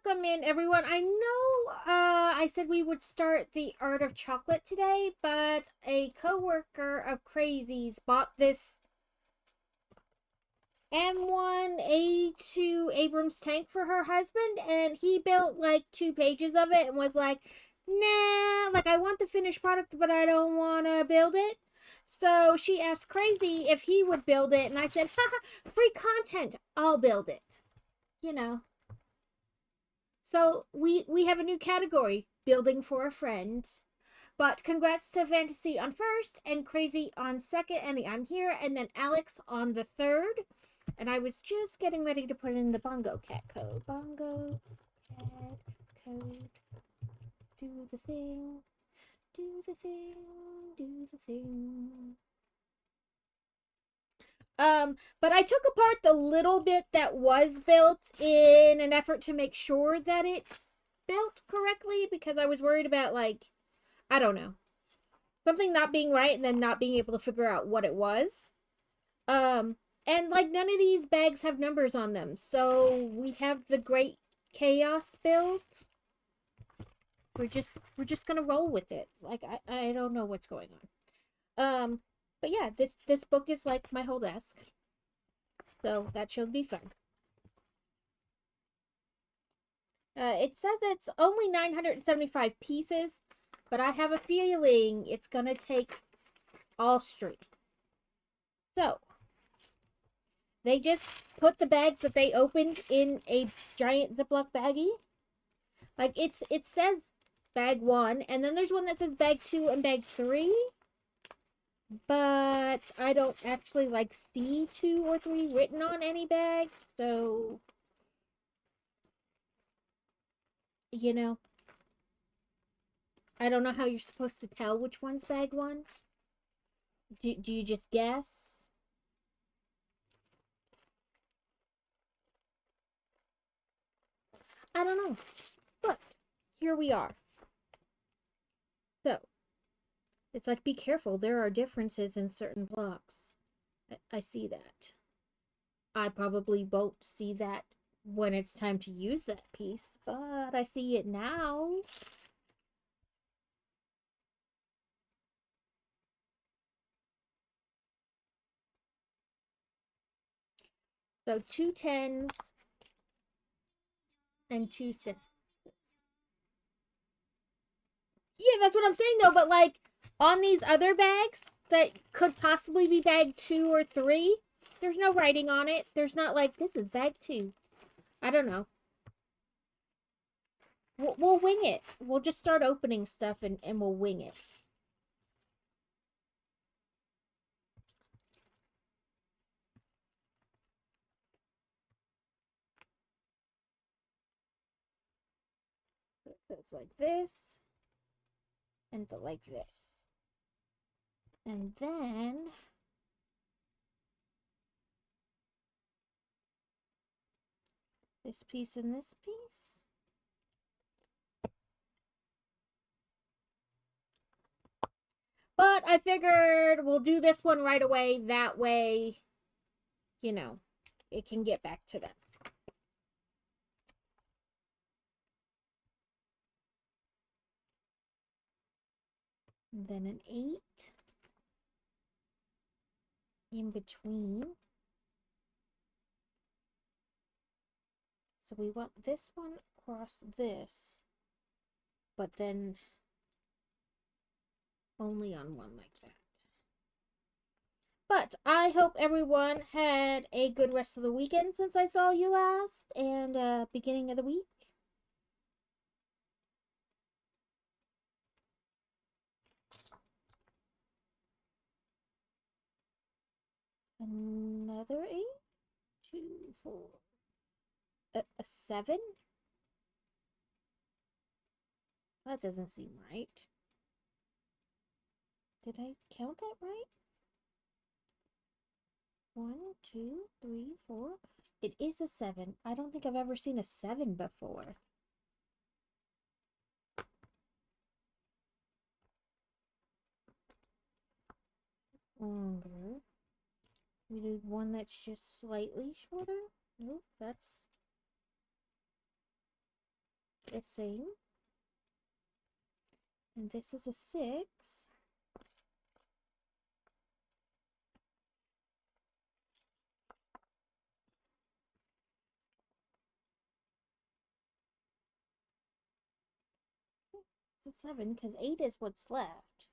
welcome in, everyone. I know I said we would start the art of chocolate today, but a coworker of Crazy's bought this M1A2 Abrams tank for her husband, and he built like 2 pages of it and was like, nah, like I want the finished product, but I don't want to build it. So she asked Crazy if he would build it, and I said, haha, free content, I'll build it. You know. So we have a new category, building for a friend. But congrats to Fantasy on first, and Crazy on second, and the I'm here, and then Alex on the third. And I was just getting ready to put in the Bongo Cat code. Bongo Cat code. Do the thing. Do the thing. Do the thing. But I took apart the little bit that was built in an effort to make sure that it's built correctly, because I was worried about, like, I don't know, something not being right and then not being able to figure out what it was. And like none of these bags have numbers on them, so we have the Great Chaos built. We're just gonna roll with it. Like I don't know what's going on. But yeah, this book is like my whole desk. So that should be fun. It says it's only 975 pieces, but I have a feeling it's gonna take all stream. So, they just put the bags that they opened in a giant Ziploc baggie. Like, it says bag 1, and then there's one that says bag 2 and bag 3. But I don't actually, like, see 2 or 3 written on any bag, so, you know, I don't know how you're supposed to tell which one's bag 1. Do you just guess? I don't know. But here we are. So, it's like, be careful. There are differences in certain blocks. I see that. I probably won't see that when it's time to use that piece, but I see it now. So 2 10s and 2 6s. Yeah, that's what I'm saying though, but like on these other bags that could possibly be bag 2 or 3, there's no writing on it. There's not like, this is bag 2. I don't know. We'll wing it. We'll just start opening stuff and we'll wing it. So it's like this. And like this. And then this piece and this piece. But I figured we'll do this one right away. That way, you know, it can get back to them. And then an 8 in between. So we want this one across this, but then only on one like that. But I hope everyone had a good rest of the weekend since I saw you last, and beginning of the week. Another 8, 2, 4, a 7? That doesn't seem right. Did I count that right? 1, 2, 3, 4. It is a 7. I don't think I've ever seen a 7 before. Longer. We did one that's just slightly shorter. Nope, that's missing. And this is a 6. It's a 7 because 8 is what's left.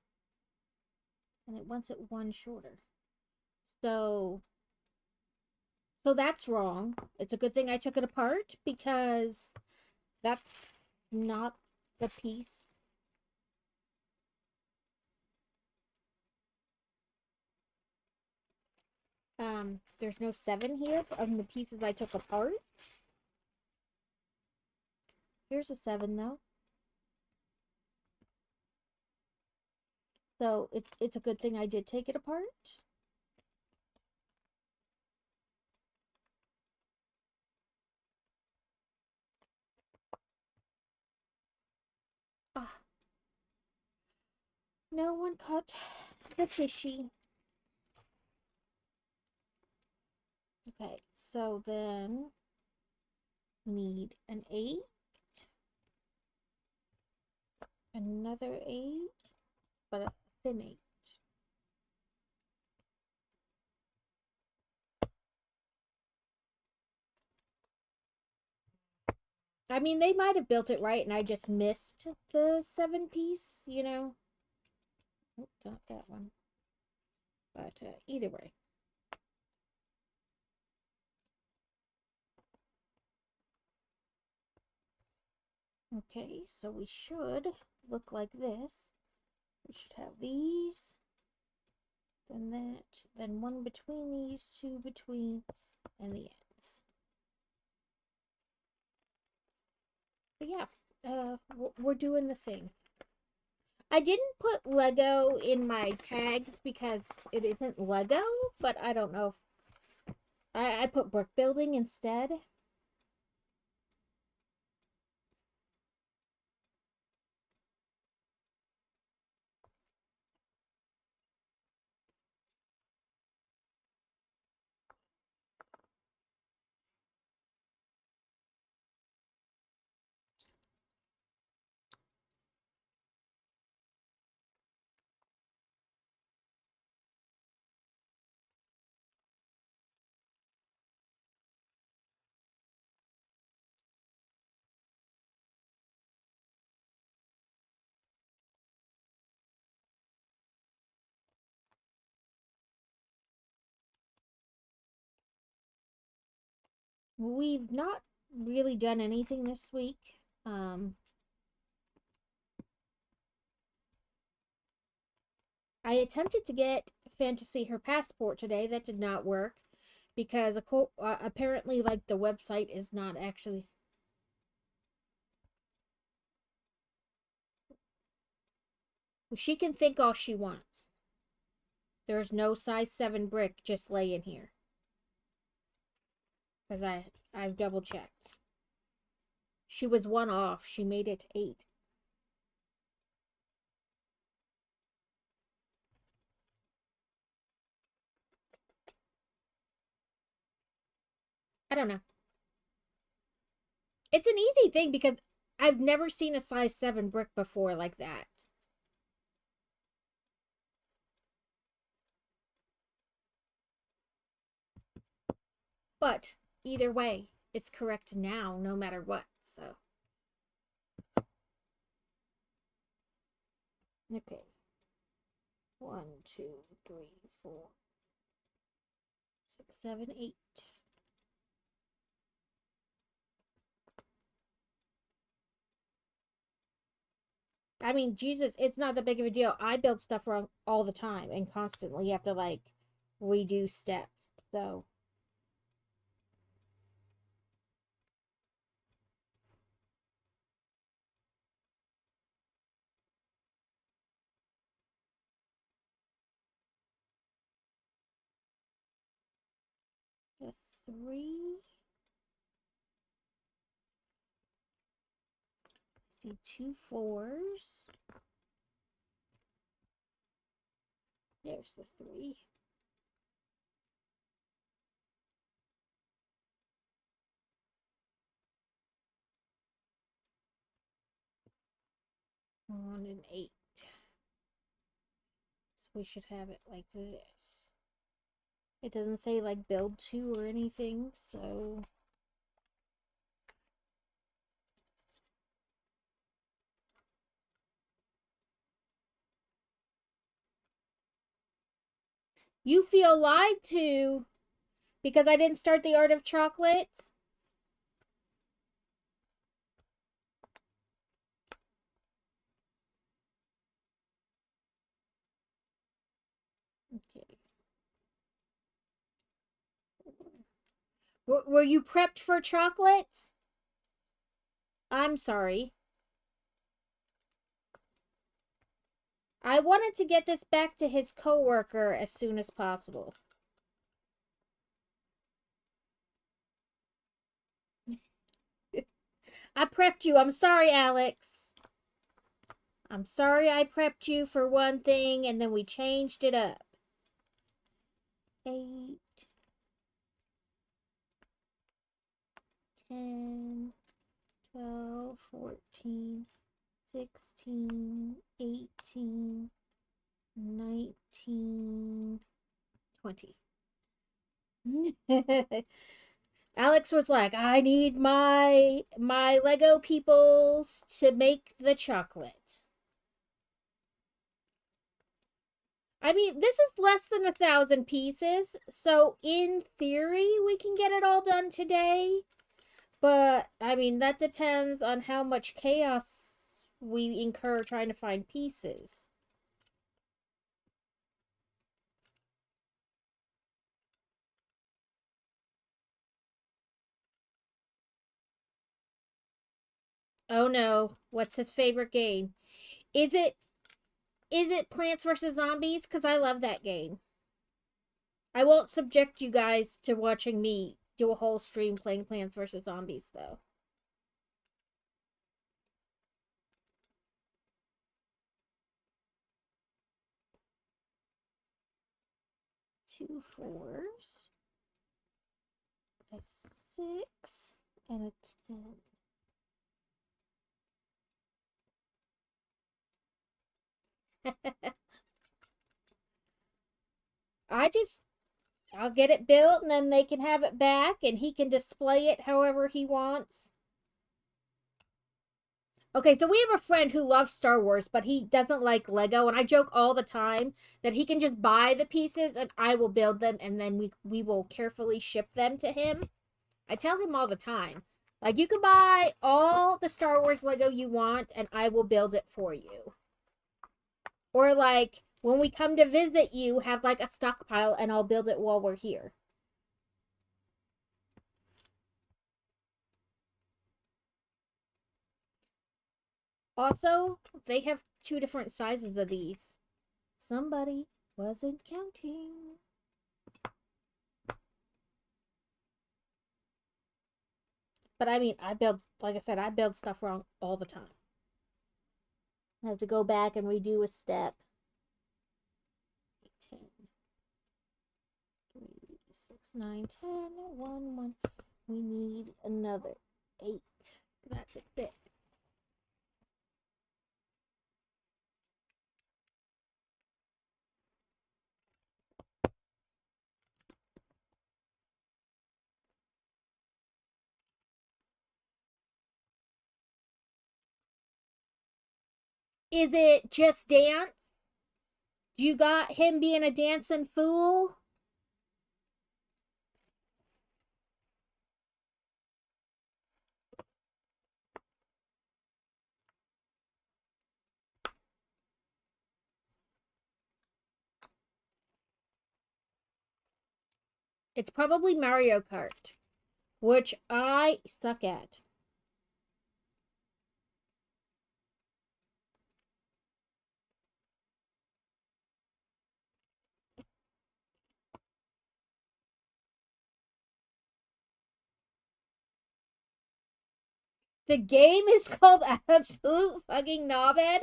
And it wants it 1 shorter. So that's wrong. It's a good thing I took it apart because that's not the piece. There's no 7 here of the pieces I took apart. Here's a 7 though. So it's a good thing I did take it apart. Ah. No one caught the fishy. Okay, so then we need an 8. Another 8, but a thin 8. I mean, they might have built it right and I just missed the 7 piece, you know. Oh, not that one. But either way. Okay, so we should look like this. We should have these, then that, then one between these, 2 between, and the ends. But yeah, we're doing the thing. I didn't put Lego in my tags because it isn't Lego, but I don't know. I put brick building instead. We've not really done anything this week. I attempted to get Fantasy her passport today. That did not work because apparently, like, the website is not actually. She can think all she wants. There's no size 7 brick just laying here. Because I've double checked. She was 1 off. She made it 8. I don't know. It's an easy thing because I've never seen a size 7 brick before like that. But either way, it's correct now, no matter what. So, okay. 1, 2, 3, 4, 6, 7, 8. I mean, Jesus, it's not that big of a deal. I build stuff wrong all the time and constantly have to, like, redo steps. So, a 3. See 2 4s. There's the 3. on an 8. So we should have it like this. It doesn't say like build 2 or anything, so... You feel lied to because I didn't start the art of chocolate? Okay. Were you prepped for chocolates? I'm sorry. I wanted to get this back to his coworker as soon as possible. I prepped you. I'm sorry, Alex. I'm sorry I prepped you for one thing and then we changed it up. 8, 10, 12, 14, 16, 18, 19, 20. Alex was like, I need my Lego peoples to make the chocolate. I mean, this is less than 1,000 pieces, so in theory, we can get it all done today. But, I mean, that depends on how much chaos we incur trying to find pieces. Oh no, what's his favorite game? Is it Plants vs. Zombies? Because I love that game. I won't subject you guys to watching me do a whole stream playing Plants vs. Zombies, though. Two 4s, a 6, and a 10. I'll get it built and then they can have it back and he can display it however he wants. Okay, so we have a friend who loves Star Wars, but he doesn't like Lego, and I joke all the time that he can just buy the pieces and I will build them and then we will carefully ship them to him. I tell him all the time, like, you can buy all the Star Wars Lego you want and I will build it for you. Or like, when we come to visit you, have like a stockpile and I'll build it while we're here. Also, they have 2 different sizes of these. Somebody wasn't counting. But I mean, like I said, I build stuff wrong all the time. I have to go back and redo a step. 10, 3, 6, 9, 10, 1, 1. We need another 8. That's it. Is it just dance? You got him being a dancing fool? It's probably Mario Kart, which I suck at. The game is called Absolute Fucking Knobhead?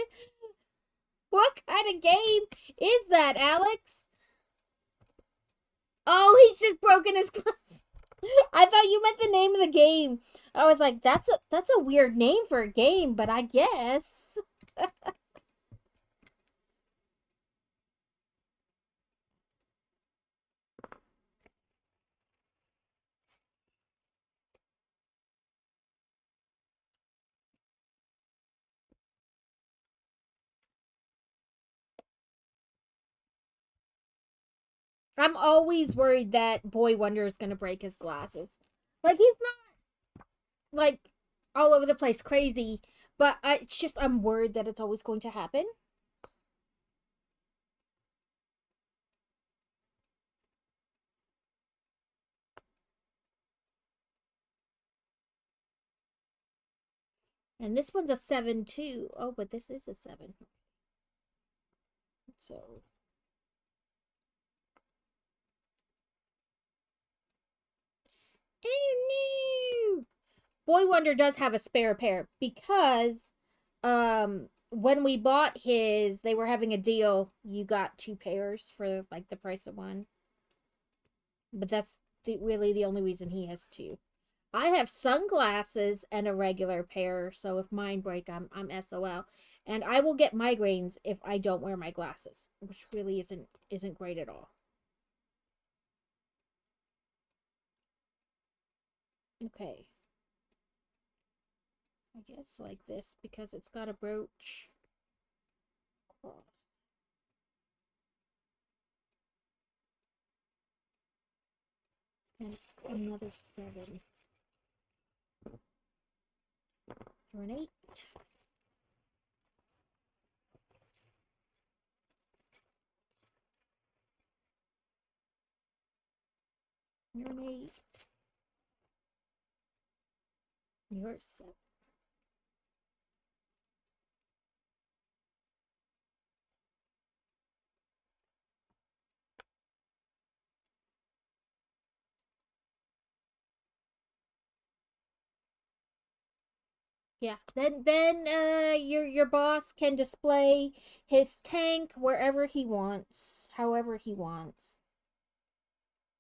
What kind of game is that, Alex? Oh, he's just broken his glass. I thought you meant the name of the game. I was like, that's a weird name for a game, but I guess. I'm always worried that Boy Wonder is gonna break his glasses. Like, he's not, like, all over the place crazy, but it's just, I'm worried that it's always going to happen. And this one's a 7 too. Oh, but this is a 7. So. Oh no! Boy Wonder does have a spare pair because when we bought his, they were having a deal. You got 2 pairs for like the price of one. But that's really the only reason he has 2. I have sunglasses and a regular pair, so if mine break, I'm SOL. And I will get migraines if I don't wear my glasses, which really isn't great at all. Okay. I guess like this because it's got a brooch. Cross. And another 7. Or an 8. You're an 8. You're a 7. Yeah. Then your boss can display his tank wherever he wants, however he wants.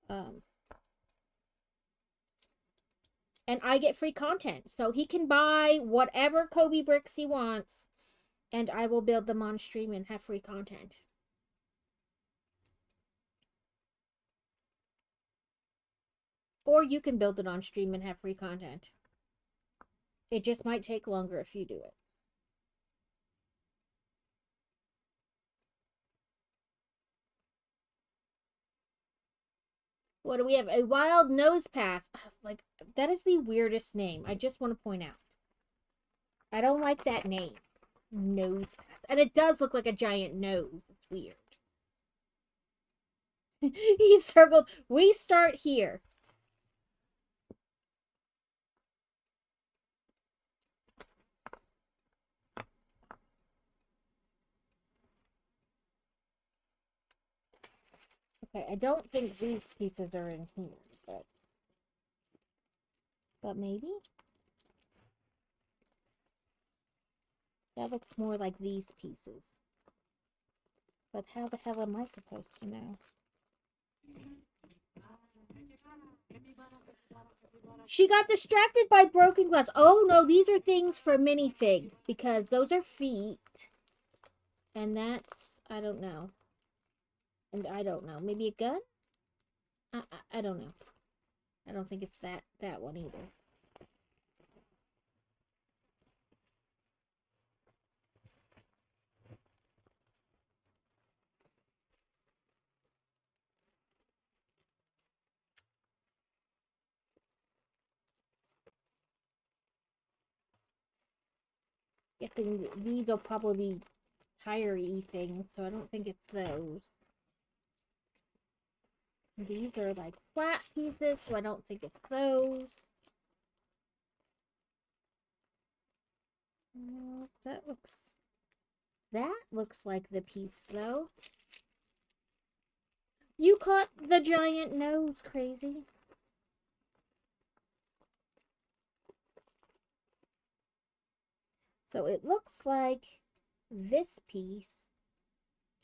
And I get free content. So he can buy whatever Cobi bricks he wants, and I will build them on stream and have free content. Or you can build it on stream and have free content. It just might take longer if you do it. What do we have? A wild nose pass. Like, that is the weirdest name. I just want to point out. I don't like that name. Nose pass. And it does look like a giant nose. It's weird. He circled. We start here. Okay, I don't think these pieces are in here, but maybe? That looks more like these pieces. But how the hell am I supposed to know? She got distracted by broken glass. Oh no, these are things for minifigs because those are feet. And that's, I don't know. And I don't know. Maybe a gun? I don't know. I don't think it's that one either. Guessing these will probably be tire-y things, so I don't think it's those. These are like flat pieces, so I don't think it's those. No, that looks like the piece, though. You caught the giant nose, crazy. So it looks like this piece,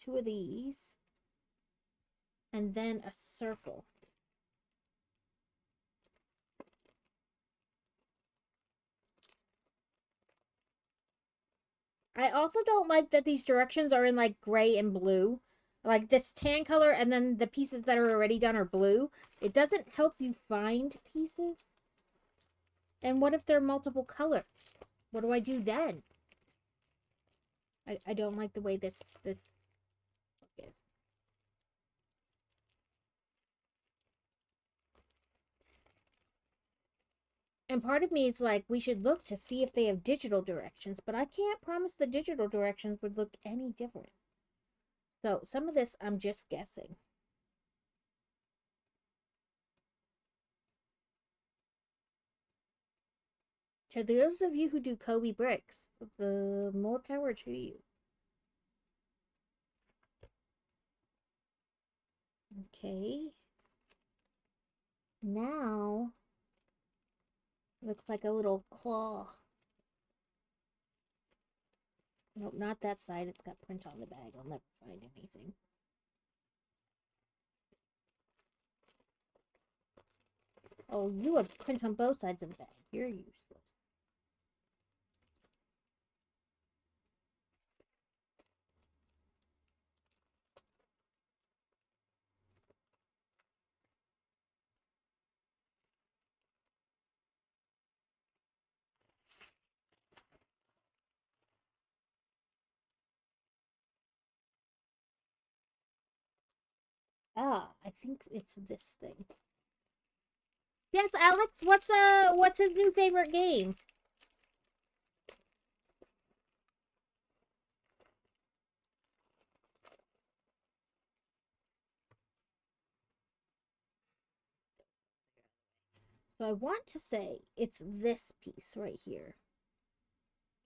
2 of these, and then a circle. I also don't like that these directions are in like gray and blue. Like this tan color and then the pieces that are already done are blue. It doesn't help you find pieces. And what if they're multiple colors? What do I do then? I don't like the way this is. And part of me is like, we should look to see if they have digital directions, but I can't promise the digital directions would look any different. So some of this I'm just guessing. To those of you who do Cobi bricks, the more power to you. Okay. Now, looks like a little claw. Nope, not that side. It's got print on the bag. I'll never find anything. Oh, you have print on both sides of the bag. You're useless. Ah, I think it's this thing. Yes, Alex, what's his new favorite game? So I want to say it's this piece right here.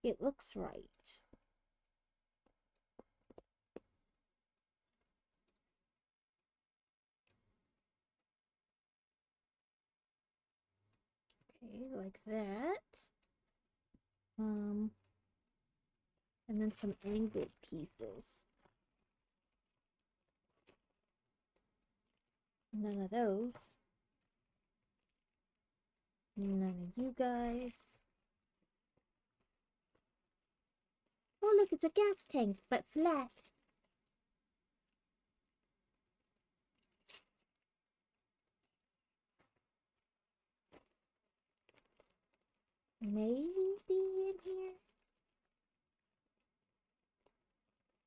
It looks right. Okay, like that. And then some angled pieces. None of those. None of you guys. Oh, look, it's a gas tank, but flat. Maybe in here?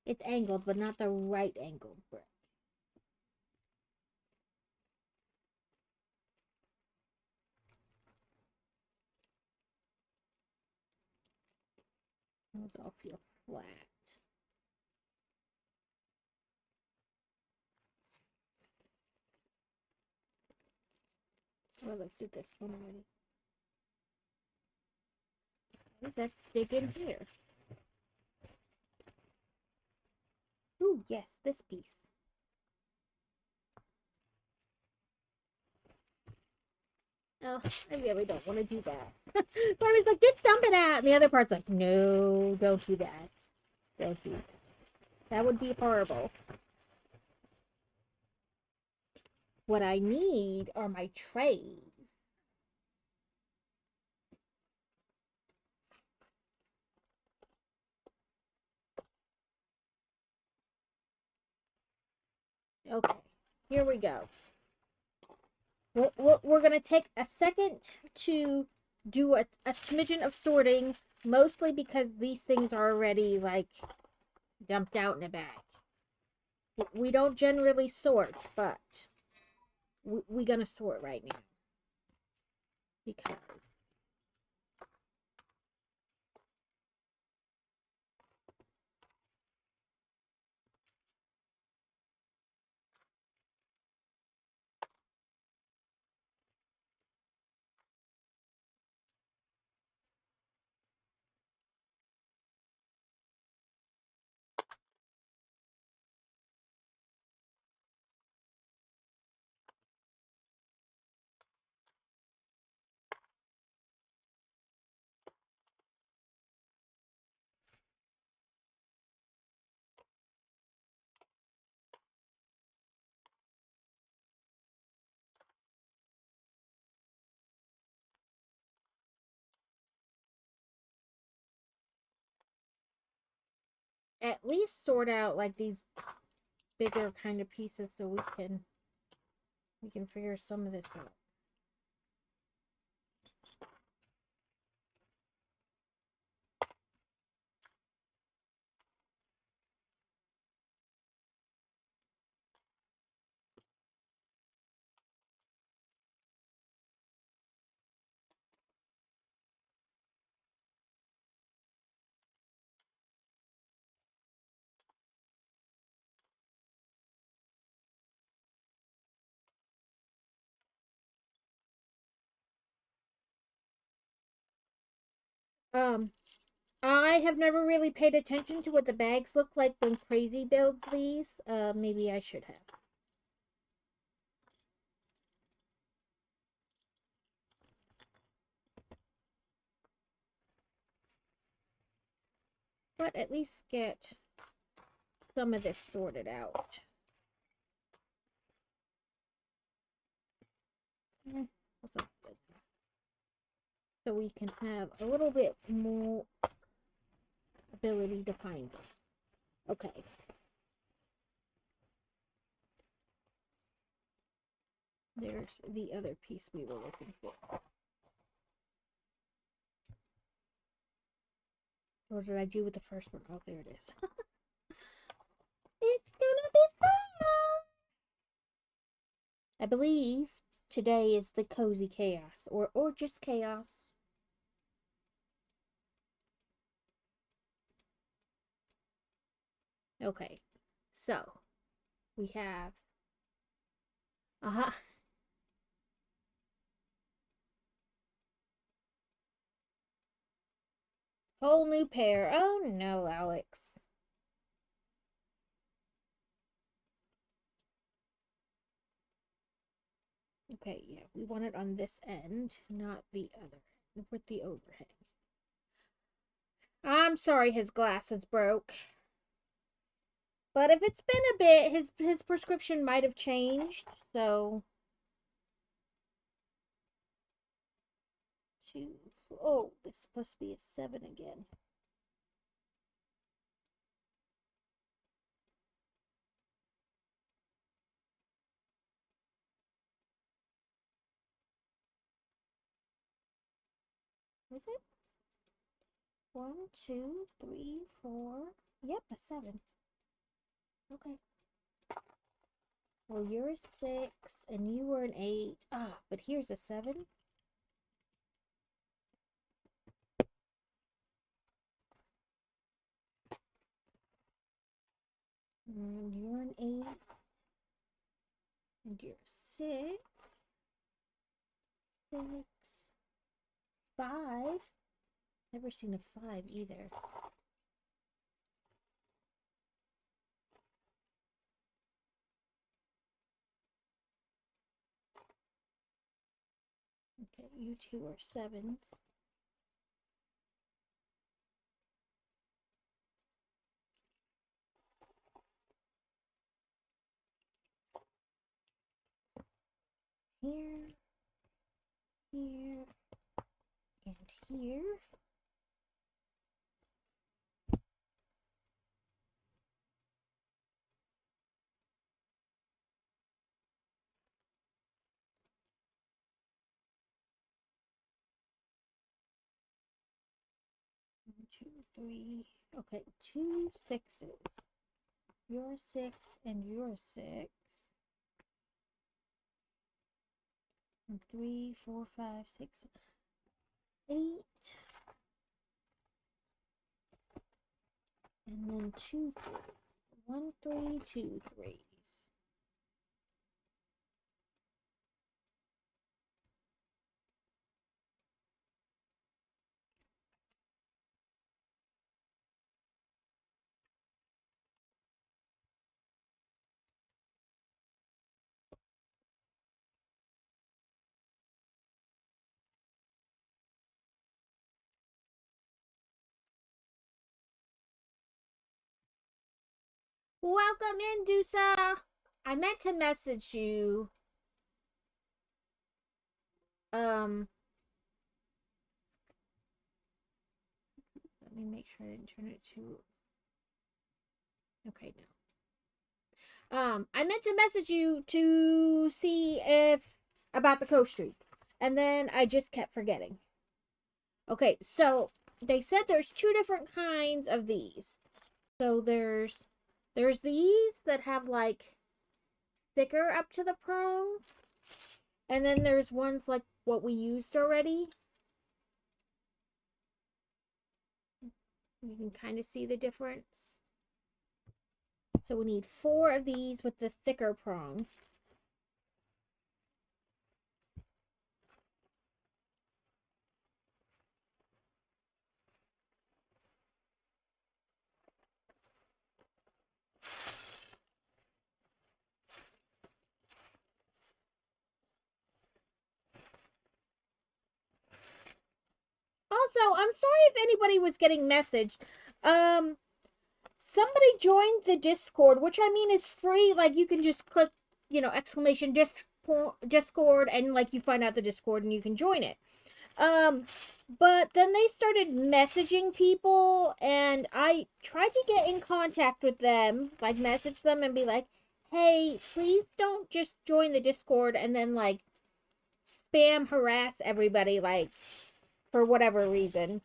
It's angled, but not the right angled brick. Those all feel flat. Well, let's do this one already. Let's dig in here. Ooh, yes, this piece. Oh, I really don't want to do that. Barbie's like, just dump it out. And the other part's like, no, don't do that. Don't do that. That would be horrible. What I need are my trays. Okay, here we go. We're going to take a second to do a smidgen of sorting, mostly because these things are already, like, dumped out in a bag. We don't generally sort, but we're going to sort right now. Because at least sort out, like, these bigger kind of pieces so we can figure some of this out. Um, I have never really paid attention to what the bags look like when Crazy builds these. Maybe I should have. But at least get some of this sorted out. So we can have a little bit more ability to find it. Okay. There's the other piece we were looking for. What did I do with the first one? Oh, there it is. It's gonna be fun! I believe today is the cozy chaos, or just chaos. Okay, so we have whole new pair. Oh no, Alex. Okay, yeah, we want it on this end, not the other end, with the overhang. I'm sorry his glasses broke. But if it's been a bit, his prescription might have changed, so... Oh, this is supposed to be a 7 again. Is it? 1, 2, 3, 4. Yep, a 7. Okay. Well, you're a 6, and you were an 8. Ah, but here's a 7. And you're an 8. And you're a 6. 6. 5. Never seen a 5 either. Okay, you two are 7s. Here, here, and here. One, 2, 3. Okay, 2 6s. You're a 6 and you're a 6. And 3, 4, 5, 6, 8. And then 2 3. 1 3, 2 3s. Welcome in, Dusa. I meant to message you. Let me make sure I didn't turn it to... Okay, no. I meant to message you to see if... about the coast streak. And then I just kept forgetting. Okay, so they said there's 2 different kinds of these. So there's these that have like thicker up to the prong. And then there's ones like what we used already. You can kind of see the difference. So we need 4 of these with the thicker prongs. Also, I'm sorry if anybody was getting messaged. Somebody joined the Discord, which I mean is free. Like, you can just click, exclamation Discord, and like you find out the Discord and you can join it. But then they started messaging people, and I tried to get in contact with them, like message them and be like, hey, please don't just join the Discord and then like spam harass everybody, like, for whatever reason.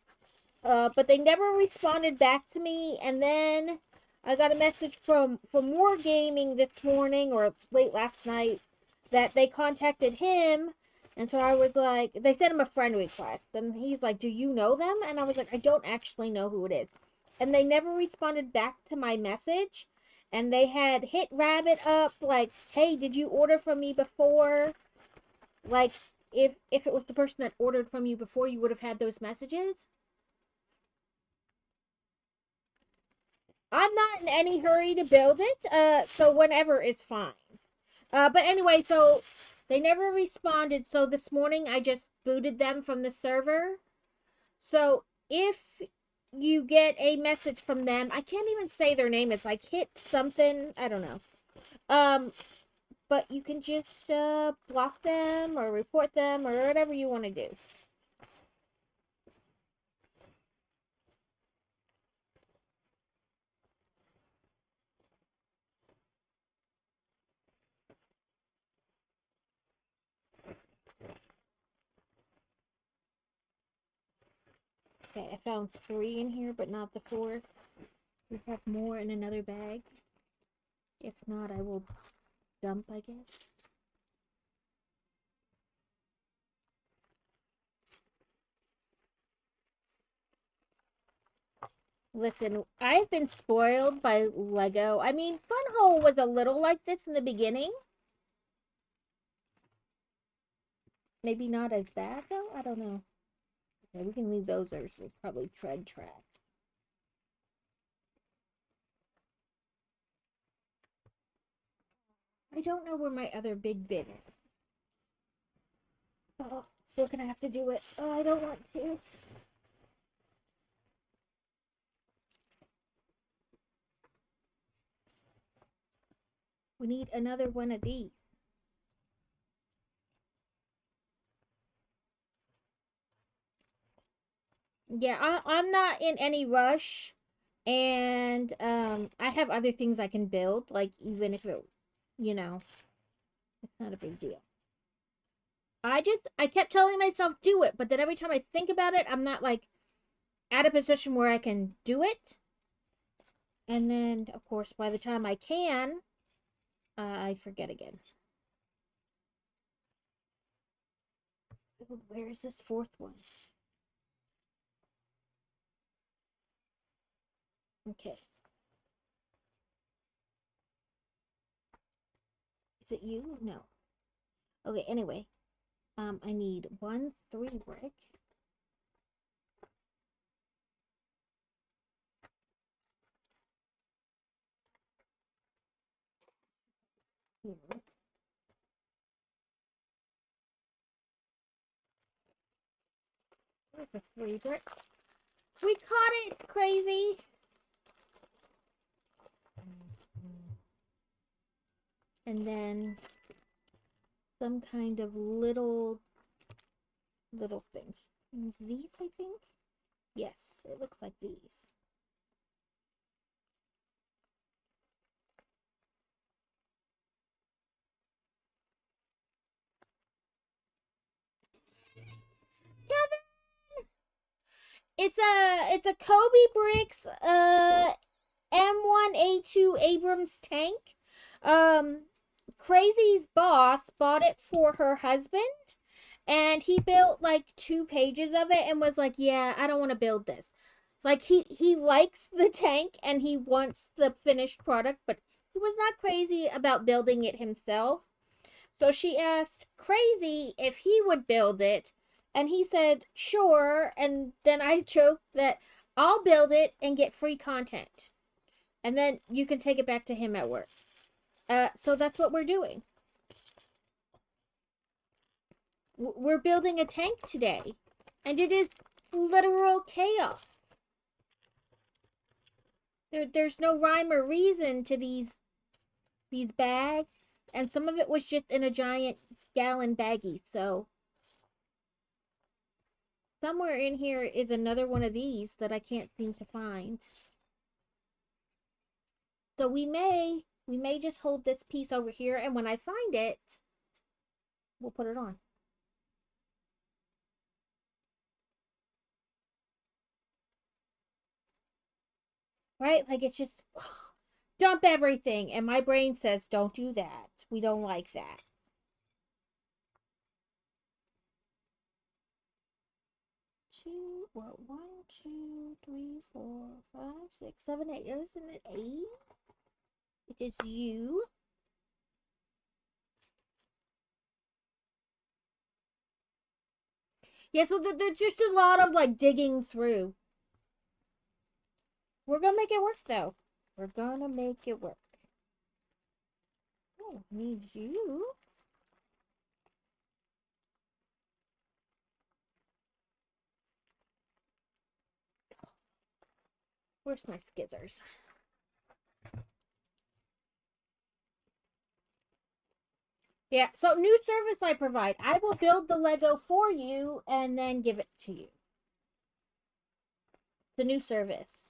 But they never responded back to me, and then I got a message from More Gaming this morning, or late last night, that they contacted him, and so I was like, they sent him a friend request, and he's like, do you know them? And I was like, I don't actually know who it is. And they never responded back to my message, and they had hit Rabbit up, like, hey, did you order from me before? Like, if it was the person that ordered from you before, you would have had those messages. I'm not in any hurry to build it, so whenever is fine. But anyway, so they never responded, so this morning I just booted them from the server. So if you get a message from them, I can't even say their name, it's like hit something, I don't know. But you can just block them or report them or whatever you want to do. Okay, I found 3 in here, but not the 4. We have more in another bag. If not, I will dump, I guess. Listen, I've been spoiled by Lego. I mean, Funhole was a little like this in the beginning. Maybe not as bad, though? I don't know. Okay, we can leave those. There's probably tread tracks. I don't know where my other big bin is. Oh, we're gonna have to do it. Oh, I don't want to. We need another one of these. Yeah, I'm not in any rush. And I have other things I can build. Like, even if it, it's not a big deal. I kept telling myself do it. But then every time I think about it, I'm not, like, at a position where I can do it. And then, of course, by the time I can, I forget again. Where is this 4th one? Okay. Is it you? No. Okay, anyway. I need 1 3 brick. Here. Where's the 3 brick? We caught it, crazy. And then some kind of little thing. These, I think? Yes, it looks like these. Kevin! It's a Cobi Bricks M1A2 Abrams tank. Crazy's boss bought it for her husband, and he built like 2 pages of it and was like, yeah, I don't want to build this. Like, he likes the tank and he wants the finished product, but he was not crazy about building it himself. So she asked Crazy if he would build it, and he said sure, and then I joked that I'll build it and get free content, and then you can take it back to him at work. So that's what we're doing. We're building a tank today, and it is literal chaos. There's no rhyme or reason to these bags, and some of it was just in a giant gallon baggie. So somewhere in here is another one of these that I can't seem to find. So we may just hold this piece over here, and when I find it, we'll put it on. Right? Like it's just dump everything, and my brain says don't do that. We don't like that. Well, 1, 2, 3, 4, 5, 6, 7, 8. Isn't it 8? It is you. Yeah, so there's just a lot of like digging through. We're gonna make it work though. We're gonna make it work. Oh, need you. Where's my skizzers? Yeah, so new service I provide. I will build the Lego for you and then give it to you. The new service.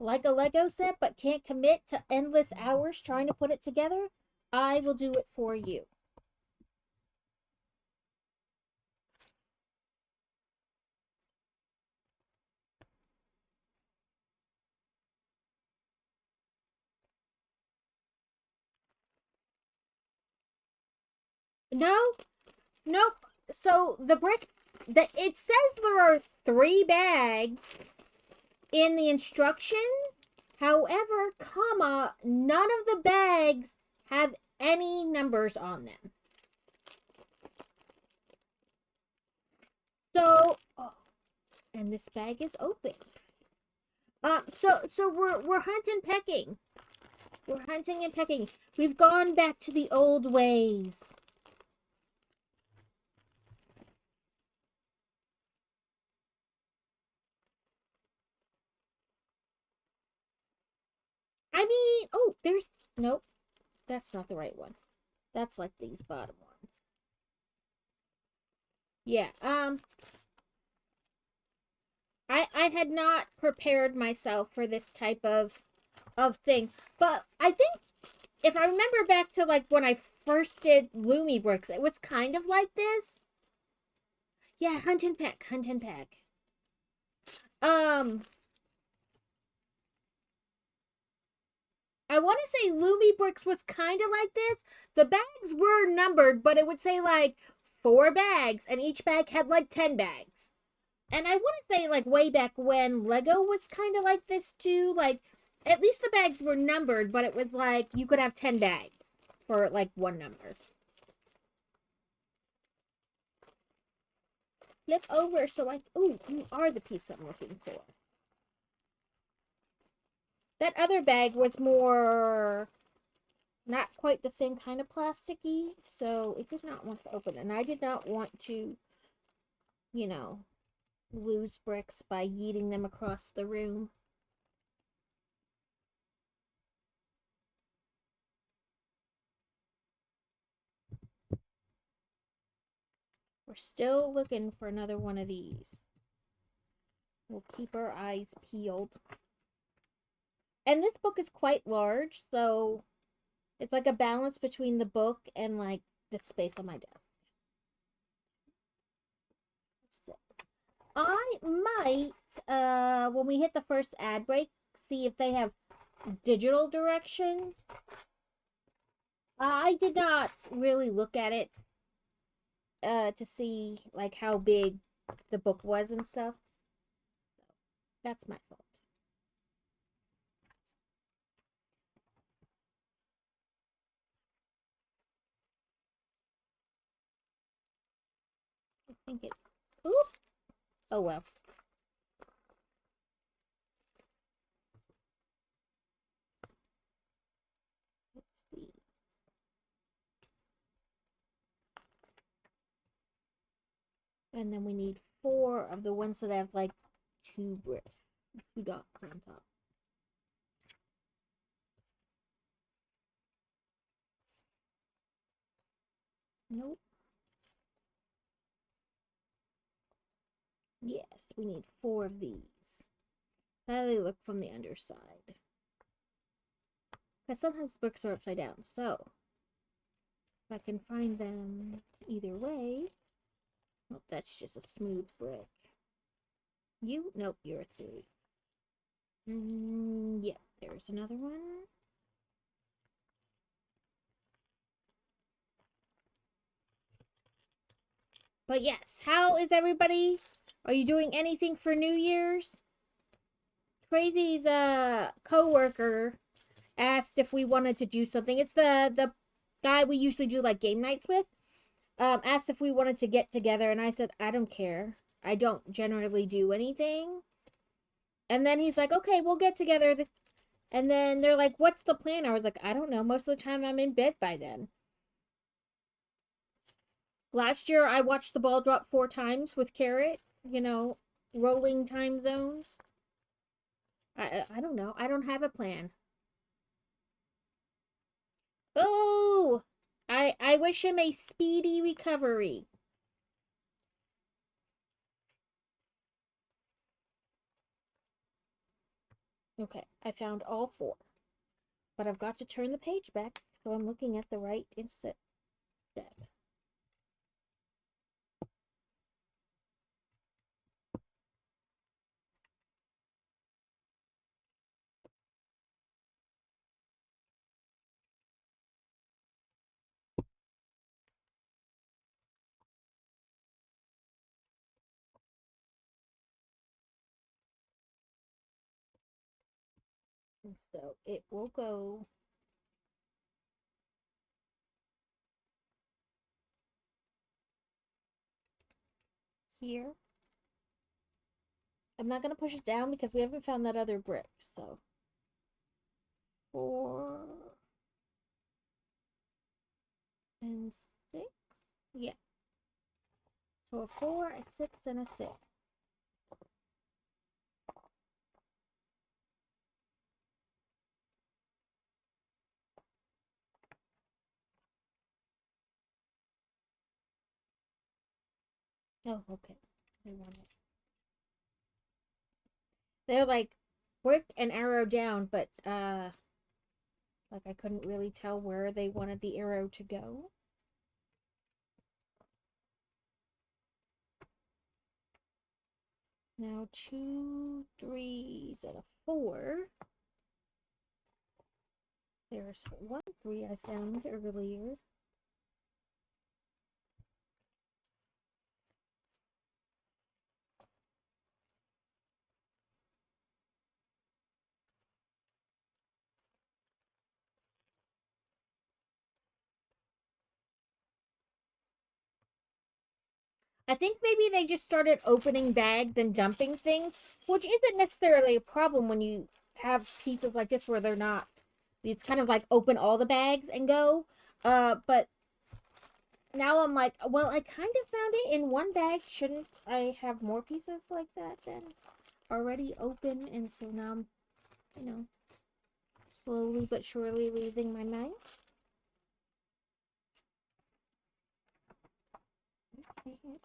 Like a Lego set, but can't commit to endless hours trying to put it together? I will do it for you. No, nope. So the brick, it says there are 3 bags in the instructions. However, comma, none of the bags have any numbers on them. So, oh, and this bag is open. So we're hunting pecking. We're hunting and pecking. We've gone back to the old ways. I mean, oh, there's nope. That's not the right one. That's like these bottom ones. Yeah. I had not prepared myself for this type of thing, but I think if I remember back to like when I first did Loomy Bricks, it was kind of like this. Yeah, hunt and peck, hunt and peck. I want to say Loomy Bricks was kind of like this. The bags were numbered, but it would say like 4 bags, and each bag had like 10 bags. And I want to say like way back when Lego was kind of like this too. Like at least the bags were numbered, but it was like you could have 10 bags for like one number. Flip over so like, ooh, you are the piece I'm looking for. That other bag was more not quite the same kind of plasticky, so it did not want to open. And I did not want to, you know, lose bricks by yeeting them across the room. We're still looking for another one of these. We'll keep our eyes peeled. And this book is quite large, so it's like a balance between the book and like the space on my desk. I might, when we hit the first ad break, see if they have digital directions. I did not really look at it to see like how big the book was and stuff. That's my fault. I think it's... Oof! Oh well. Let's see. And then we need 4 of the ones that have like 2 dots on top. Nope. Yes, we need 4 of these. How do they look from the underside? Because sometimes books are upside down. So, if I can find them either way. Nope, that's just a smooth brick. You? Nope, you're a 3. Yeah, there's another one. But yes, how is everybody? Are you doing anything for New Year's? Crazy's co-worker asked if we wanted to do something. It's the guy we usually do like game nights with. Asked if we wanted to get together, and I said I don't care. I don't generally do anything. And then he's like, okay, we'll get together. And then they're like, what's the plan? I was like, I don't know. Most of the time I'm in bed by then. Last year I watched the ball drop 4 times with Carrot. You know, rolling time zones. I don't know. I don't have a plan. Oh, I wish him a speedy recovery. Okay, I found all 4. But I've got to turn the page back so I'm looking at the right step. And so it will go here. I'm not going to push it down because we haven't found that other brick. So 4 and 6. Yeah. So a 4, a 6, and a 6. Oh, okay. I want it. They're like brick and arrow down, but like I couldn't really tell where they wanted the arrow to go. Now 2 3s and a 4. There's 1 3 I found earlier. I think maybe they just started opening bags and dumping things, which isn't necessarily a problem when you have pieces like this where they're not. It's kind of like open all the bags and go. But now I'm like, well, I kind of found it in one bag. Shouldn't I have more pieces like that then already open? And so now I'm, you know, slowly but surely losing my mind.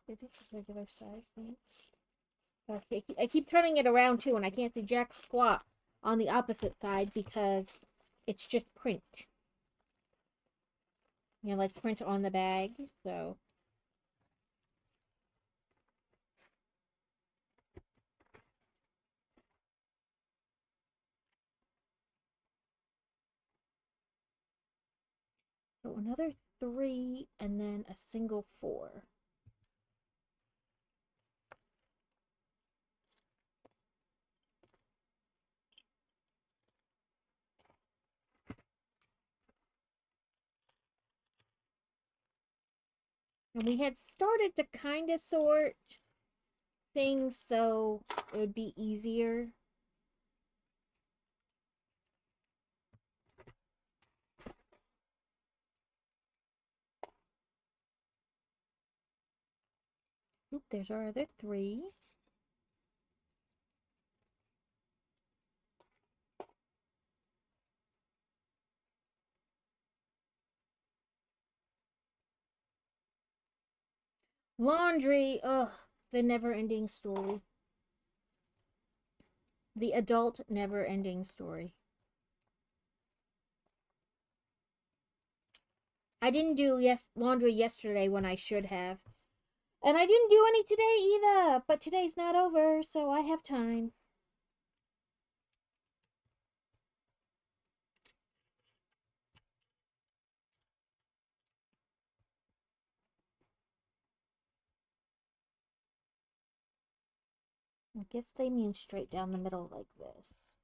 It is a regular size thing. Okay, I keep turning it around too, and I can't see jack squat on the opposite side because it's just print. You know, like print on the bag, so. So another 3 and then a single 4. And we had started to kind of sort things so it would be easier. Oop, there's our other 3. Laundry, ugh, the never-ending story. The adult never-ending story. I didn't do laundry yesterday when I should have. And I didn't do any today either. But today's not over, so I have time. I guess they mean straight down the middle like this.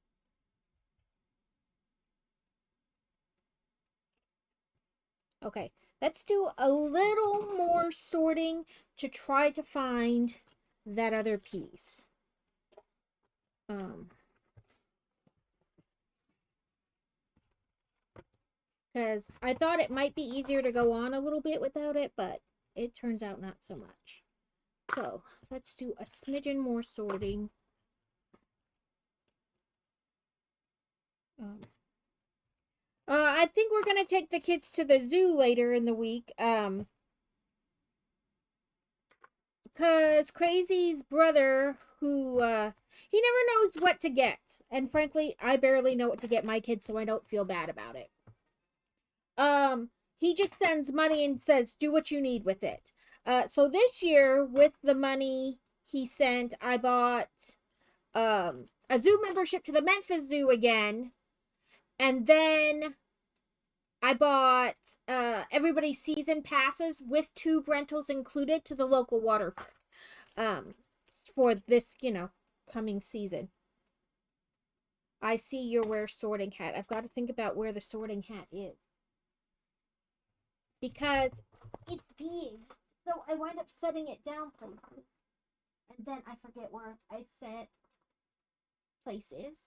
Okay, let's do a little more sorting to try to find that other piece. Because I thought it might be easier to go on a little bit without it, but it turns out not so much. So let's do a smidgen more sorting. I think we're gonna take the kids to the zoo later in the week. Because Crazy's brother, who he never knows what to get, and frankly, I barely know what to get my kids, so I don't feel bad about it. He just sends money and says, "Do what you need with it." So this year, with the money he sent, I bought a zoo membership to the Memphis Zoo again, and then I bought everybody's season passes with tube rentals included to the local water park for this, coming season. I see your where sorting hat. I've got to think about where the sorting hat is. Because it's big. So I wind up setting it down places. And then I forget where I set places.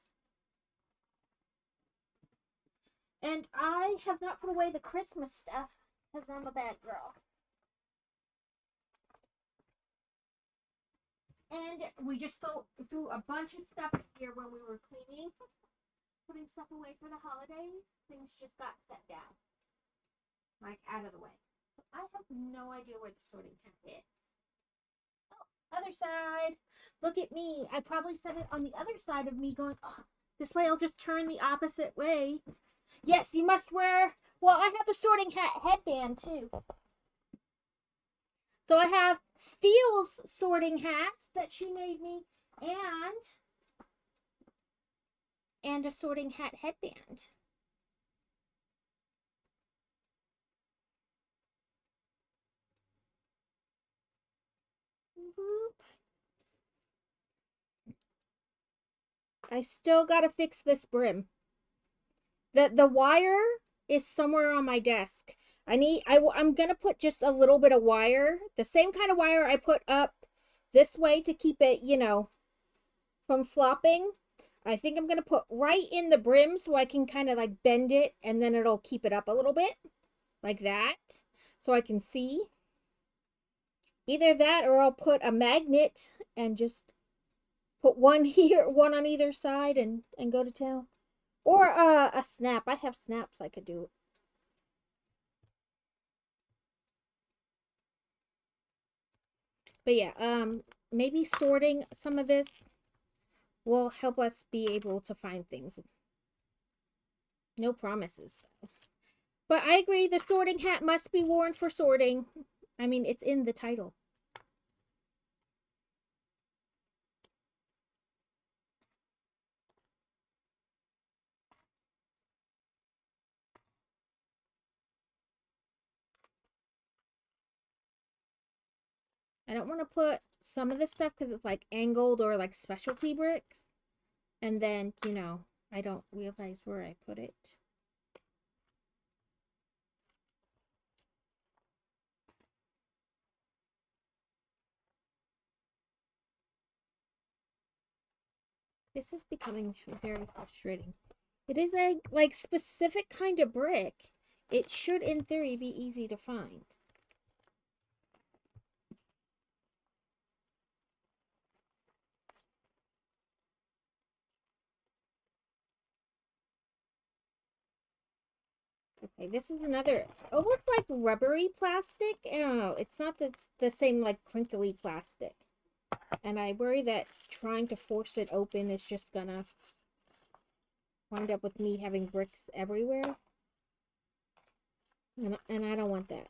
And I have not put away the Christmas stuff because I'm a bad girl. And we just threw a bunch of stuff in here when we were cleaning, putting stuff away for the holidays. Things just got set down, like out of the way. So I have no idea where the sorting hat is. Oh, other side. Look at me. I probably set it on the other side of me going, oh, this way I'll just turn the opposite way. Yes, you must wear, well, I have the sorting hat headband too. So I have Steele's sorting hats that she made me and a sorting hat headband. Boop. I still gotta fix this brim. The wire is somewhere on my desk. I'm gonna put just a little bit of wire, the same kind of wire I put up this way to keep it, from flopping. I think I'm gonna put right in the brim so I can kind of like bend it and then it'll keep it up a little bit like that so I can see. Either that or I'll put a magnet and just put one here, one on either side and go to town. Or a snap. I have snaps I could do. But yeah, maybe sorting some of this will help us be able to find things. No promises. But I agree, the sorting hat must be worn for sorting. I mean, it's in the title. I don't want to put some of this stuff because it's like angled or like specialty bricks. And then, I don't realize where I put it. This is becoming very frustrating. It is a like specific kind of brick. It should in theory be easy to find. Okay, this is another almost like rubbery plastic. I don't know. It's not the same like crinkly plastic. And I worry that trying to force it open is just gonna wind up with me having bricks everywhere. And I don't want that.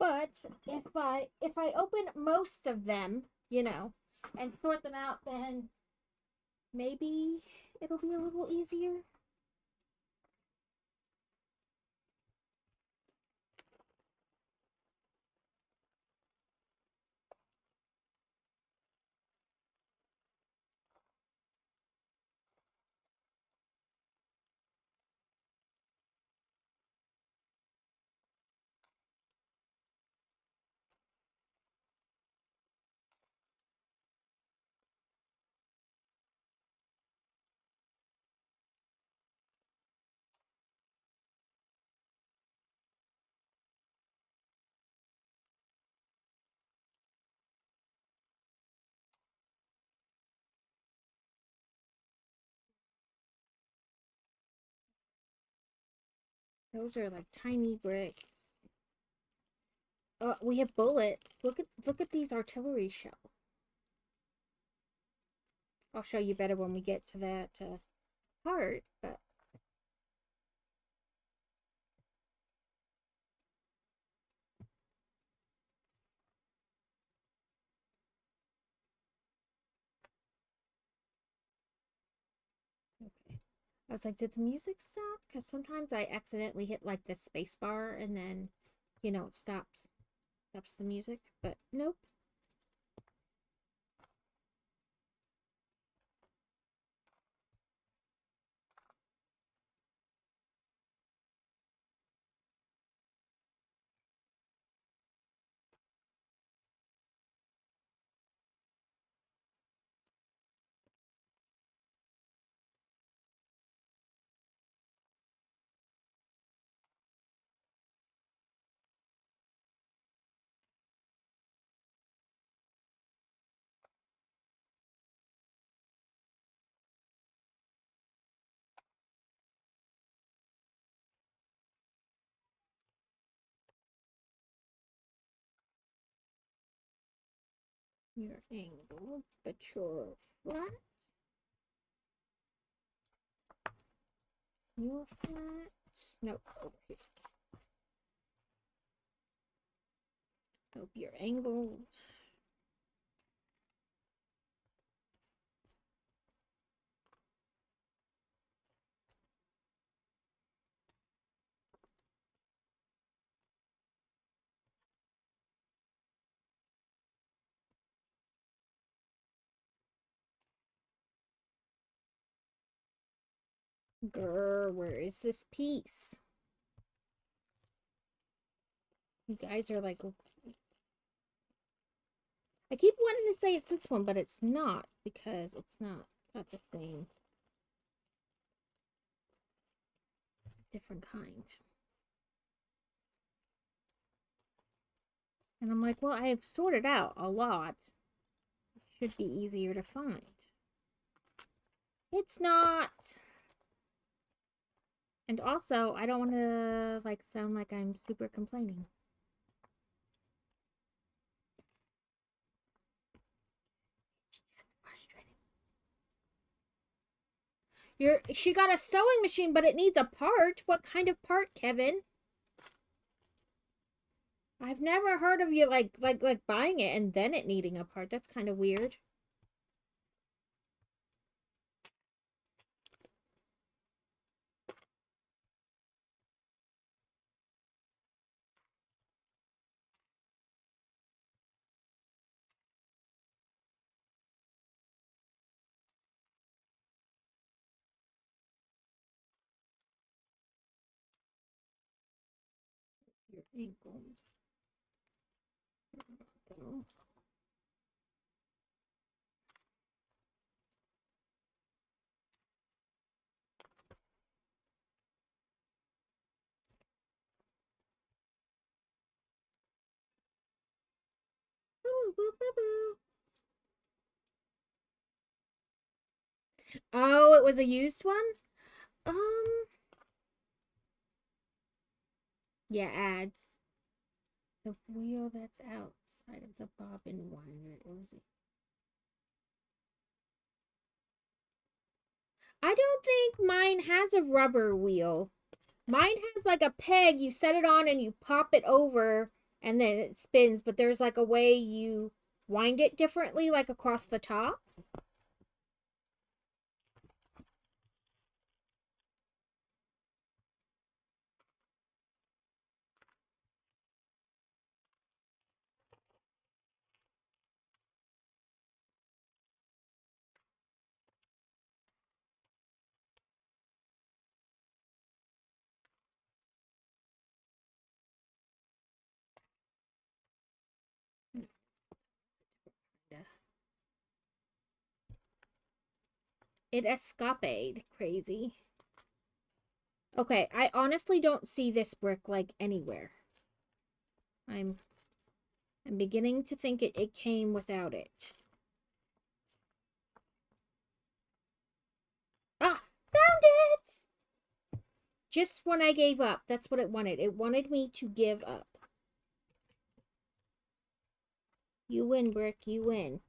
But if I open most of them, and sort them out, then maybe it'll be a little easier. Those are like tiny bricks. Oh, we have bullets. Look at these artillery shells. I'll show you better when we get to that part, but okay. I was like, did the music stop? Because sometimes I accidentally hit like the space bar and then, it stops the music, but nope. Your angle, but you're flat. You're flat. Nope, over here. Nope, you're angled. Grr, where is this piece? You guys are like, I keep wanting to say it's this one, but it's not because it's not got the same different kind. And I'm like, well, I have sorted out a lot. It should be easier to find. It's not. And also, I don't want to like sound like I'm super complaining. It's just frustrating. She got a sewing machine, but it needs a part. What kind of part, Kevin? I've never heard of you like buying it and then it needing a part. That's kind of weird. your ankle. Oh, it was a used one? Um, yeah, ads. The wheel that's outside of the bobbin winder. It was. I don't think mine has a rubber wheel. Mine has like a peg. You set it on and you pop it over and then it spins, but there's like a way you wind it differently, like across the top. It escapade. Crazy. Okay, I honestly don't see this brick like anywhere. I'm beginning to think it came without it. Ah, found it! Just when I gave up. That's what it wanted. It wanted me to give up. You win, Brick. You win.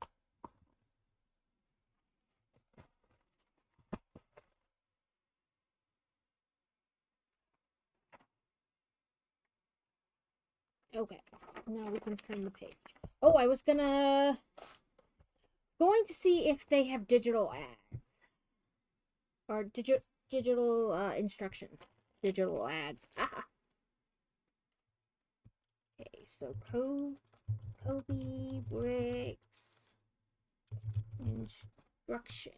Okay, now we can turn the page. Oh, I was going to see if they have digital ads. Or digital instructions. Digital ads. Ah. Okay, so Cobi bricks instruction.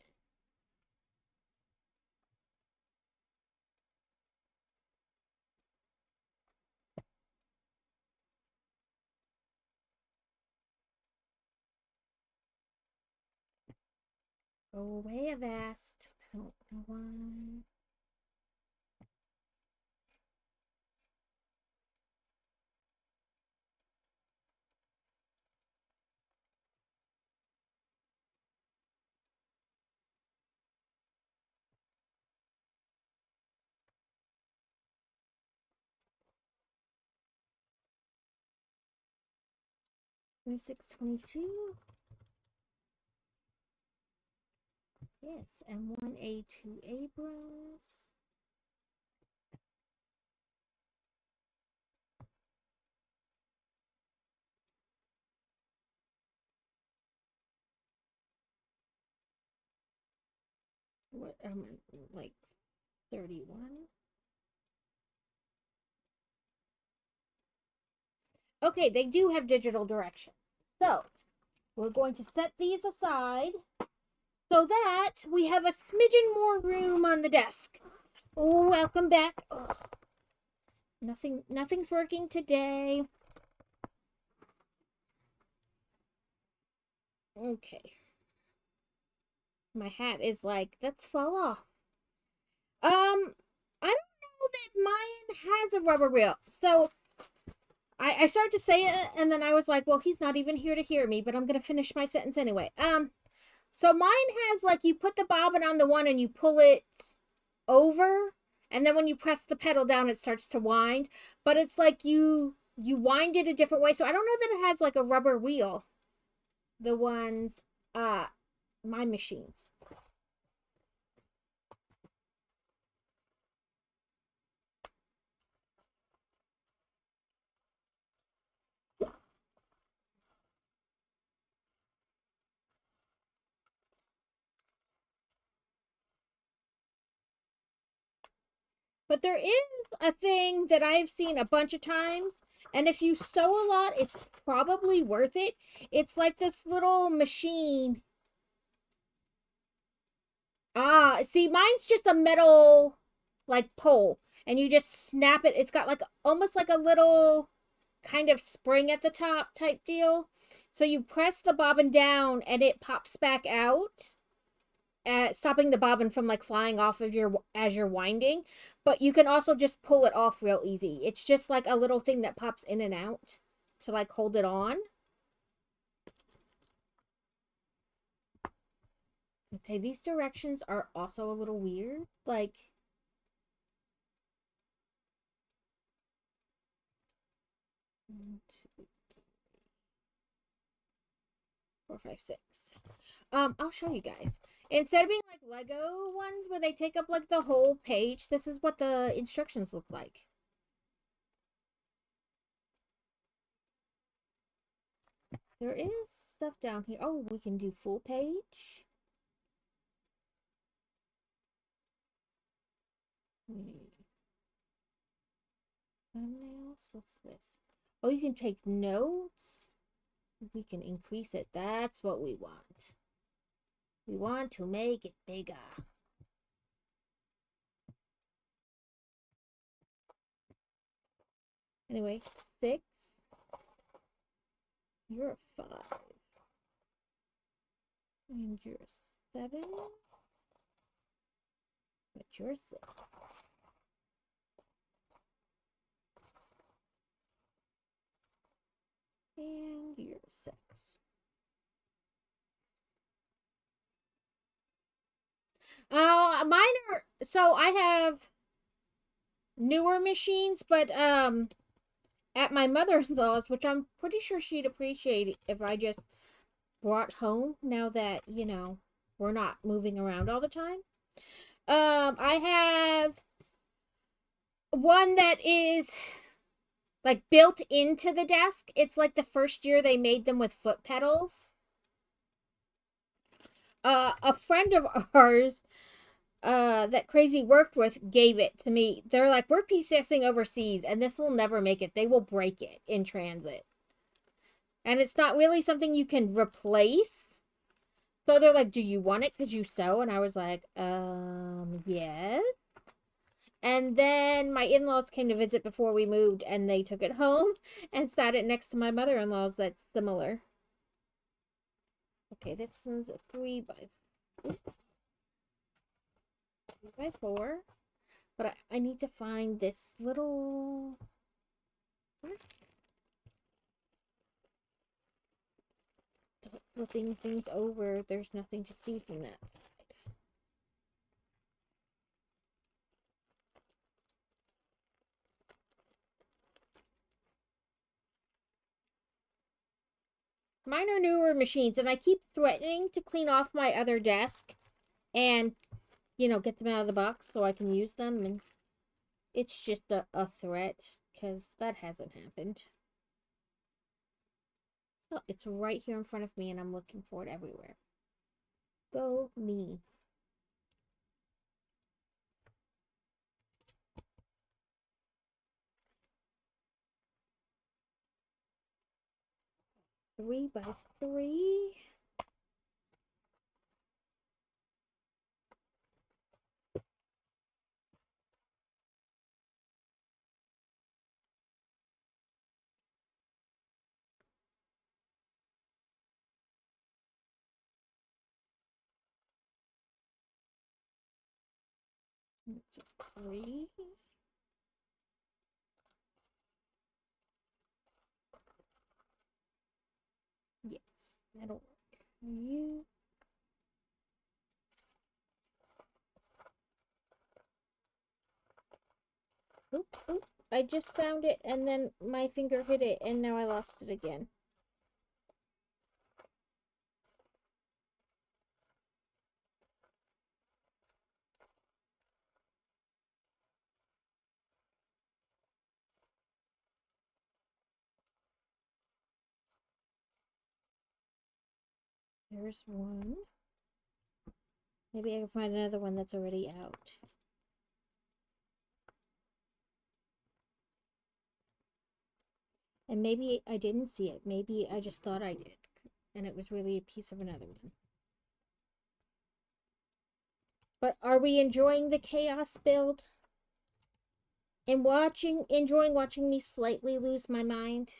Go away, Avast. I don't know why. $26.22. Yes, M1A2 Abrams. What, like 31? Okay, they do have digital direction. So, we're going to set these aside so that we have a smidgen more room on the desk. Oh, welcome back. Ugh. Nothing's working today. Okay. My hat is like, let's fall off. I don't know that mine has a rubber wheel. So I started to say it and then I was like, well, he's not even here to hear me, but I'm gonna finish my sentence anyway. So mine has like you put the bobbin on the one and you pull it over, and then when you press the pedal down, it starts to wind. But it's like you wind it a different way. So I don't know that it has like a rubber wheel. The ones, my machines. But there is a thing that I've seen a bunch of times, and if you sew a lot, it's probably worth it. It's like this little machine. Ah, see, mine's just a metal, like, pole. and you just snap it. It's got like almost like a little kind of spring at the top type deal. So you press the bobbin down and it pops back out, stopping the bobbin from like flying off of your as you're winding. But you can also just pull it off real easy. It's just like a little thing that pops in and out to like hold it on. Okay, these directions are also a little weird. Like, 1, 2, 4, 5, 6. I'll show you guys. Instead of being like Lego ones where they take up like the whole page, this is what the instructions look like. There is stuff down here. Oh, we can do full page. Thumbnails? What's this? Oh, you can take notes. We can increase it. That's what we want. We want to make it bigger. Anyway, 6. You're a 5. And you're a 7. But you're a 6. And you're a 6. Oh, mine are, so I have newer machines, but at my mother-in-law's, which I'm pretty sure she'd appreciate it if I just brought home now that, you know, we're not moving around all the time. I have one that is like built into the desk. It's like the first year they made them with foot pedals. A friend of ours that Crazy worked with gave it to me. They're like, we're PCSing overseas and this will never make it. They will break it in transit. And it's not really something you can replace. So they're like, do you want it because you sew? And I was like, yes. And then my in-laws came to visit before we moved and they took it home and sat it next to my mother-in-law's that's similar. Okay, this one's a 3 by 4. But I need to find this little... Flipping things over, there's nothing to see from that side. Mine are newer machines, and I keep threatening to clean off my other desk and, you know, get them out of the box so I can use them, and it's just a threat, because that hasn't happened. Oh, it's right here in front of me, and I'm looking for it everywhere. Go me. Three by 3. It's a 3. Yes, that'll work. You. Oop, oop. I just found it and then my finger hit it and now I lost it again. There's one. Maybe I can find another one that's already out. And maybe I didn't see it. Maybe I just thought I did. And it was really a piece of another one. But are we enjoying the chaos build? And enjoying watching me slightly lose my mind.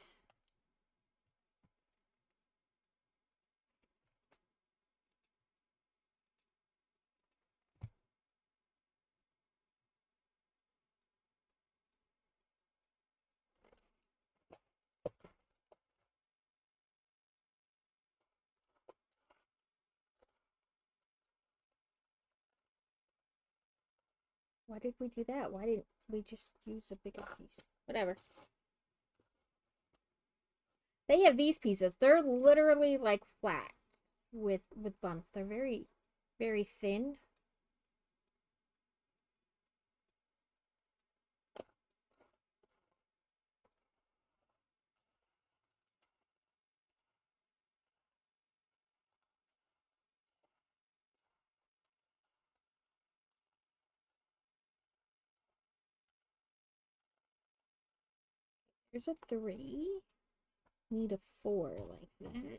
Why did we do that? Why didn't we just use a bigger piece? Whatever. They have these pieces. They're literally like flat with bumps. They're very, very thin. Here's a 3. Need a 4 like that. Let's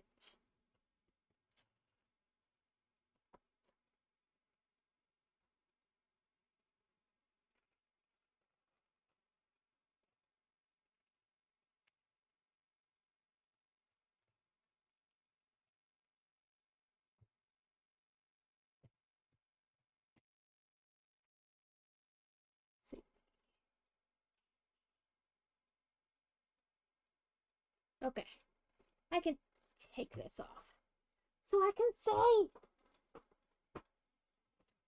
see. Okay. I can take this off. So I can say.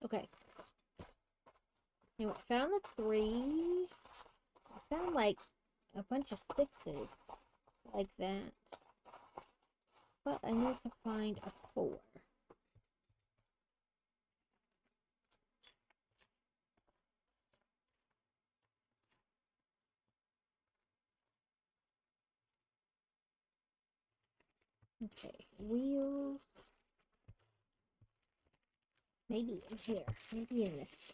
Okay. Now I found the 3. I found like a bunch of 6s like that. But I need to find a 4. Okay, wheels. Maybe in here. Maybe in this.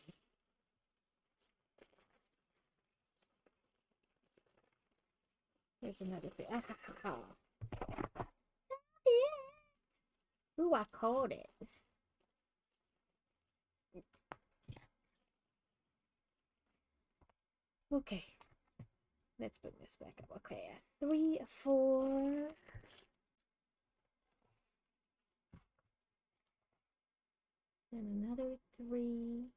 There's another thing. Ah, ha, ha, ha. Ooh, I caught it. Okay. Let's bring this back up. Okay, a 3, a 4. And another 3.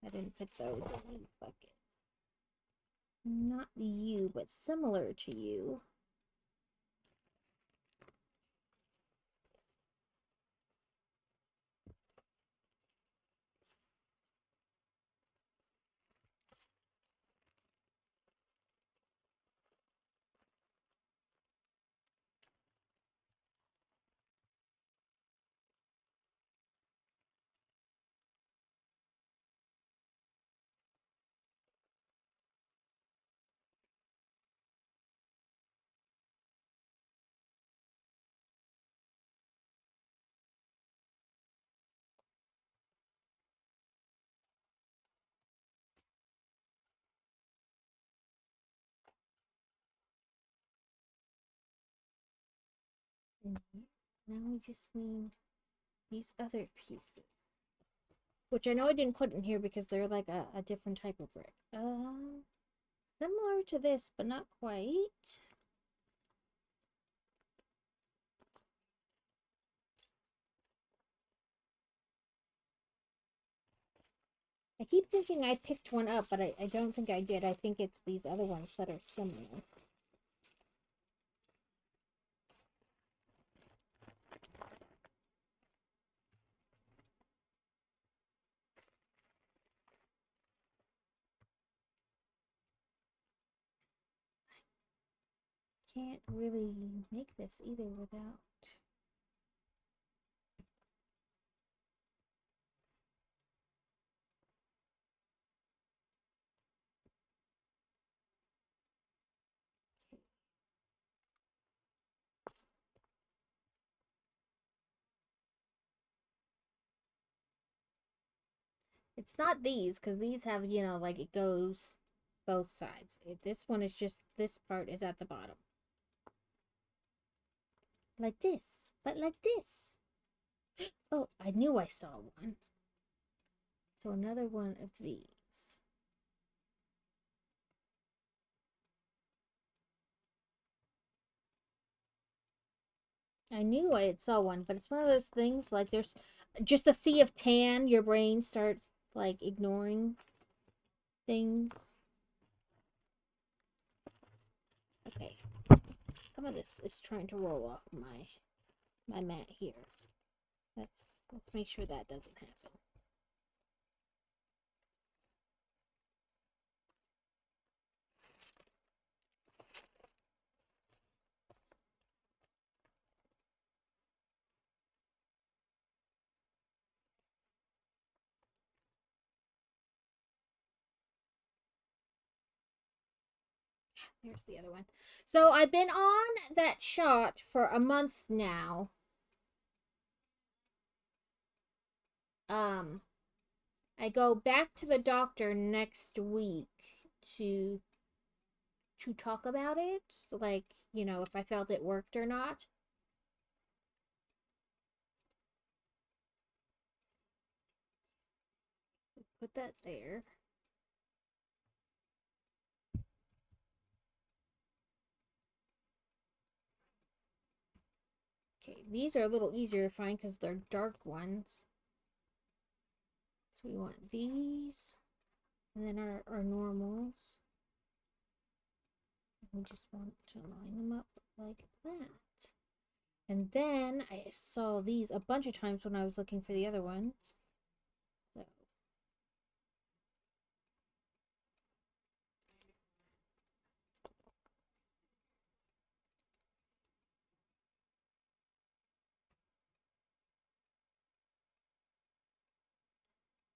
I didn't put those in these buckets. Not you, but similar to you. In here. Now we just need these other pieces. Which I know I didn't put in here because they're like a different type of brick. Similar to this, but not quite. I keep thinking I picked one up, but I don't think I did. I think it's these other ones that are similar. Can't really make this either without... It's not these, because these have, you know, like it goes both sides. This one is just, this part is at the bottom. Like this, but like this. Oh, I knew I saw one. So another one of these. I knew I had saw one, but it's one of those things like there's just a sea of tan. Your brain starts like ignoring things. Okay, some of this is trying to roll off my mat here. Let's make sure that doesn't happen. Here's the other one. So I've been on that shot for a month now. Um, I go back to the doctor next week to talk about it, like, you know, if I felt it worked or not. Put that there. Okay, these are a little easier to find because they're dark ones. So we want these, and then our normals. We just want to line them up like that. And then I saw these a bunch of times when I was looking for the other ones. So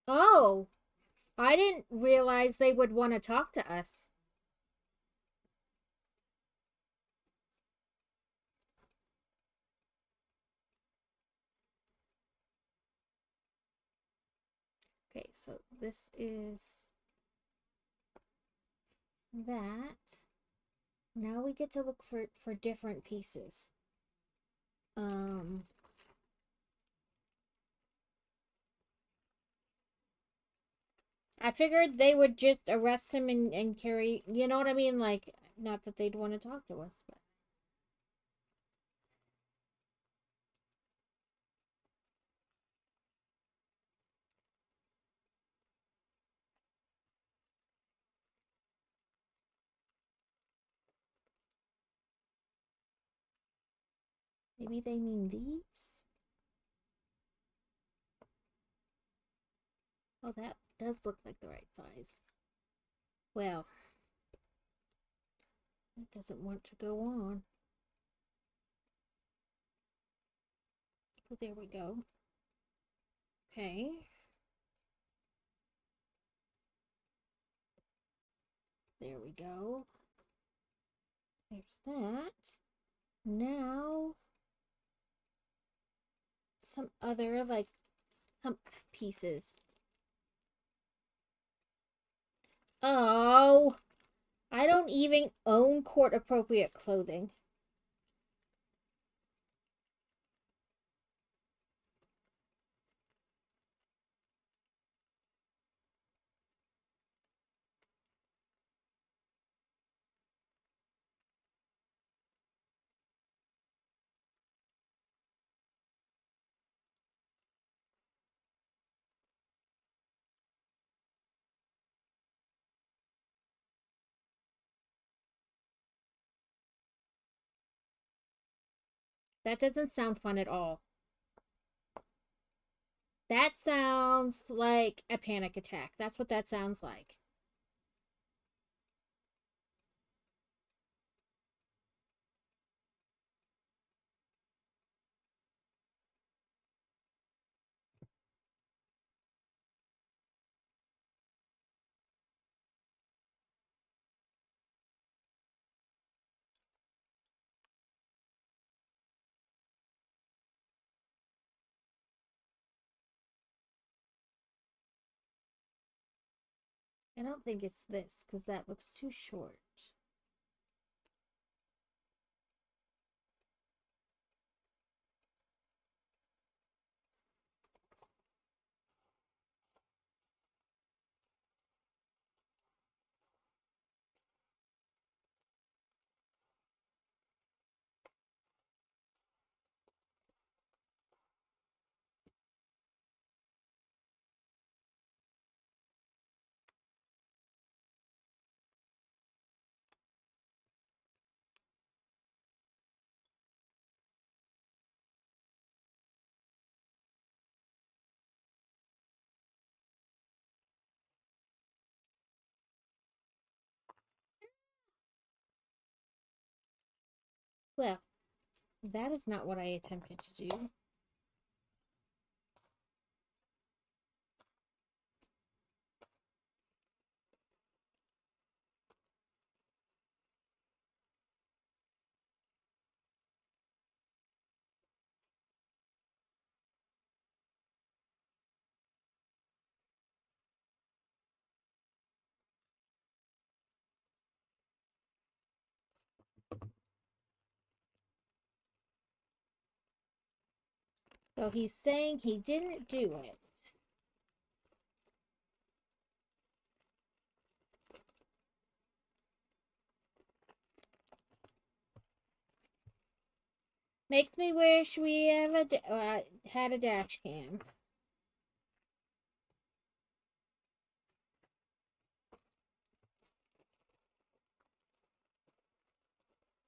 oh, I didn't realize they would want to talk to us. Okay, so this is that. Now we get to look for different pieces. I figured they would just arrest him and carry, you know what I mean? Like, not that they'd want to talk to us, but maybe they mean these? Oh, that does look like the right size. Well, it doesn't want to go on. Oh, there we go. Okay. There we go. There's that. Now, some other, like, hump pieces. Oh, I don't even own court appropriate clothing. That doesn't sound fun at all. That sounds like a panic attack. That's what that sounds like. I don't think it's this because that looks too short. Well, that is not what I attempted to do. So he's saying he didn't do it. Makes me wish we have had a dash cam.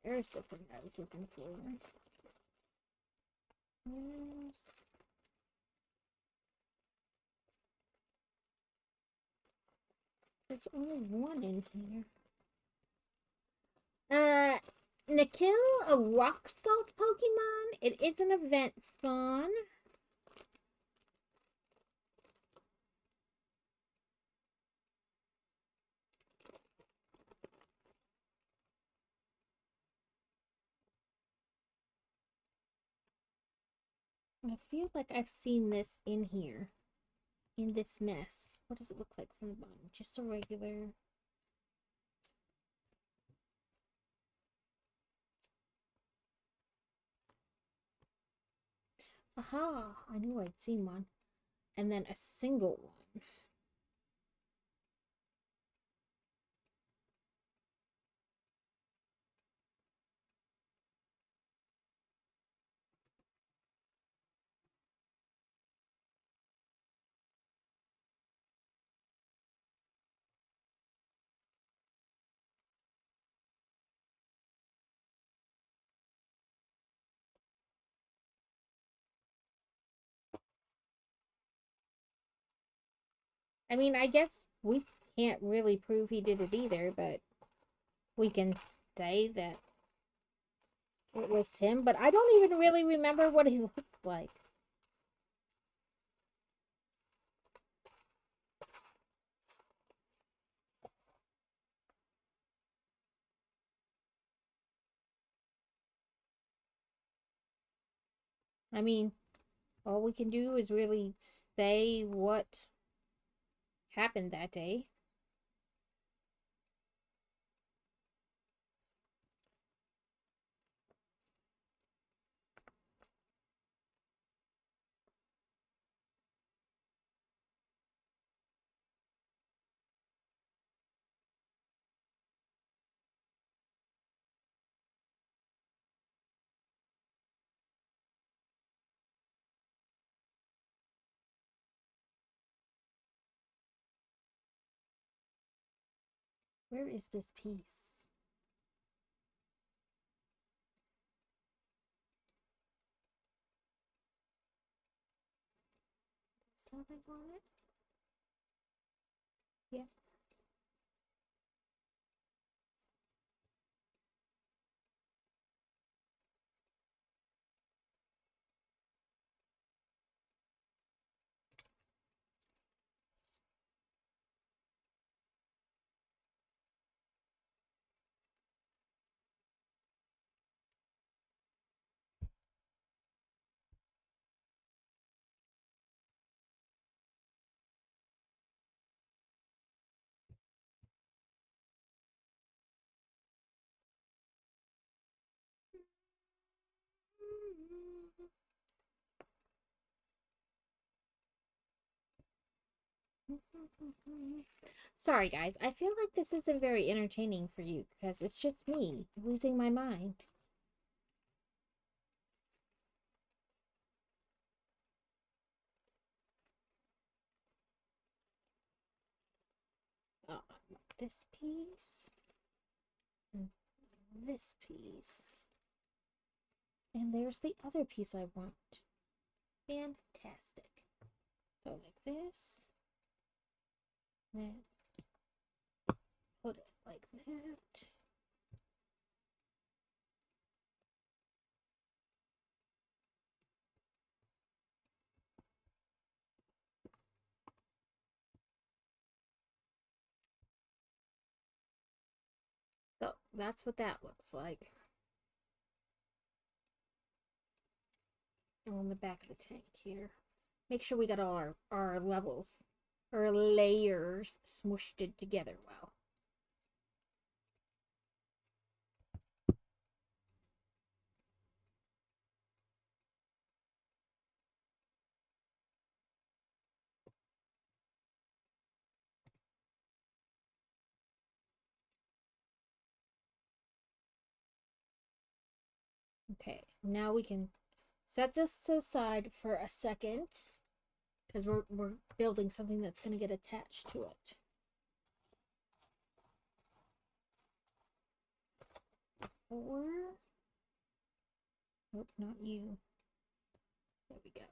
There's the thing I was looking for. Yes. There's only one in here. Nikhil, a rock salt Pokemon. It is an event spawn. I feel like I've seen this in here. In this mess. What does it look like from the bottom? Just a regular... Aha! I knew I'd seen one. And then a single one. I mean, I guess we can't really prove he did it either, but we can say that it was him. But I don't even really remember what he looked like. I mean, all we can do is really say what happened that day. Where is this piece? Something on it? Yeah. Sorry, guys. I feel like this isn't very entertaining for you because it's just me losing my mind. This piece, and this piece, and there's the other piece I want. Fantastic. So like this, then put it like that. that's what that looks like on the back of the tank here. Make sure we got all our levels or layers smooshed it together well. Okay, now we can set this to the side for a second because we're building something that's going to get attached to it. Or, nope, not you. There we go.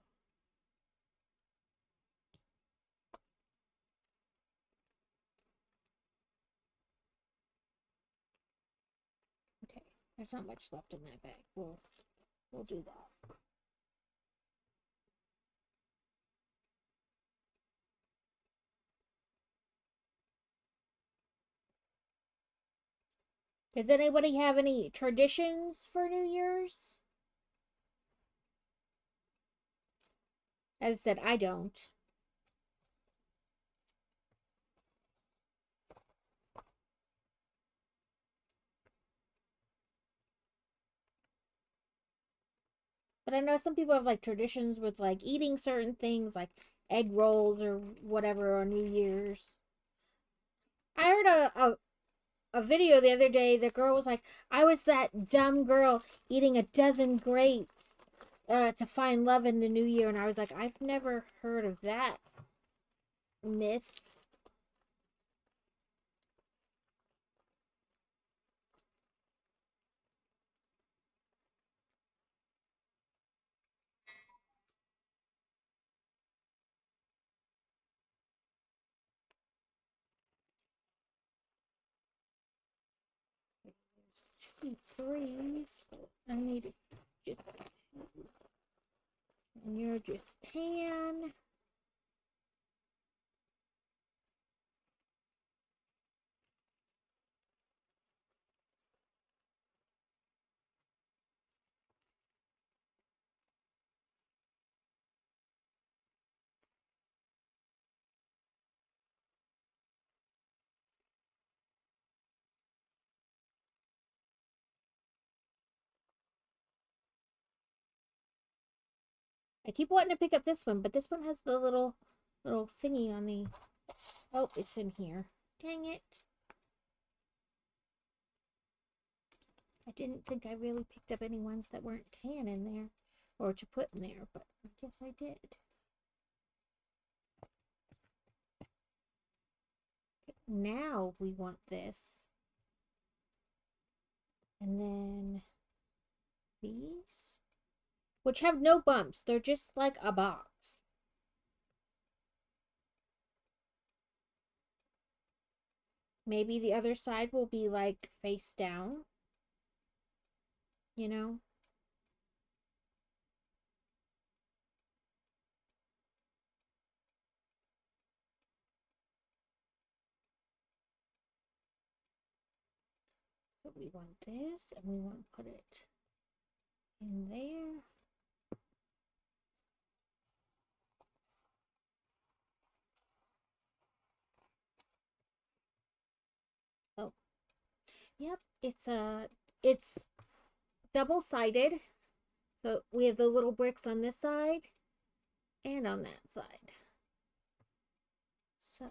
Okay, there's not much left in that bag. We'll do that. Does anybody have any traditions for New Year's? As I said, I don't. But I know some people have like traditions with like eating certain things like egg rolls or whatever on New Year's. I heard a video the other day. The girl was like, I was that dumb girl eating a dozen grapes to find love in the new year. And I was like, I've never heard of that myth. Two threes. I need just two. And you're just tan. I keep wanting to pick up this one, but this one has the little thingy on the... Oh, it's in here. Dang it. I didn't think I really picked up any ones that weren't tan in there. Or to put in there, but I guess I did. Okay, now we want this. And then these. Which have no bumps. They're just like a box. Maybe the other side will be like face down. You know? So we want this and we want to put it in there. Oh. Yep, it's double-sided. So we have the little bricks on this side and on that side. So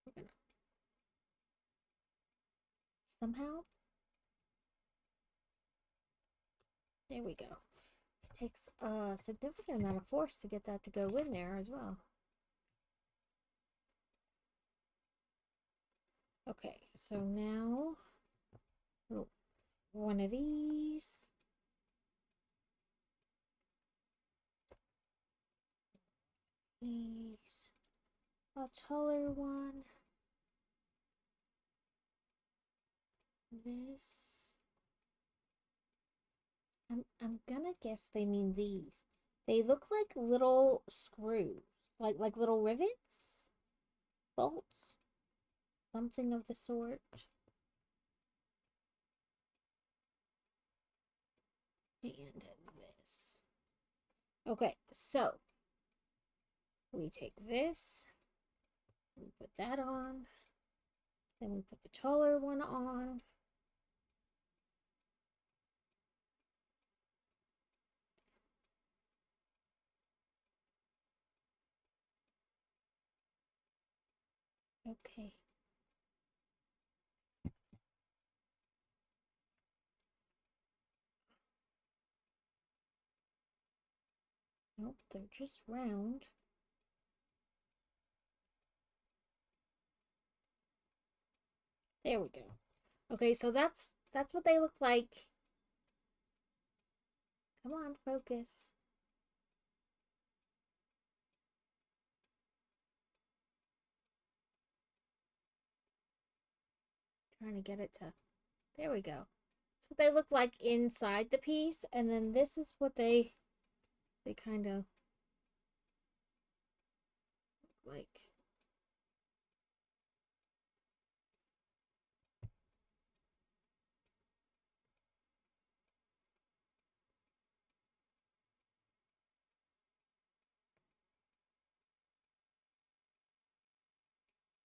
we're gonna somehow, there we go. It takes a significant amount of force to get that to go in there as well. Okay, so now one of these. A taller one. This. I'm gonna guess they mean these. They look like little screws, like little rivets, bolts, something of the sort. Okay, so we take this, we put that on, then we put the taller one on. Okay. Nope, they're just round. There we go. Okay, so that's what they look like. Come on, focus. Trying to get it to. There we go. That's what they look like inside the piece, and then this is what they kind of like.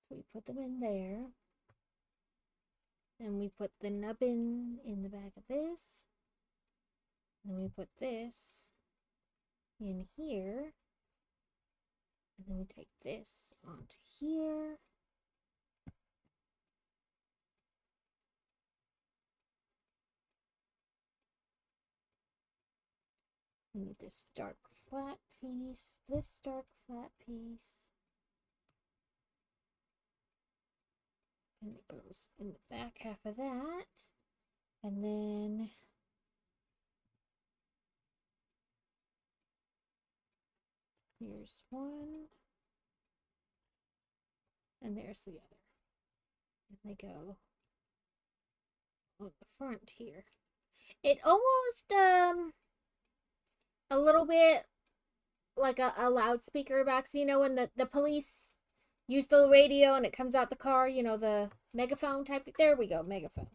So we put them in there. Then we put the nubbin in the back of this. Then we put this in here. And then we take this onto here. We need this dark flat piece, this dark flat piece. And it goes in the back half of that. And then here's one. And there's the other. And they go on the front here. It almost a little bit like a loudspeaker box, you know, when the police use the radio and it comes out the car, you know, the megaphone type. There we go, megaphone.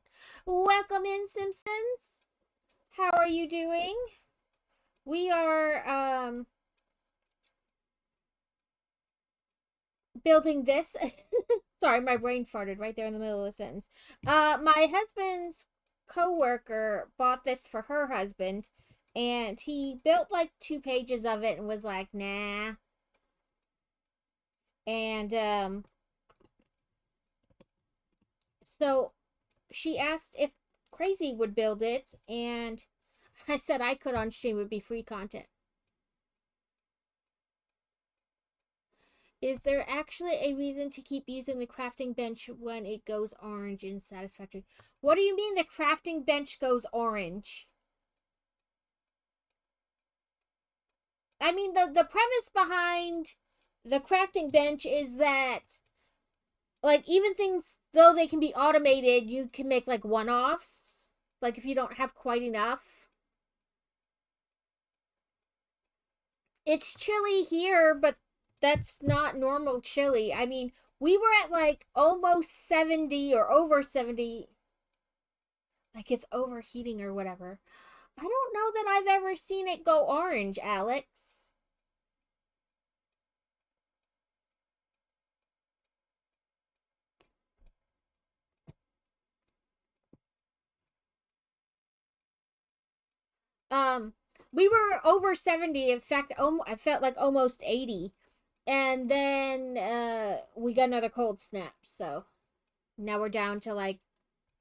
Welcome in, Simpsons. How are you doing? We are building this. Sorry, my brain farted right there in the middle of the sentence. My husband's coworker bought this for her husband, and he built like 2 pages of it and was like, nah. And so she asked if Crazy would build it, and I said I could on stream. It would be free content. Is there actually a reason to keep using the crafting bench when it goes orange in Satisfactory? What do you mean the crafting bench goes orange? I mean, the premise behind the crafting bench is that, like, even things, though they can be automated, you can make, like, one-offs. Like, if you don't have quite enough. It's chilly here, but that's not normal chilly. I mean, we were at like almost 70 or over 70. Like it's overheating or whatever. I don't know that I've ever seen it go orange, Alex. Um, we were over 70. In fact, I felt like almost 80. And then we got another cold snap. So now we're down to like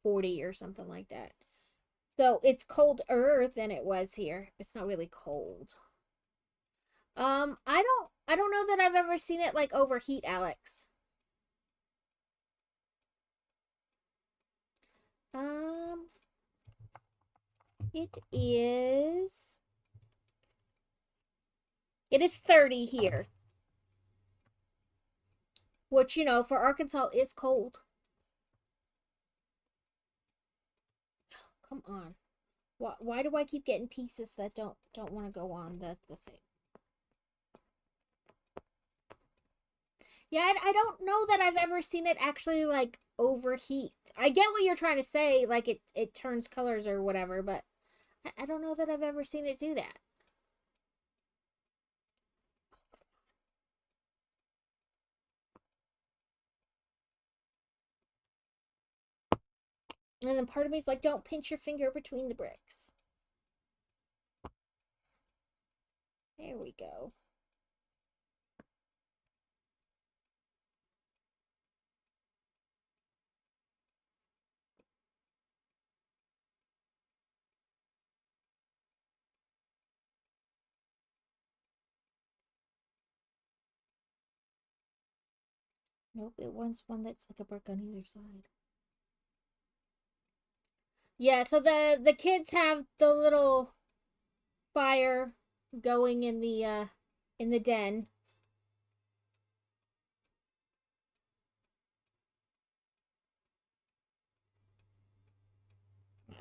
40 or something like that. So it's colder than it was here. It's not really cold. I don't know that I've ever seen it like overheat, Alex. Um it is it is 30 here. Which, you know, for Arkansas is cold. Come on. Why do I keep getting pieces that don't want to go on the thing? Yeah, I don't know that I've ever seen it actually like overheat. I get what you're trying to say, like it turns colors or whatever, but I don't know that I've ever seen it do that. And then part of me's like, don't pinch your finger between the bricks. There we go. Nope, it wants one that's like a brick on either side. Yeah, so the kids have the little fire going in the den.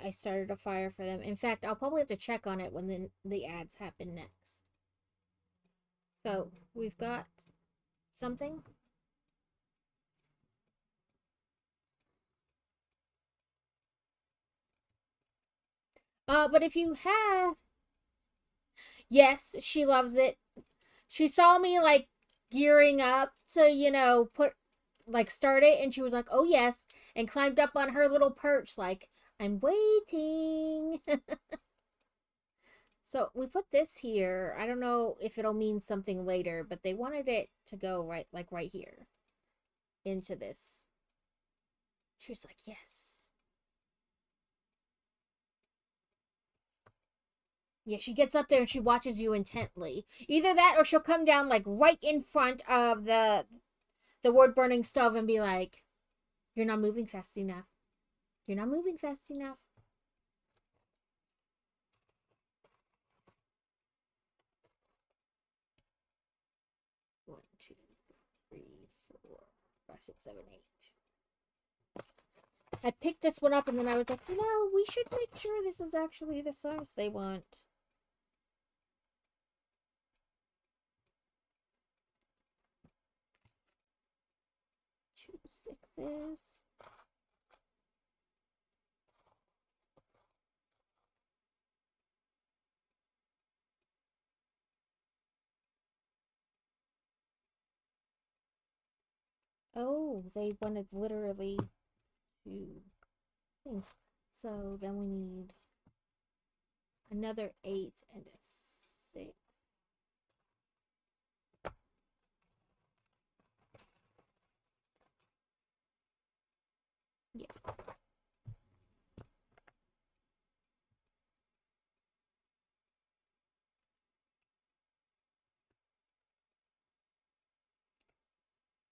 I started a fire for them. In fact, I'll probably have to check on it when the ads happen next. So, we've got something. But if you have, yes, she loves it. She saw me like gearing up to, put like start it, and she was like, "Oh yes," and climbed up on her little perch like, "I'm waiting." So we put this here. I don't know if it'll mean something later, but they wanted it to go right here into this. She was like, "Yes." Yeah, she gets up there and she watches you intently. Either that or she'll come down like right in front of the wood burning stove and be like, "You're not moving fast enough. You're not moving fast enough." One, two, three, four, five, six, seven, eight. I picked this one up and then I was like, we should make sure this is actually the size they want. Two sixes. Oh, they wanted literally two things. So then we need another 8 and a 6. Yeah.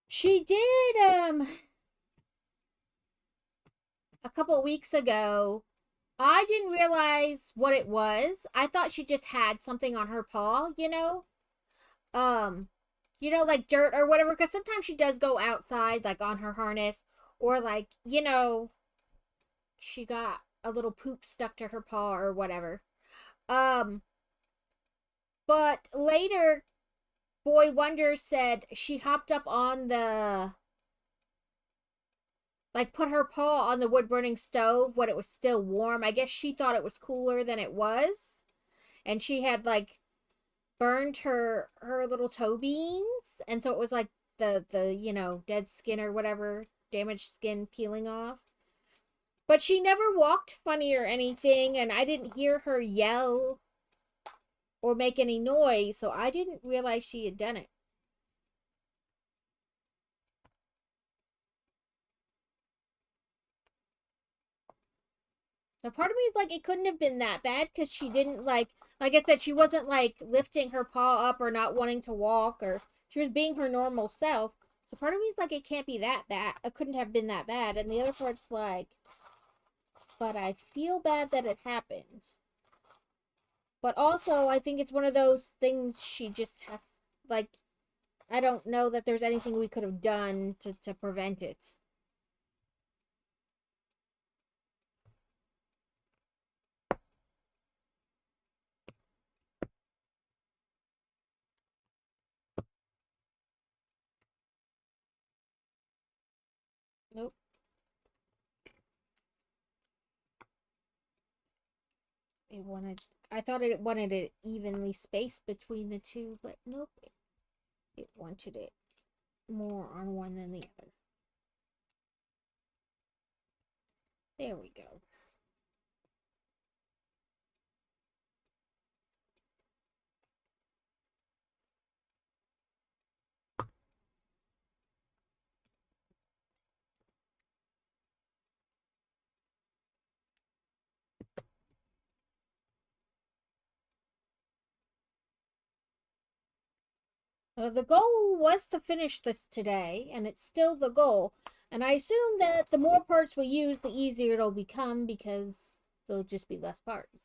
She did a couple weeks ago. I didn't realize what it was. I thought she just had something on her paw, Um, like dirt or whatever, because sometimes she does go outside, like on her harness, or like, she got a little poop stuck to her paw or whatever. Um, but later, Boy Wonder said she hopped up on like put her paw on the wood burning stove when it was still warm. I guess she thought it was cooler than it was. And she had like burned her little toe beans, and so it was like the dead skin or whatever, damaged skin peeling off. But she never walked funny or anything, and I didn't hear her yell or make any noise, so I didn't realize she had done it. So part of me is like, it couldn't have been that bad because she didn't like I said, she wasn't like lifting her paw up or not wanting to walk, or she was being her normal self. So part of me is like, it can't be that bad. It couldn't have been that bad. And the other part's like, but I feel bad that it happened. But also, I think it's one of those things she just has, like, I don't know that there's anything we could have done to prevent it. Nope. It wanted, I thought it wanted it evenly spaced between the two, but nope. It wanted it more on one than the other. There we go. The goal was to finish this today, and it's still the goal. And I assume that the more parts we use, the easier it'll become because there'll just be less parts.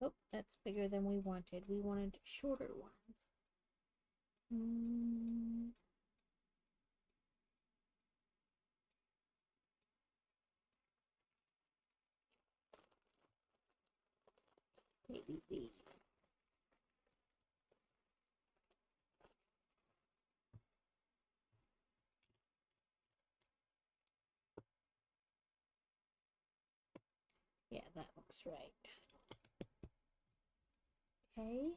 Oh, that's bigger than we wanted. We wanted shorter ones. Mm. Maybe these. Yeah, that looks right. Okay.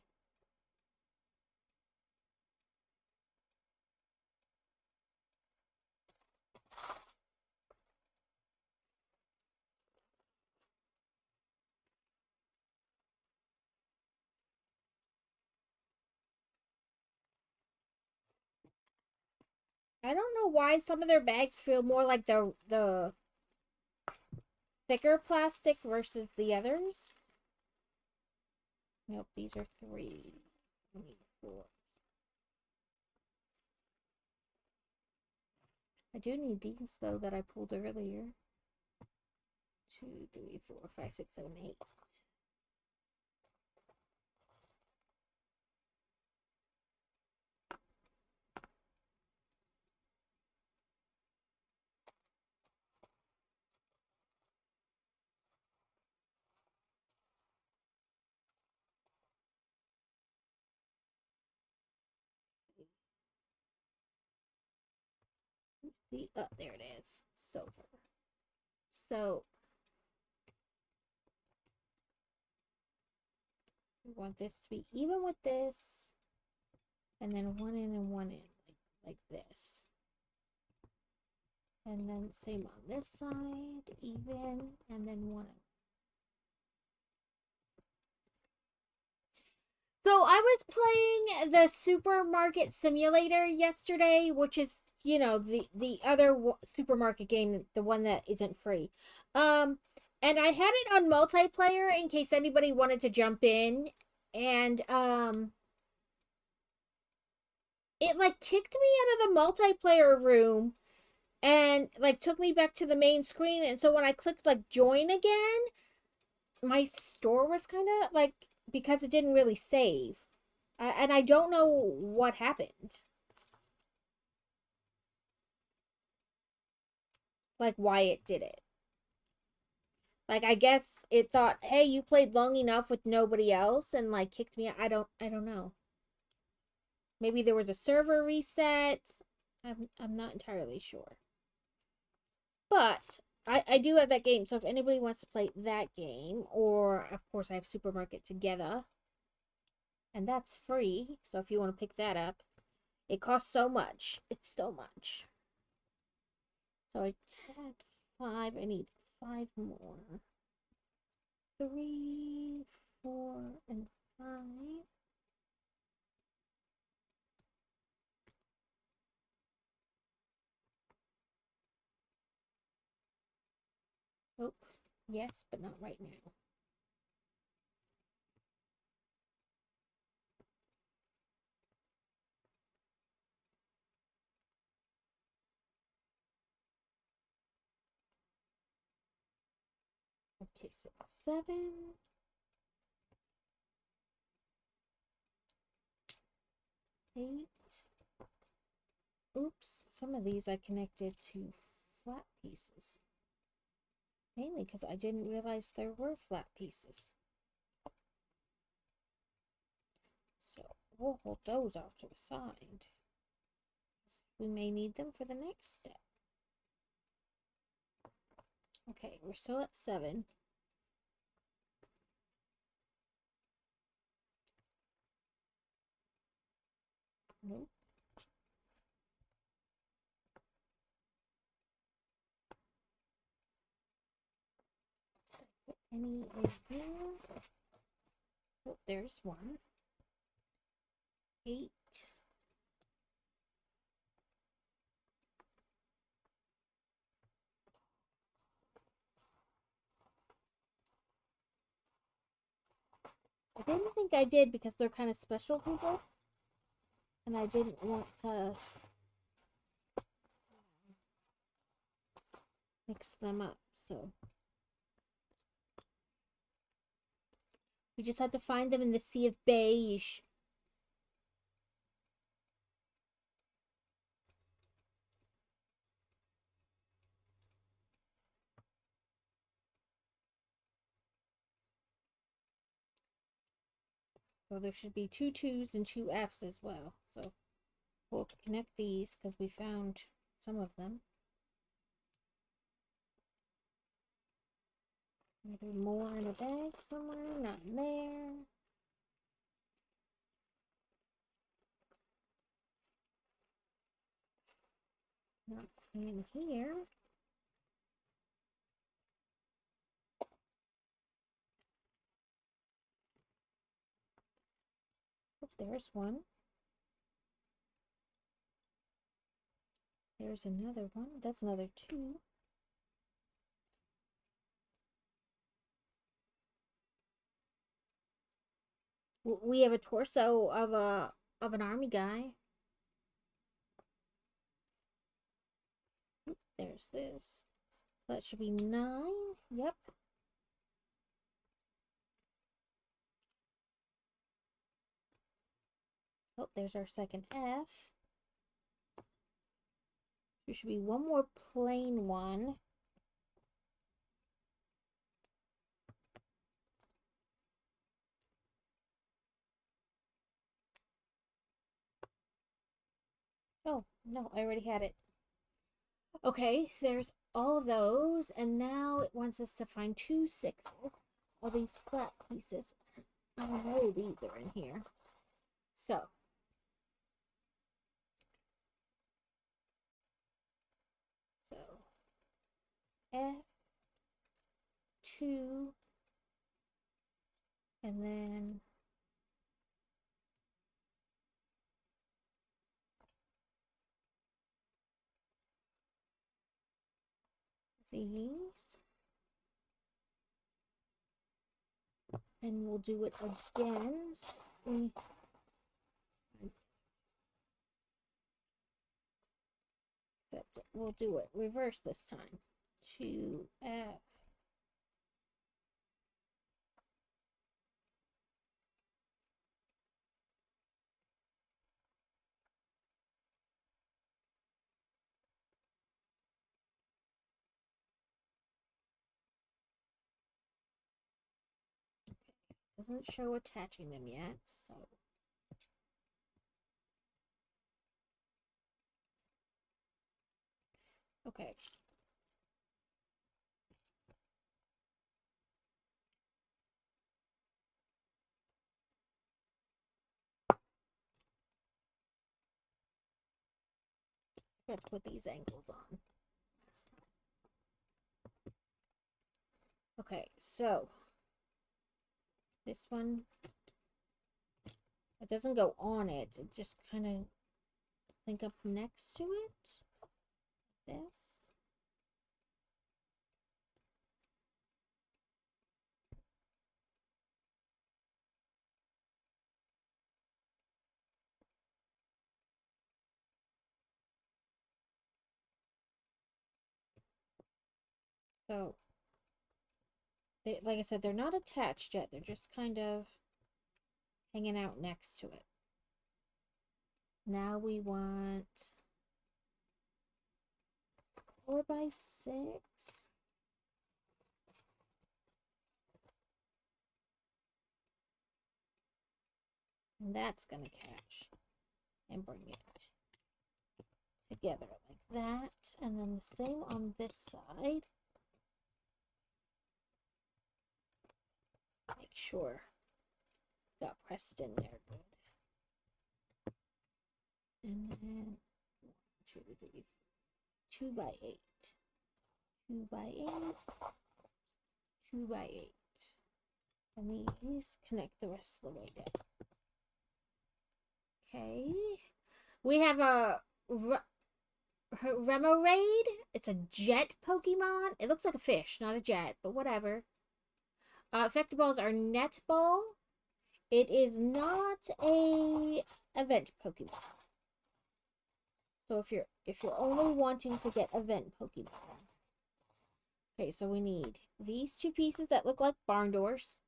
I don't know why some of their bags feel more like the thicker plastic versus the others. Nope, these are 3. I need 4. I do need these though that I pulled earlier. 2, 3, 4, 5, 6, 7, 8. See, oh, there it is. Silver. So we want this to be even with this, and then one in and one in, like this. And then same on this side, even, and then one in. So I was playing the supermarket simulator yesterday, which is, you know, the other supermarket game, the one that isn't free. Um and I had it on multiplayer in case anybody wanted to jump in, and it like kicked me out of the multiplayer room and like took me back to the main screen, and so when I clicked like join again, my store was kind of like, because it didn't really save. And I don't know what happened. Like why it did it. Like I guess it thought, "Hey, you played long enough with nobody else," and like kicked me out. I don't know. Maybe there was a server reset. I'm not entirely sure. But I do have that game, so if anybody wants to play that game, or of course I have Supermarket Together, and that's free. So if you want to pick that up, it costs so much. It's so much. So I had 5. I need 5 more. 3, 4, and 5. Oh, yes, but not right now. Okay, so 7. Eight. Oops, some of these I connected to flat pieces. Mainly because I didn't realize there were flat pieces. So we'll hold those off to the side. We may need them for the next step. Okay, we're still at 7. Nope. Put any in here? Oh, there's 1. 8. I didn't think I did because they're kind of special people. And I didn't want to mix them up, so we just had to find them in the sea of beige. So there should be 2 2s and 2 Fs as well. So we'll connect these because we found some of them. Maybe more in a bag somewhere, not there. Not in here. Oh, there's 1. There's another 1. That's another 2. We have a torso of an army guy. There's this. That should be 9. Yep. Oh, there's our second F. There should be 1 more plain one. Oh, no, I already had it. Okay, there's all of those, and now it wants us to find 2 6s. All these flat pieces. I know these are in here. So. F2, and then these. And we'll do it again. Except we'll do it reverse this time. 2F. Doesn't show attaching them yet, so. Okay. I have to put these angles on. Okay, so this one, it doesn't go on it. It just kind of sink up next to it. This. So like I said, they're not attached yet. They're just kind of hanging out next to it. Now we want 4x6. And that's going to catch and bring it together like that. And then the same on this side. Make sure got pressed in there good. And then 2x8. 2x8. 2x8. And these connect the rest of the way down. Okay. We have a Remoraid. It's a jet Pokemon. It looks like a fish, not a jet, but whatever. Effective balls are net ball. It is not a event Pokemon. So if you're only wanting to get event Pokemon. Okay, so we need these two pieces that look like barn doors.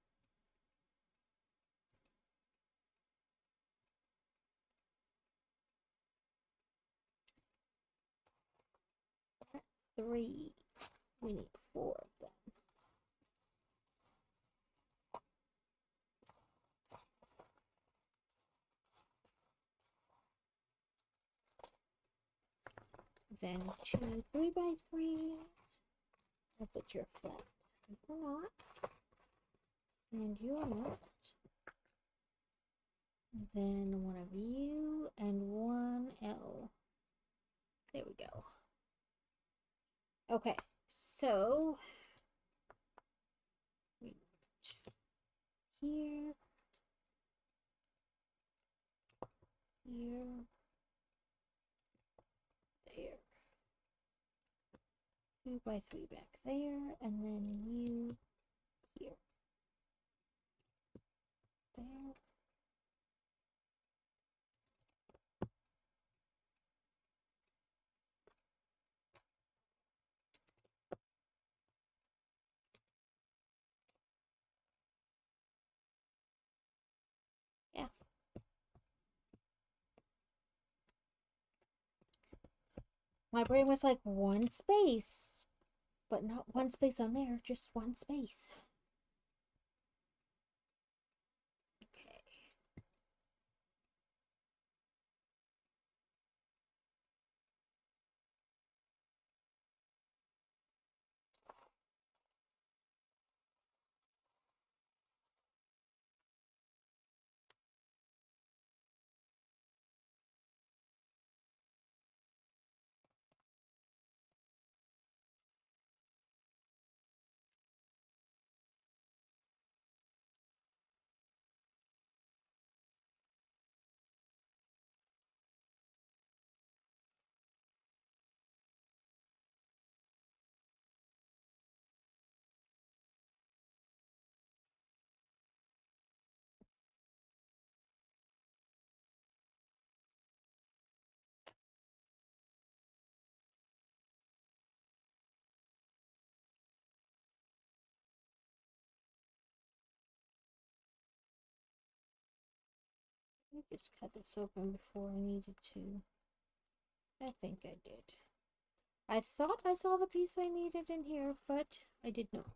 Three. We need 4 of them. Then 2 3x3s. I'll put your flat. You're not. And you're not. Then one of you and one L. There we go. Okay, so here, here, there. 2x3 back there, and then you here. There. Yeah. My brain was like, one space, but not one space on there, just one space. Okay. I just cut this open before I needed to. I think I did. I thought I saw the piece I needed in here, but I did not.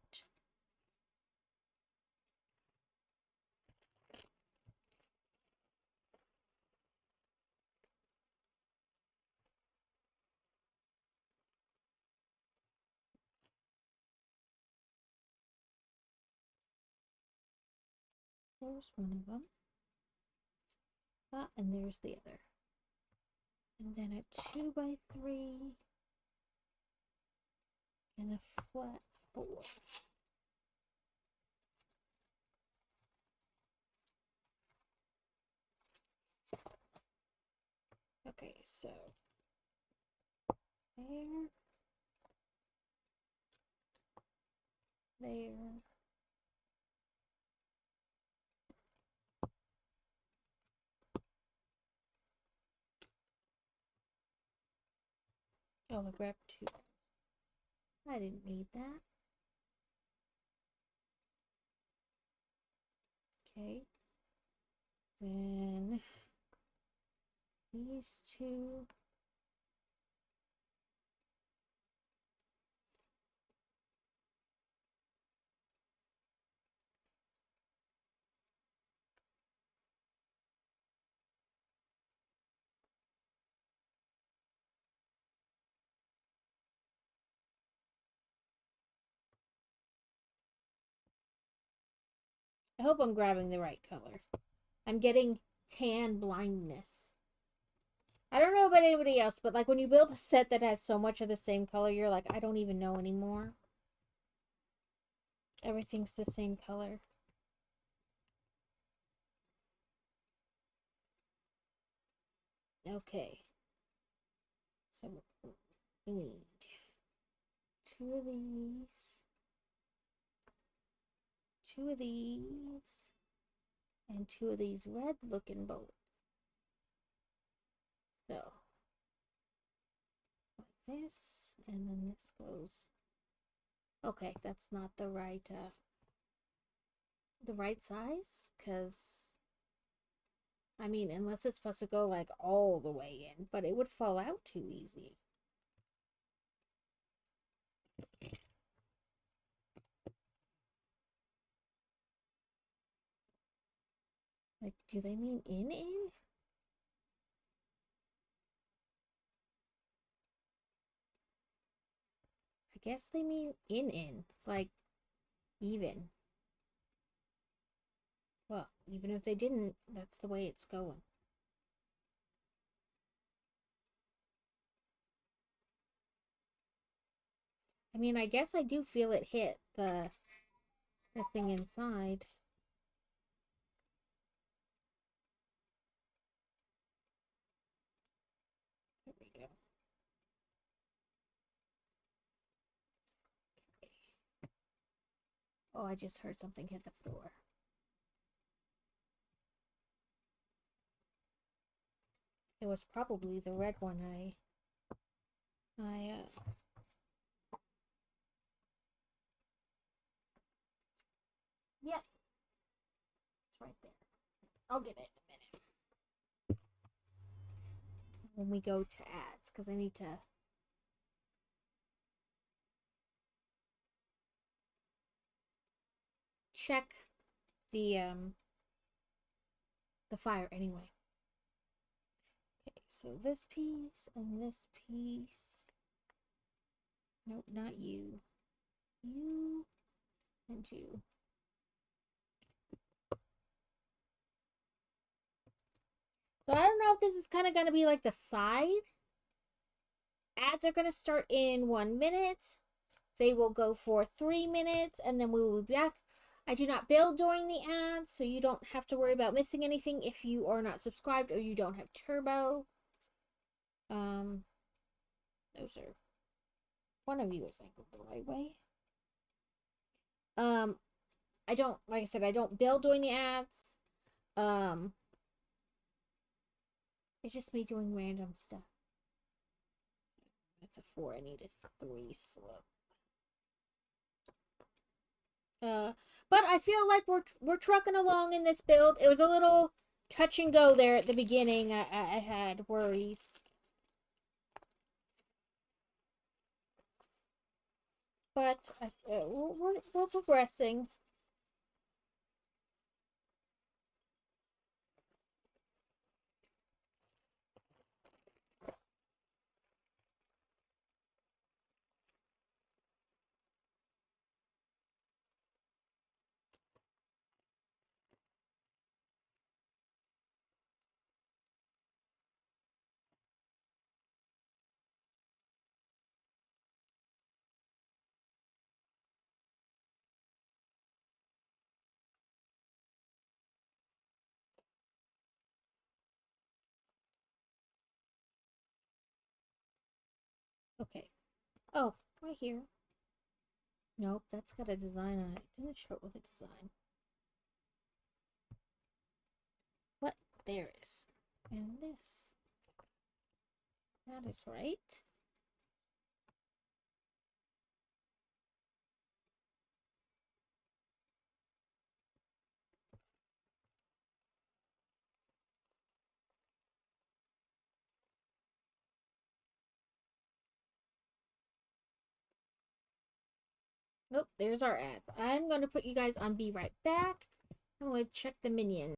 There's one of them. Ah, and there's the other. And then a 2x3 and a flat 4. Okay, so there, there. Oh, I grabbed 2. I didn't need that. Okay. Then these two. I hope I'm grabbing the right color. I'm getting tan blindness. I don't know about anybody else, but like when you build a set that has so much of the same color, you're like, I don't even know anymore. Everything's the same color. Okay. So we need two of these, and two of these red looking bolts. So, like this, and then this goes. Okay, that's not the right size, because I mean, unless it's supposed to go like all the way in, but it would fall out too easy. Like, do they mean in? I guess they mean in. Like, even. Well, even if they didn't, that's the way it's going. I mean, I guess I do feel it hit the thing inside. There we go. Okay. Oh, I just heard something hit the floor. It was probably the red one Yep. It's right there. I'll get it in a minute. When we go to ads, because I need to check the fire anyway. Okay, so this piece and this piece. Nope, not you. You and you. So I don't know if this is kind of going to be like the side. Ads are going to start in 1 minute. They will go for 3 minutes, and then we will be back. I do not build during the ads, so you don't have to worry about missing anything if you are not subscribed or you don't have turbo. Those are, one of you is like the right way. I don't, like I said, I don't build during the ads. It's just me doing random stuff. That's a 4. I need a 3 slope. But I feel like we're trucking along in this build. It was a little touch and go there at the beginning. I had worries. But we're progressing. Okay. Oh, right here. Nope, that's got a design on it. It didn't show it with a design. What? There is. And this. That is right. Nope, there's our ad. I'm going to put you guys on Be Right Back. I'm going to check the minions.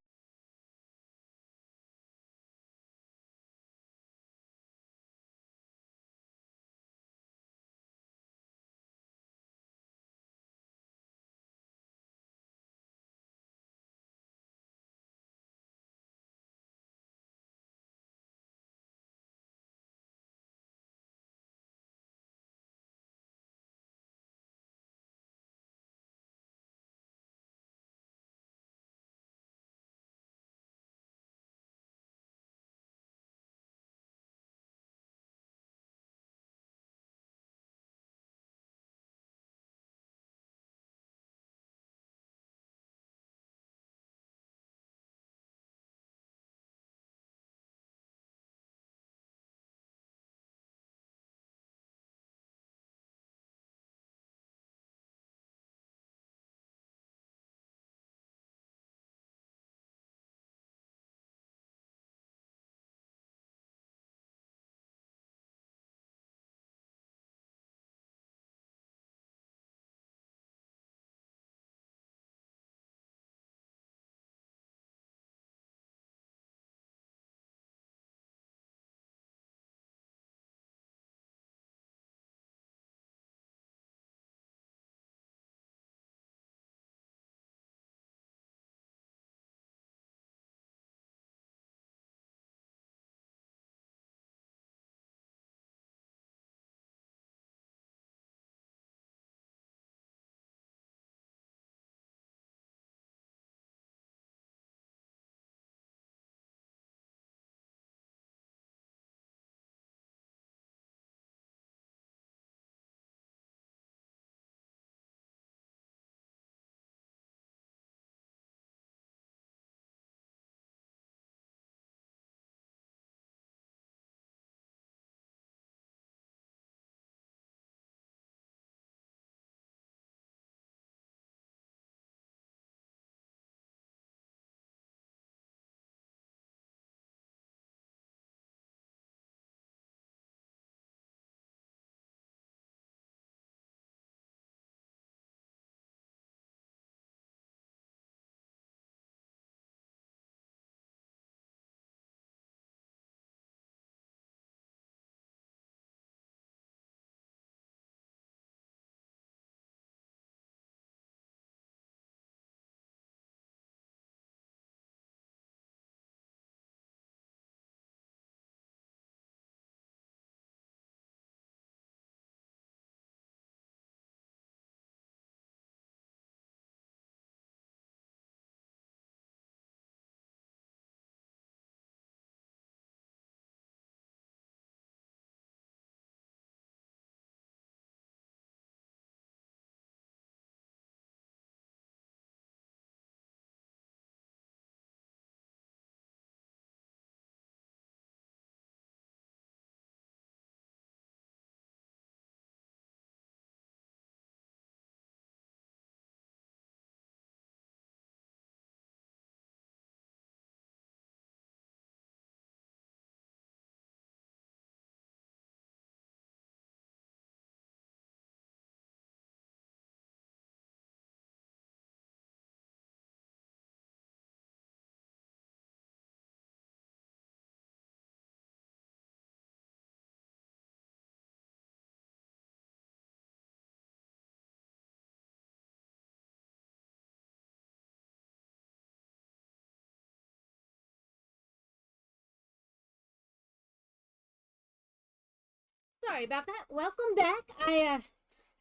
Sorry about that. Welcome back. I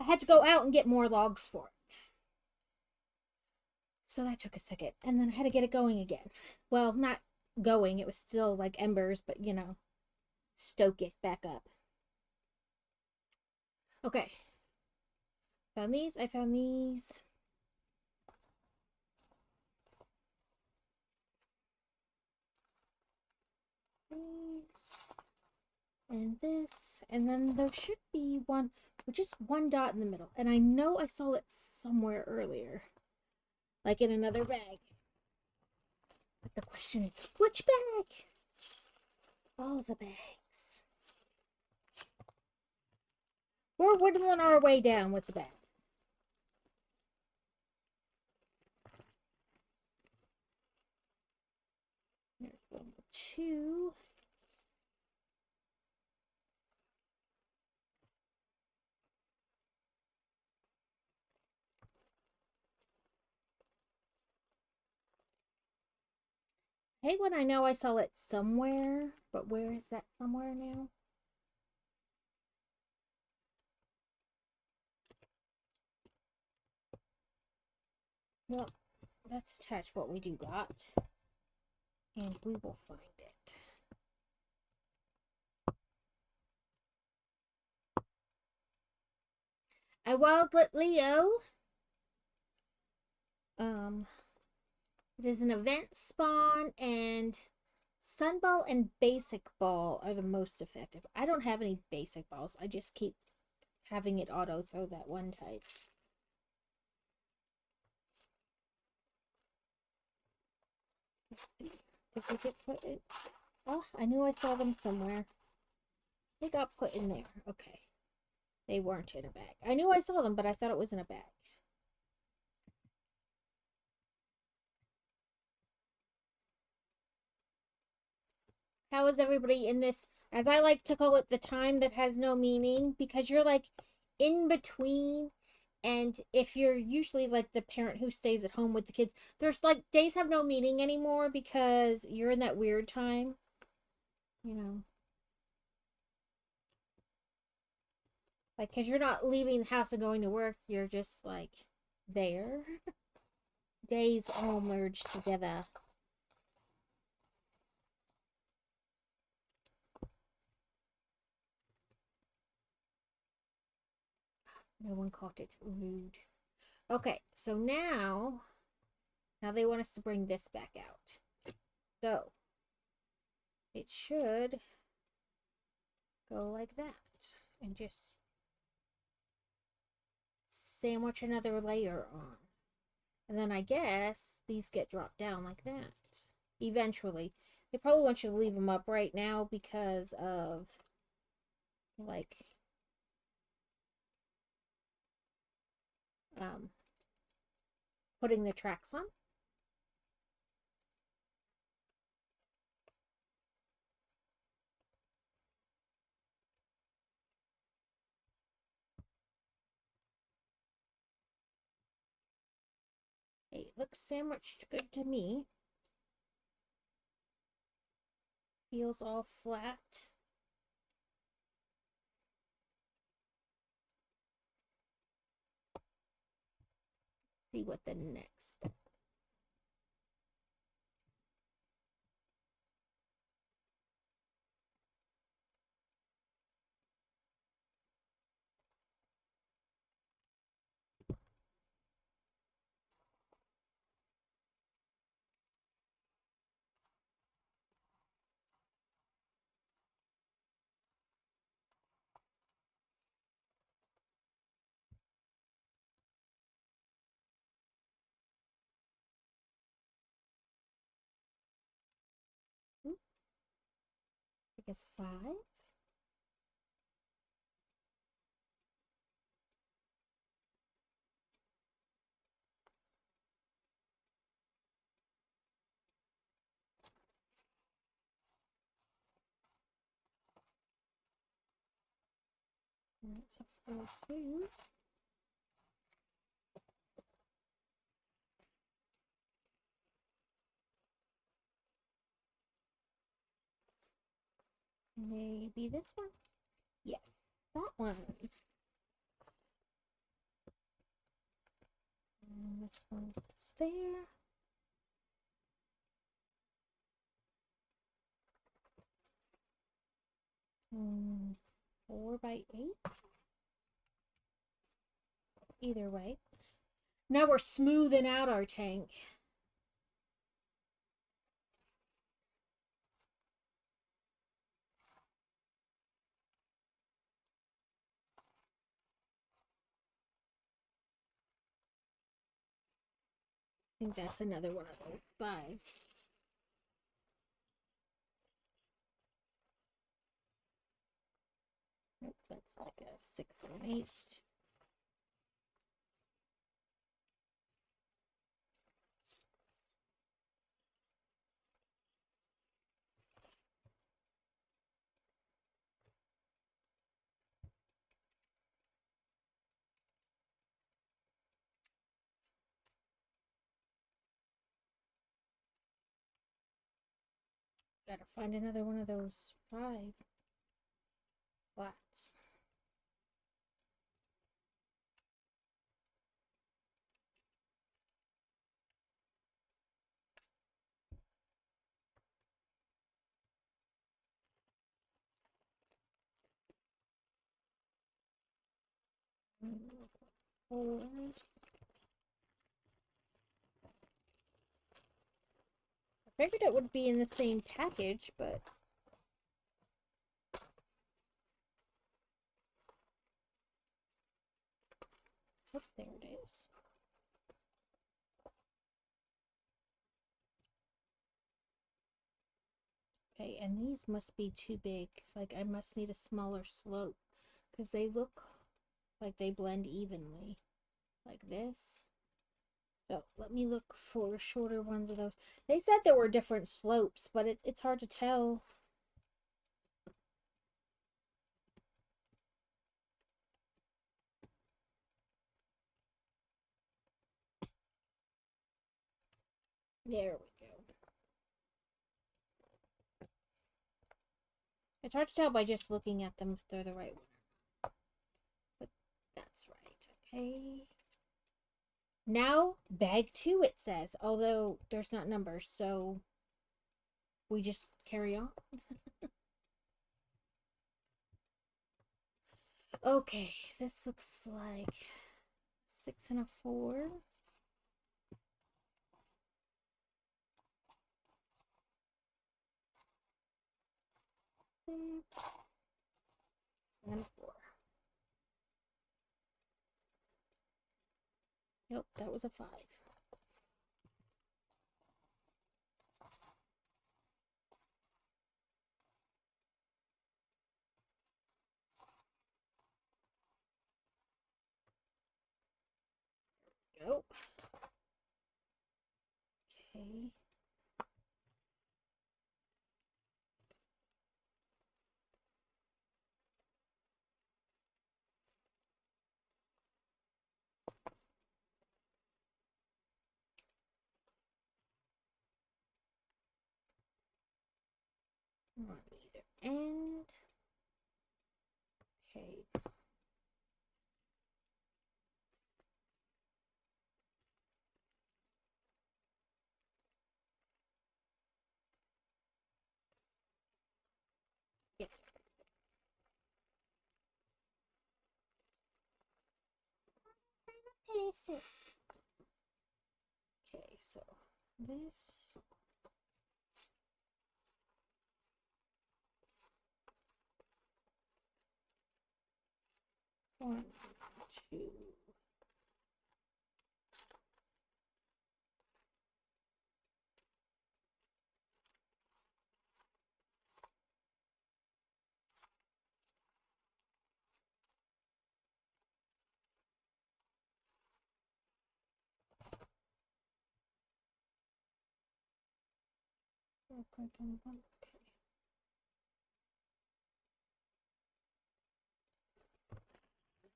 had to go out and get more logs for it. So that took a second. And then I had to get it going again. Well, not going. It was still like embers, but stoke it back up. Okay. Found these. I found these. These. And this. And then there should be one with just one dot in the middle. And I know I saw it somewhere earlier. Like in another bag. But the question is, which bag? All the bags. We're whittling our way down with the bag. 2. I hate when I know I saw it somewhere, but where is that somewhere now? Well, let's attach what we do got, and we will find it. A Wildlit Leo. It is an event spawn, and Sunball and Basic Ball are the most effective. I don't have any Basic Balls. I just keep having it auto throw that one type. Let's see. Did we get put in? Oh, I knew I saw them somewhere. They got put in there. Okay. They weren't in a bag. I knew I saw them, but I thought it was in a bag. How is everybody in this, as I like to call it, the time that has no meaning? Because you're like in between. And if you're usually like the parent who stays at home with the kids, there's like days have no meaning anymore because you're in that weird time. You know. Like, because you're not leaving the house and going to work. You're just like there. Days all merge together. No one caught it. Rude. Okay, so now they want us to bring this back out. So it should go like that. And just sandwich another layer on. And then I guess these get dropped down like that. Eventually. They probably want you to leave them up right now because of, like, putting the tracks on. Hey, it looks sandwiched good to me. Feels all flat. See what the next step. I guess 5. That's a 4 too. Maybe this one? Yes, that one. And this one's there. Hmm, 4x8. Either way. Now we're smoothing out our tank. I think that's another one of those 5s. Nope, that's like a 6 or an 8. Gotta find another one of those 5 flats. I figured it would be in the same package, but oh, there it is. Okay, and these must be too big. Like, I must need a smaller slope because they look like they blend evenly, like this. So let me look for shorter ones of those. They said there were different slopes, but it's hard to tell. There we go. It's hard to tell by just looking at them if they're the right one. But that's right. Okay. Now, bag 2, it says. Although, there's not numbers, so we just carry on. Okay, this looks like 6 and a 4. And a 4. Nope, that was a 5. Go. Okay. On either end. Okay. Yeah. Pieces. Okay, so this. One, two. Okay.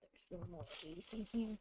There's no more of these in here.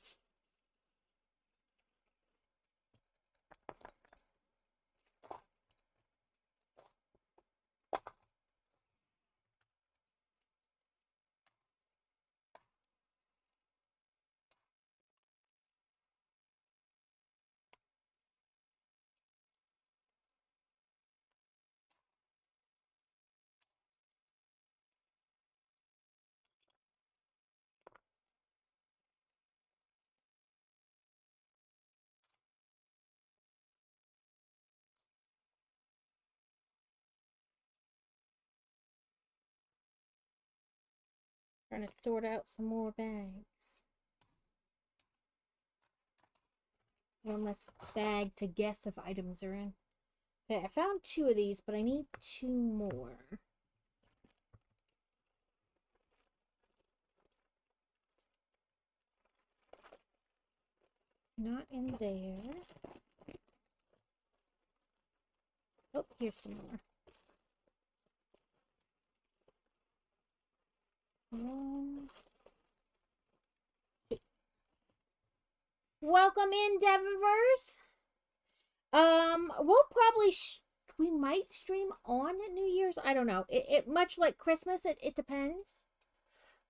Trying to sort out some more bags. One less bag to guess if items are in. Okay, I found 2 of these, but I need 2 more. Not in there. Oh, here's some more. 1, 2. Welcome in, Devonverse. We'll probably we might stream on New Year's. I don't know. It much like Christmas, it depends.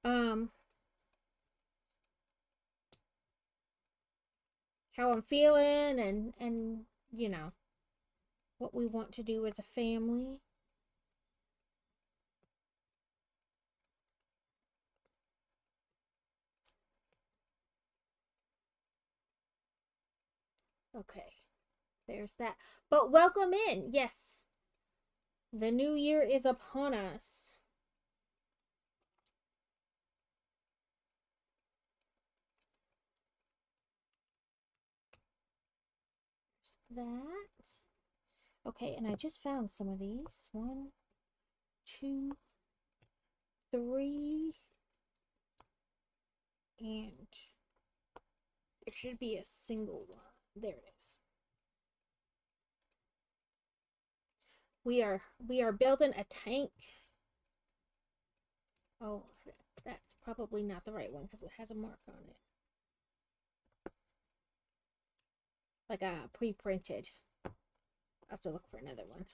How I'm feeling and you know, what we want to do as a family. Okay. There's that. But welcome in. Yes. The new year is upon us. There's that. Okay, and I just found some of these. 1, 2, 3. And there should be a single one. There it is. We are building a tank. Oh, that's probably not the right one because it has a mark on it. Like a pre-printed. I'll have to look for another one.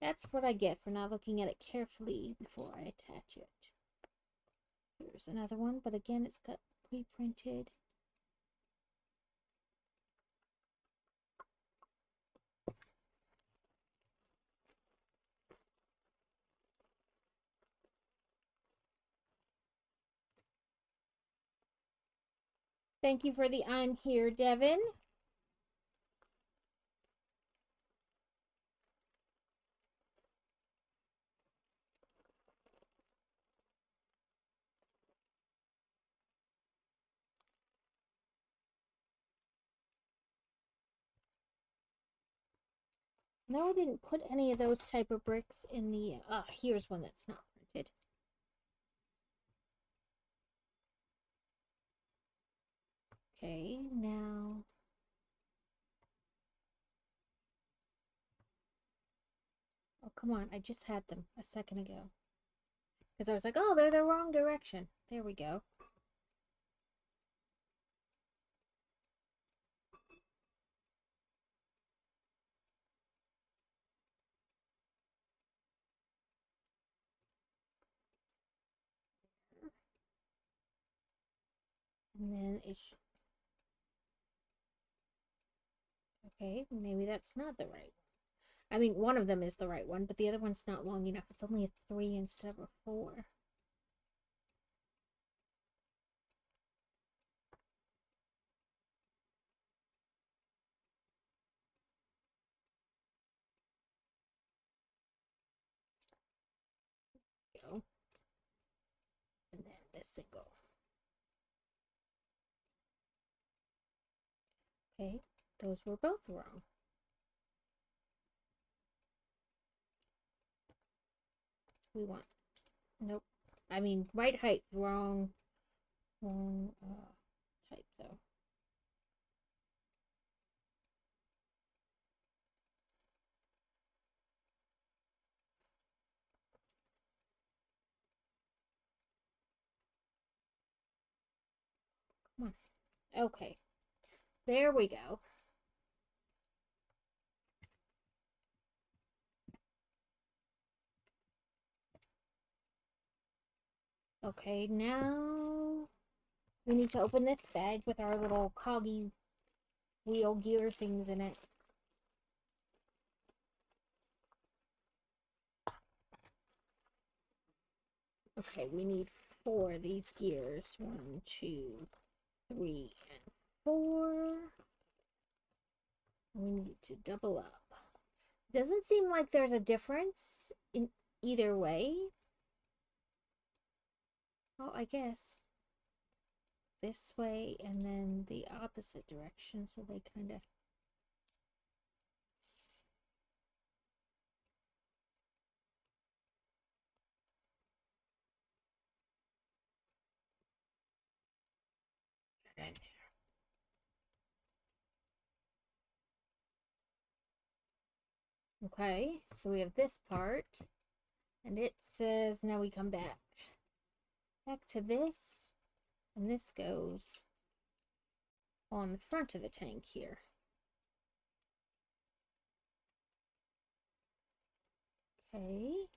That's what I get for not looking at it carefully before I attach it. Here's another one, but again, it's got pre-printed. Thank you for the I'm here, Devin. No, I didn't put any of those type of bricks in the... here's one that's not printed. Okay, now... Oh, come on. I just had them a second ago. Because I was like, oh, they're the wrong direction. There we go. And then it's... Okay, maybe that's not the right one. I mean, one of them is the right one, but the other one's not long enough. It's only a 3 instead of a 4. Go. And then the single. Okay, those were both wrong. We want... Nope. I mean, right height, wrong type, though. Come on. Okay. There we go. Okay, now we need to open this bag with our little coggy wheel gear things in it. Okay, we need 4 of these gears. 1, 2, 3, and 4. We need to double up. Doesn't seem like there's a difference in either way. Oh, I guess. This way and then the opposite direction, so they kind of... Get in there. Okay, so we have this part, and it says now we come back to this, and this goes on the front of the tank here. Okay.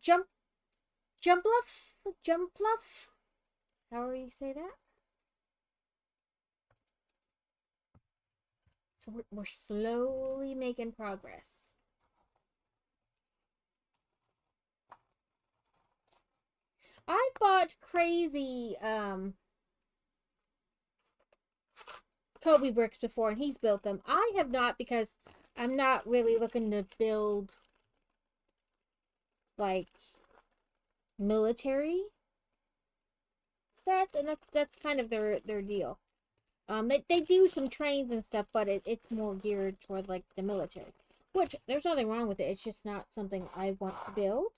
Jump bluff. However you say that. So we're slowly making progress. I bought crazy Cobi bricks before, and he's built them. I have not, because I'm not really looking to build like military sets, and that's kind of their deal. They do some trains and stuff, but it's more geared toward like the military. Which there's nothing wrong with it. It's just not something I want to build.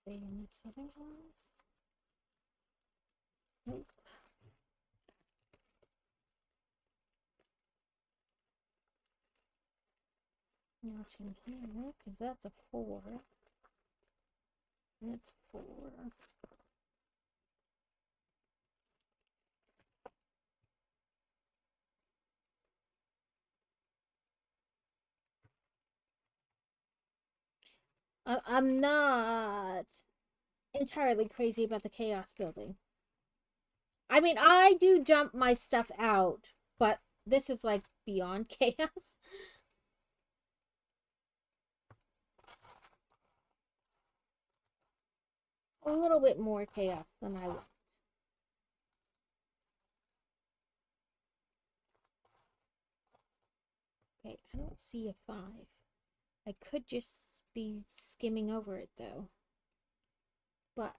And something wrong? Nope. Not in here, because that's a 4. That's 4. I'm not entirely crazy about the chaos building. I mean, I do dump my stuff out, but this is like beyond chaos. A little bit more chaos than I want. Okay, I don't see a 5. I could just be skimming over it though. But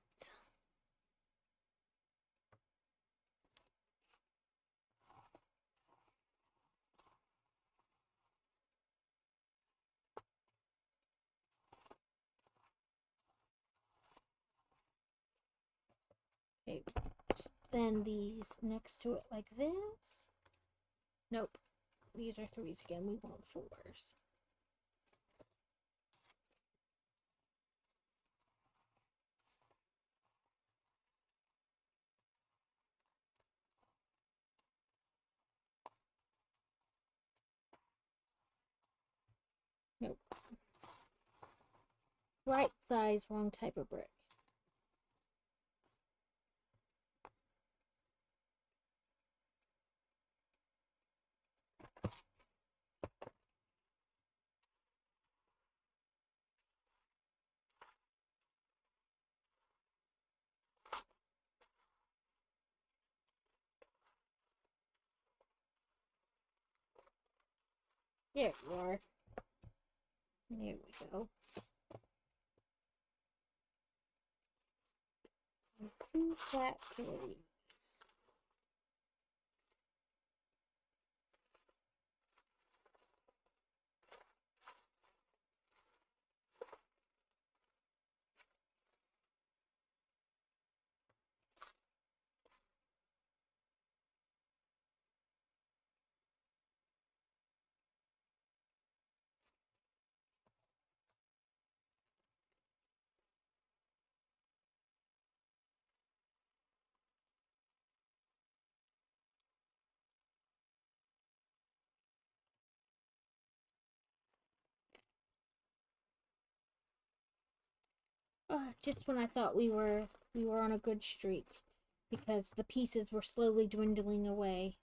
okay, then these next to it like this. Nope. These are 3s again. We want 4s. Nope. Right size, wrong type of brick. There you are. There we go. 2 factories. Just when I thought we were on a good streak, because the pieces were slowly dwindling away.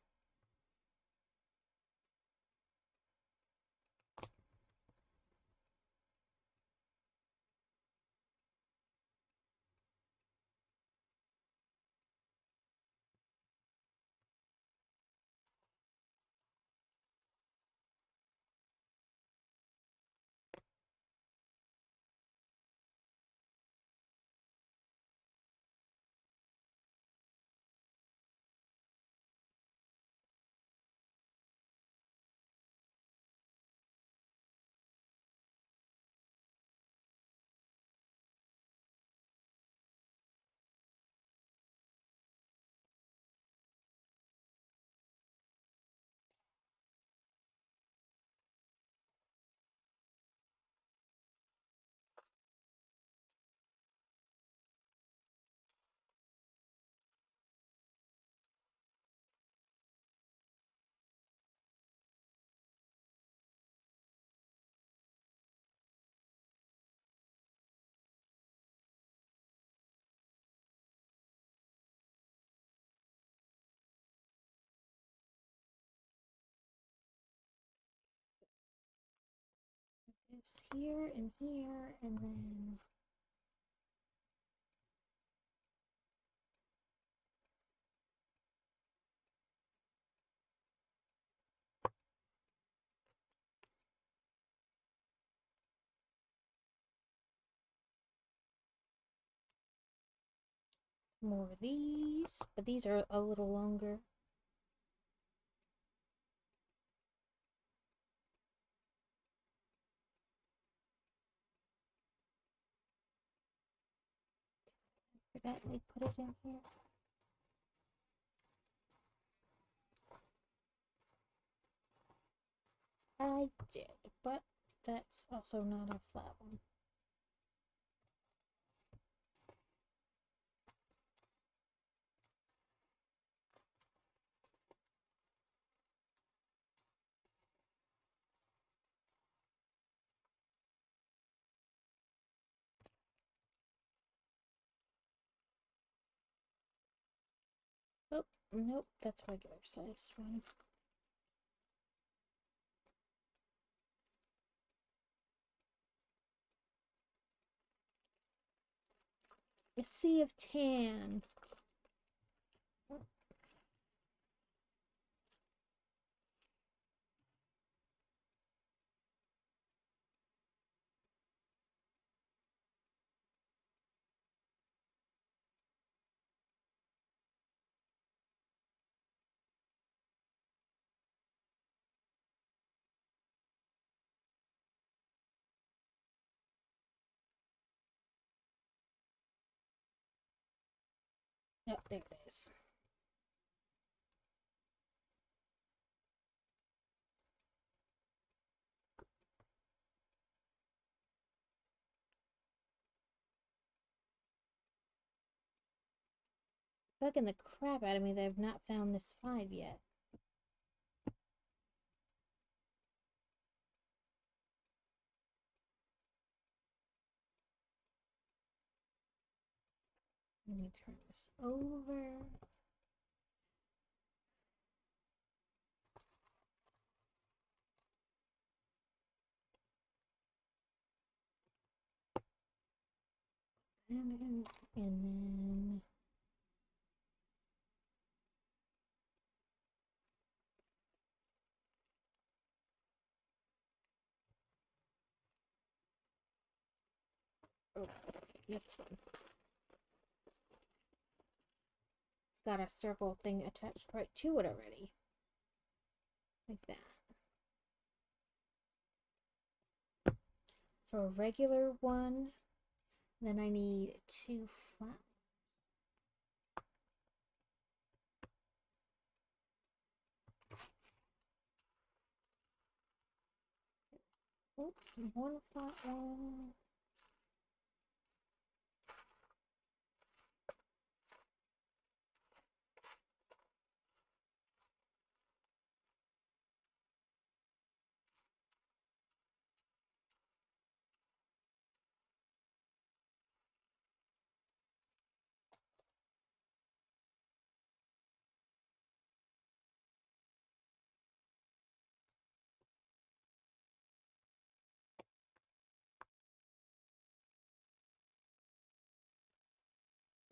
this here and here, and then more of these, but these are a little longer. Accidentally put it in here. I did, but that's also not a flat one. Oh, nope, that's regular size one. A sea of tan. Oh, there it is. Bugging the crap out of me that I've not found this 5 yet. Let me turn this over. And then oh, yes, it's got a circle thing attached right to it already. Like that. So a regular one. Then I need 2 flat. Oh, 1 flat one.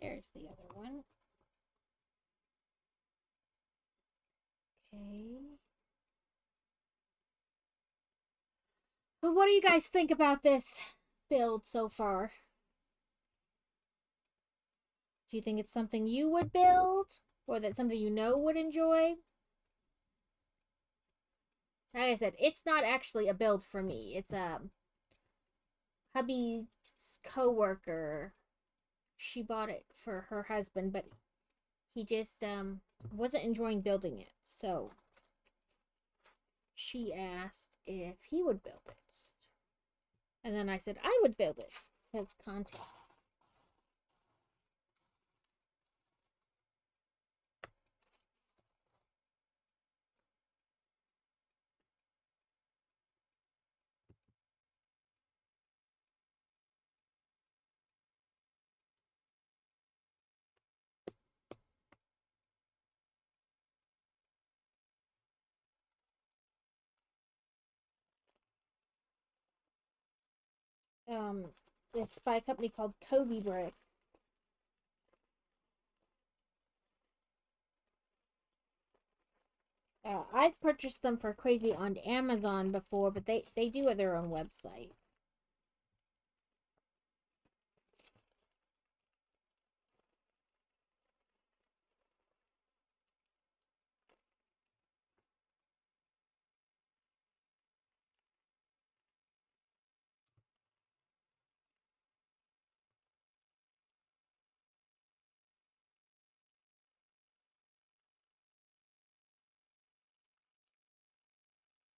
There's the other one. Okay. But what do you guys think about this build so far? Do you think it's something you would build? Or that somebody you know would enjoy? Like I said, it's not actually a build for me. It's hubby's co-worker. She bought it for her husband, but he just wasn't enjoying building it. So she asked if he would build it. And then I said I would build it. Because content. It's by a company called Cobi brick. I've purchased them for crazy on Amazon before, but they do have their own website.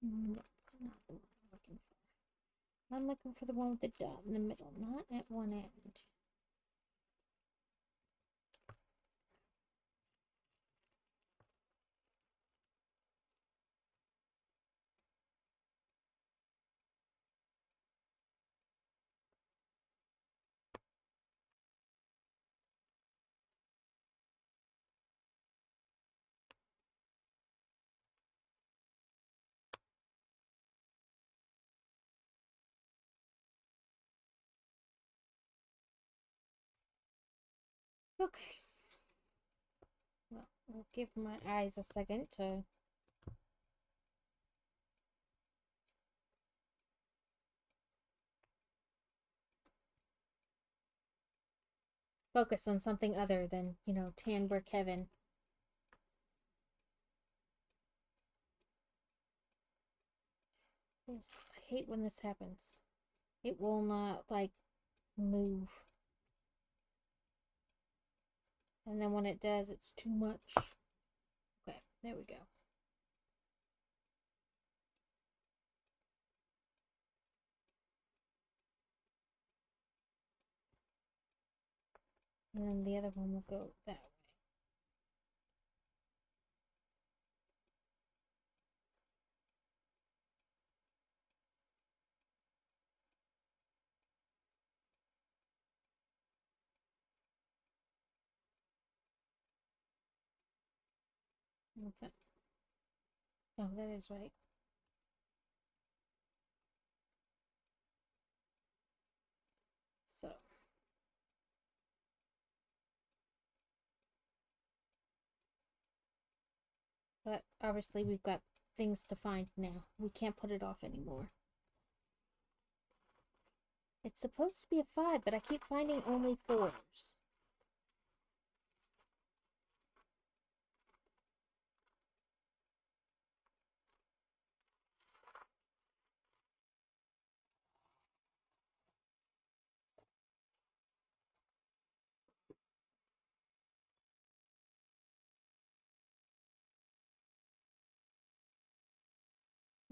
Not the one I'm looking for. I'm looking for the one with the dot in the middle, not at one end. Okay. Well, I'll give my eyes a second to focus on something other than, tan brick heaven. I hate when this happens. It will not, move. And then when it does, it's too much. Okay, there we go. And then the other one will go that way. What's that? Oh, that is right. So. But obviously we've got things to find now. We can't put it off anymore. It's supposed to be a 5, but I keep finding only 4s.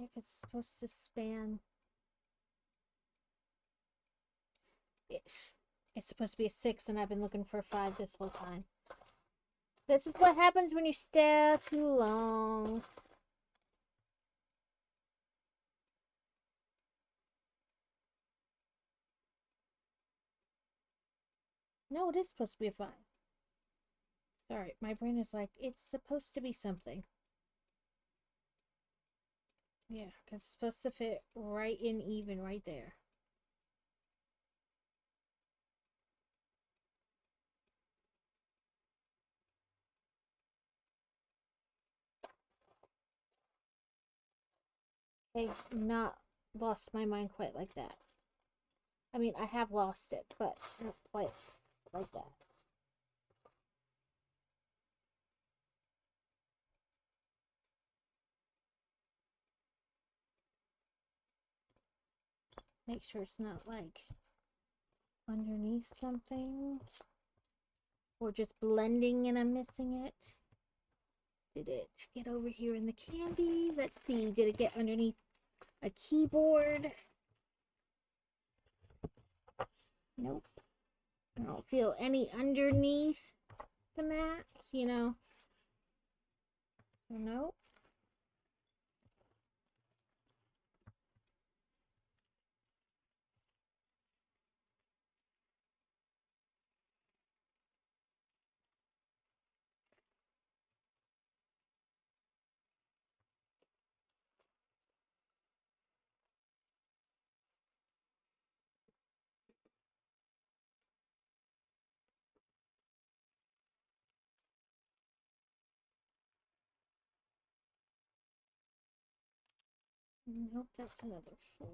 If it's supposed to span... It's supposed to be a 6, and I've been looking for a 5 this whole time. This is what happens when you stare too long. No, it is supposed to be a 5. Sorry, my brain is like, it's supposed to be something. Yeah, because it's supposed to fit right in even right there. I've not lost my mind quite like that. I mean, I have lost it, but not quite like that. Make sure it's not like underneath something or just blending and I'm missing it. Did it get over here in the candy? Let's see. Did it get underneath a keyboard? Nope. I don't feel any underneath the mat, So nope. Nope, that's another 4.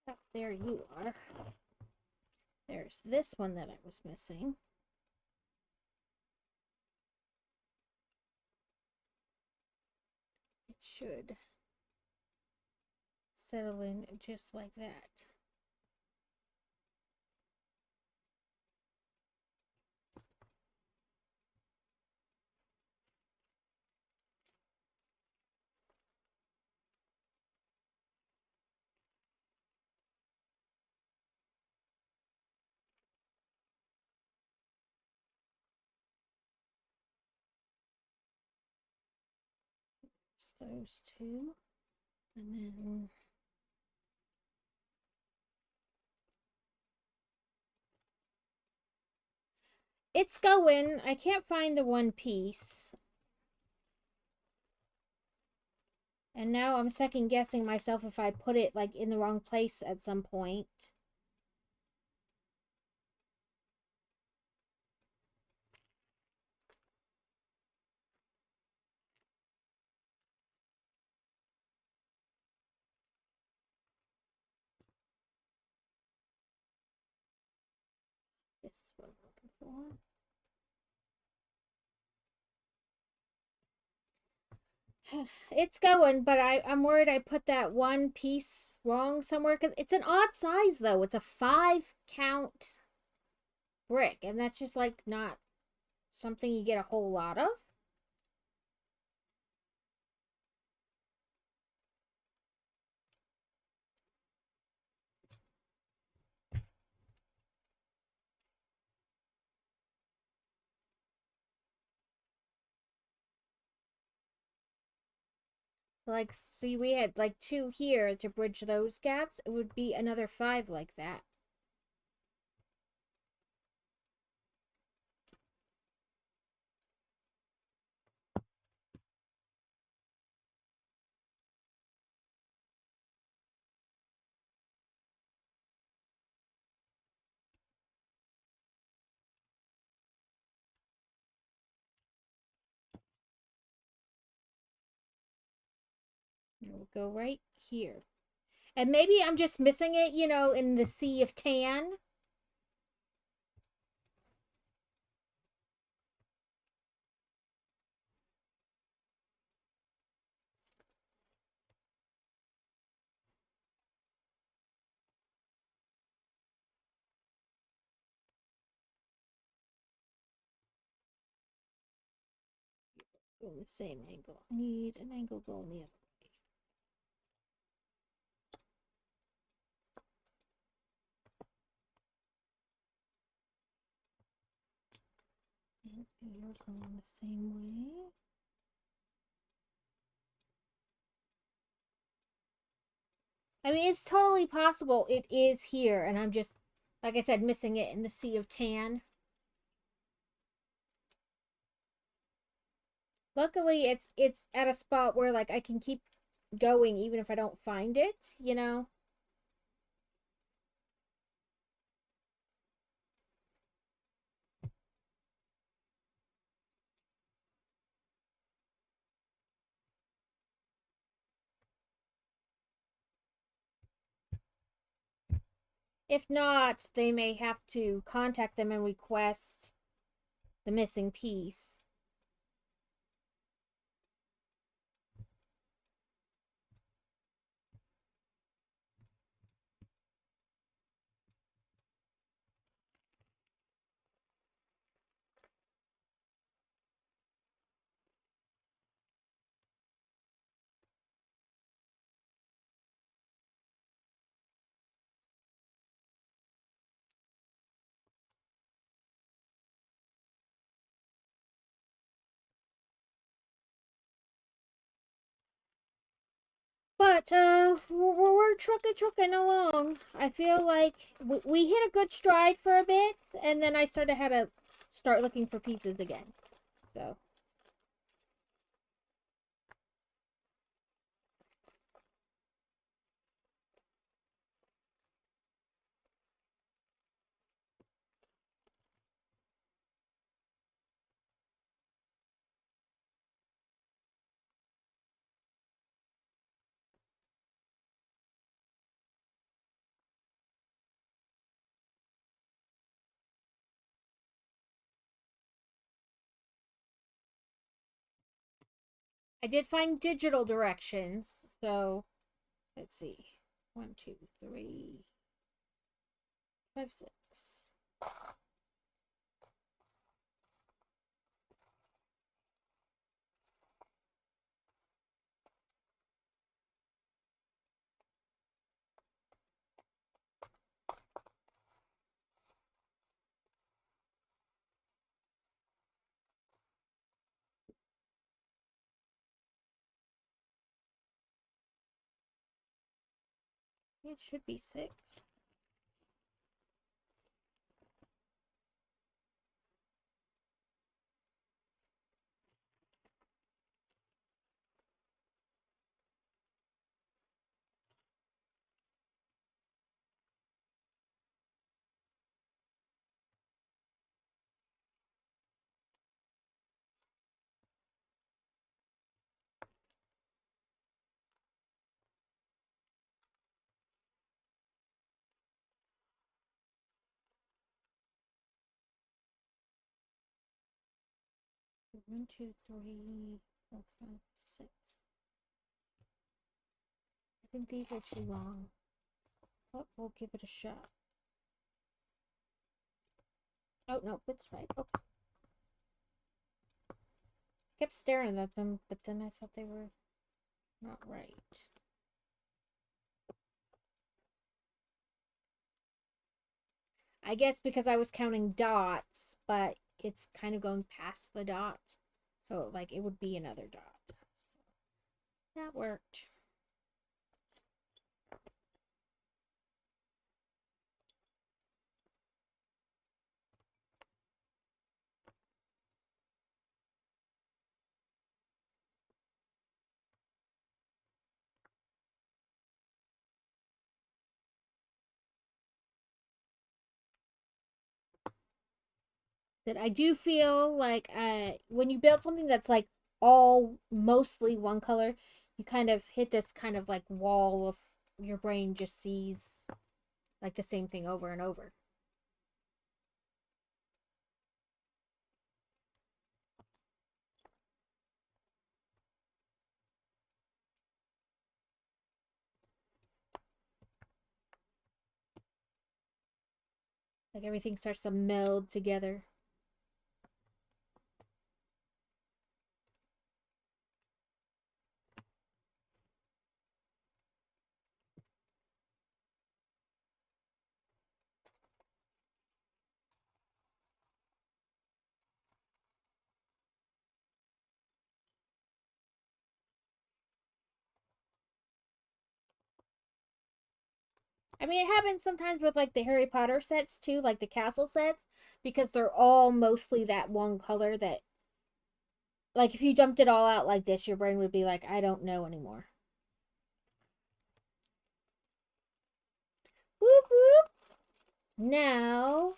Oh, there you are. There's this one that I was missing. It should settle in just like that. Just those two. And then it's going. I can't find the one piece. And now I'm second guessing myself if I put it like in the wrong place at some point. This is what I'm looking for. It's going, but I'm worried I put that one piece wrong somewhere because it's an odd size though. It's a 5-count brick, and that's just like not something you get a whole lot of. Like, see, we had like 2 here to bridge those gaps. It would be another 5 like that. We'll go right here. And maybe I'm just missing it, you know, in the sea of tan. Go in the same angle. I need an angle going the other way. You're going the same way. I mean, it's totally possible it is here, and I'm just, like I said, missing it in the sea of tan. Luckily, it's at a spot where like I can keep going even if I don't find it, you know. If not, they may have to contact them and request the missing piece. But we're trucking along. I feel like we hit a good stride for a bit, and then I had to start looking for pieces again. So I did find digital directions. So let's see, 1, 2, 3, 5, 6. It should be 6. One, two, three, 4, 5, 6. I think these are too long. But we'll give it a shot. Oh no, it's right. Oh. I kept staring at them, but then I thought they were not right. I guess because I was counting dots, but it's kind of going past the dot. So, like, it would be another dot. So, that worked. That I do feel like when you build something that's like all mostly one color, you kind of hit this kind of like wall of your brain just sees like the same thing over and over. Like everything starts to meld together. I mean, it happens sometimes with like the Harry Potter sets too, like the castle sets, because they're all mostly that one color that, like, if you dumped it all out like this, your brain would be like, I don't know anymore. Whoop whoop. Now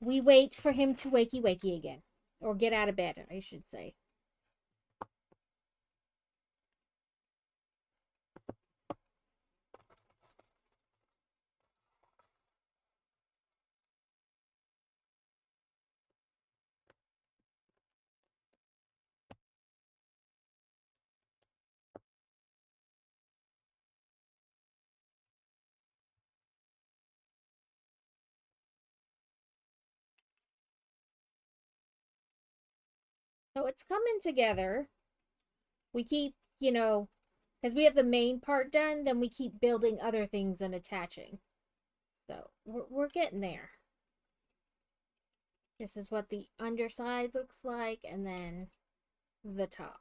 we wait for him to wakey again. Or get out of bed, I should say. So it's coming together. We keep, because we have the main part done, then we keep building other things and attaching. So we're getting there. This is what the underside looks like, and then the top.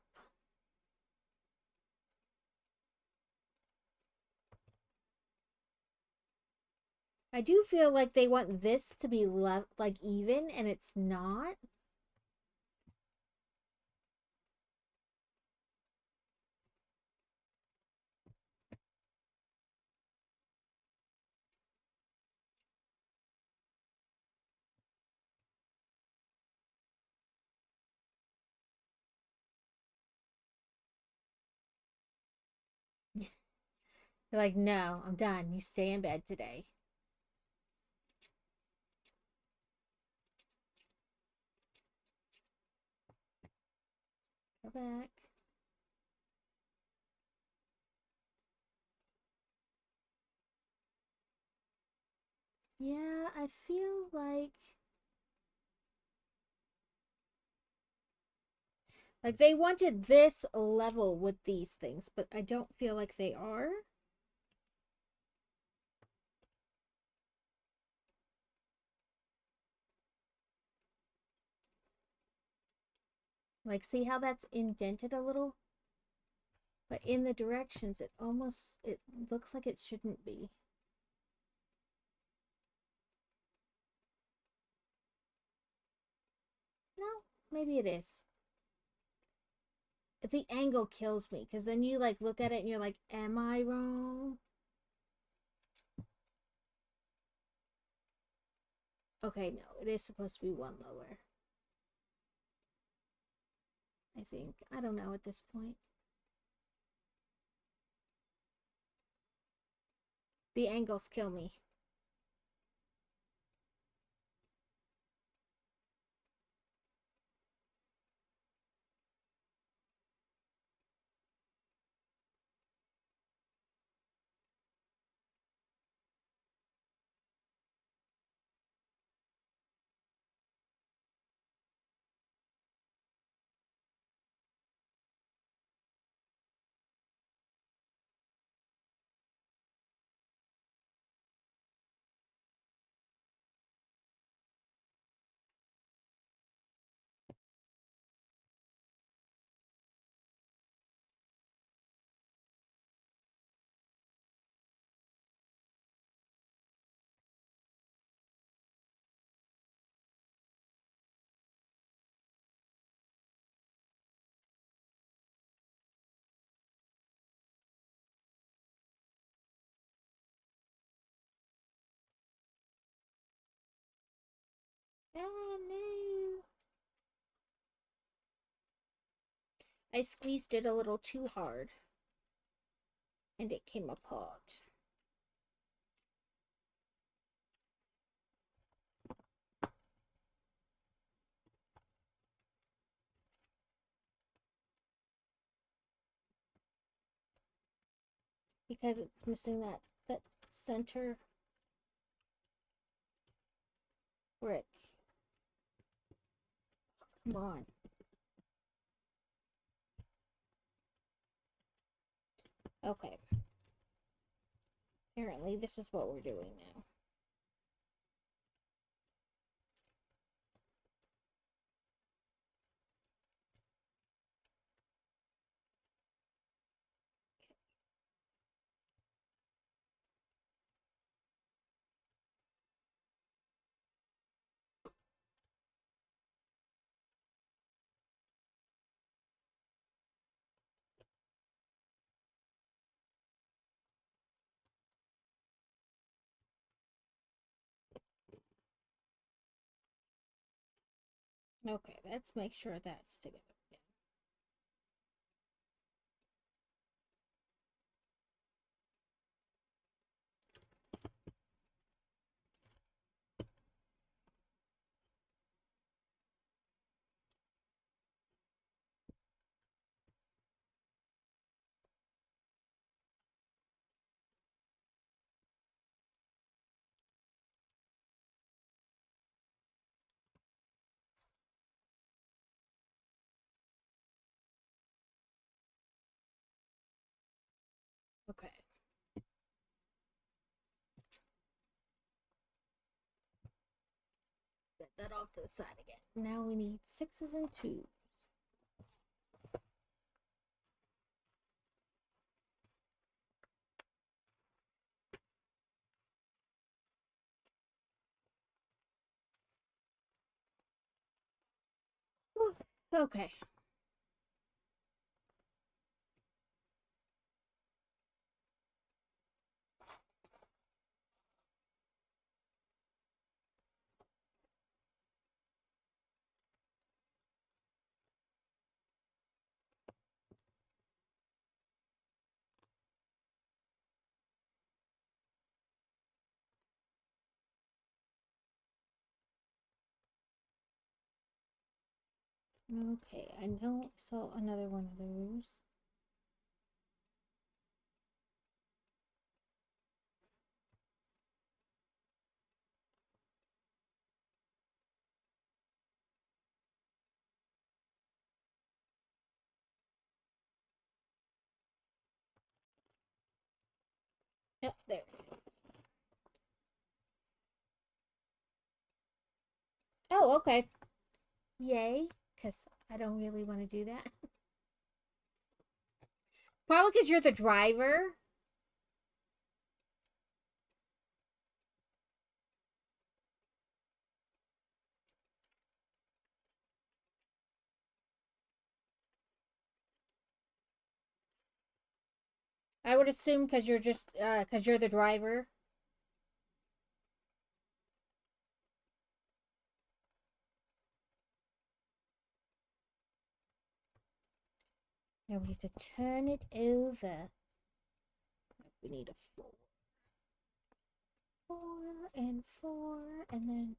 I do feel like they want this to be like even, and it's not. They're like, no, I'm done. You stay in bed today. Go back. Yeah, I feel like they wanted this level with these things, but I don't feel like they are. Like, see how that's indented a little? But in the directions, it looks like it shouldn't be. No, maybe it is. The angle kills me, because then you, like, look at it and you're like, am I wrong? Okay, no, it is supposed to be one lower. I think. I don't know at this point. The angles kill me. Oh no. I squeezed it a little too hard. And it came apart. Because it's missing that center brick. Come on. Okay. Apparently, this is what we're doing now. Okay, let's make sure that's together. Okay. Set that off to the side again. Now we need 6s and 2s. Okay. Okay, I know I saw another one of those. Yep, there. Oh, okay. Yay, because I don't really want to do that. Probably because you're the driver. I would assume because you're just because you're the driver. Now we have to turn it over. We need a 4, and then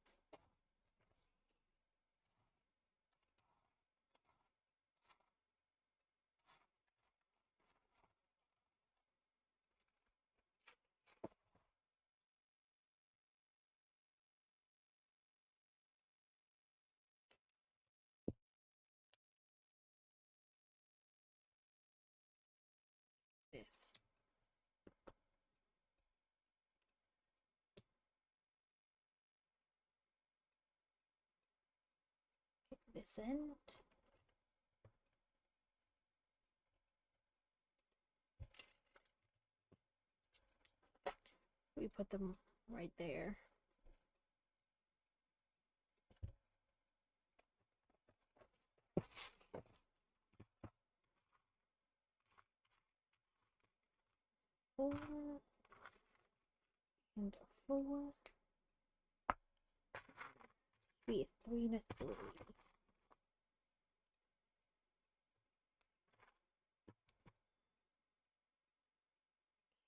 this. Get this end. We put them right there. Four and a 4. Be a 3 and a 3.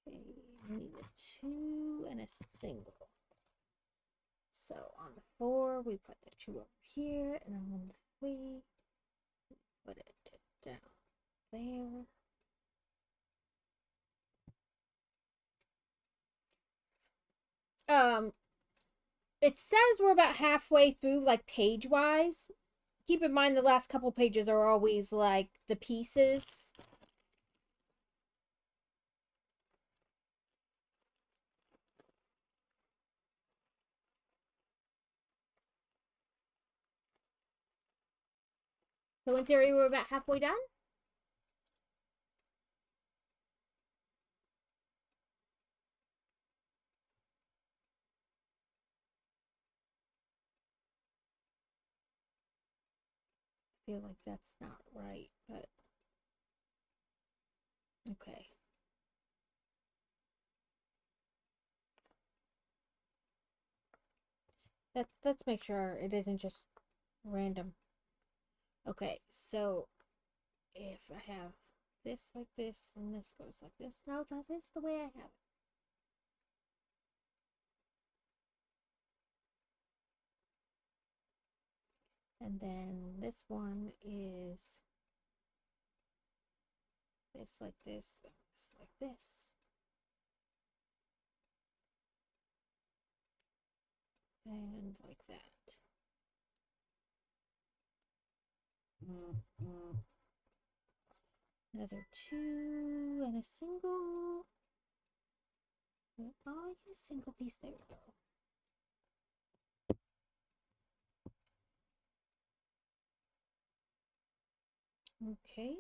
Okay, we need a 2 and a single. So on the 4, we put the 2 over here, and on the 3, put it down there. It says we're about halfway through, like page wise. Keep in mind the last couple pages are always like the pieces. So in theory, we're about halfway done. I feel like that's not right, but okay. Let's make sure it isn't just random. Okay, so if I have this like this, and this goes like this. No, that is the way I have it. And then this one is this like this, this like this. And like that. Another 2 and a single. Oh, use single piece. There we go. Okay.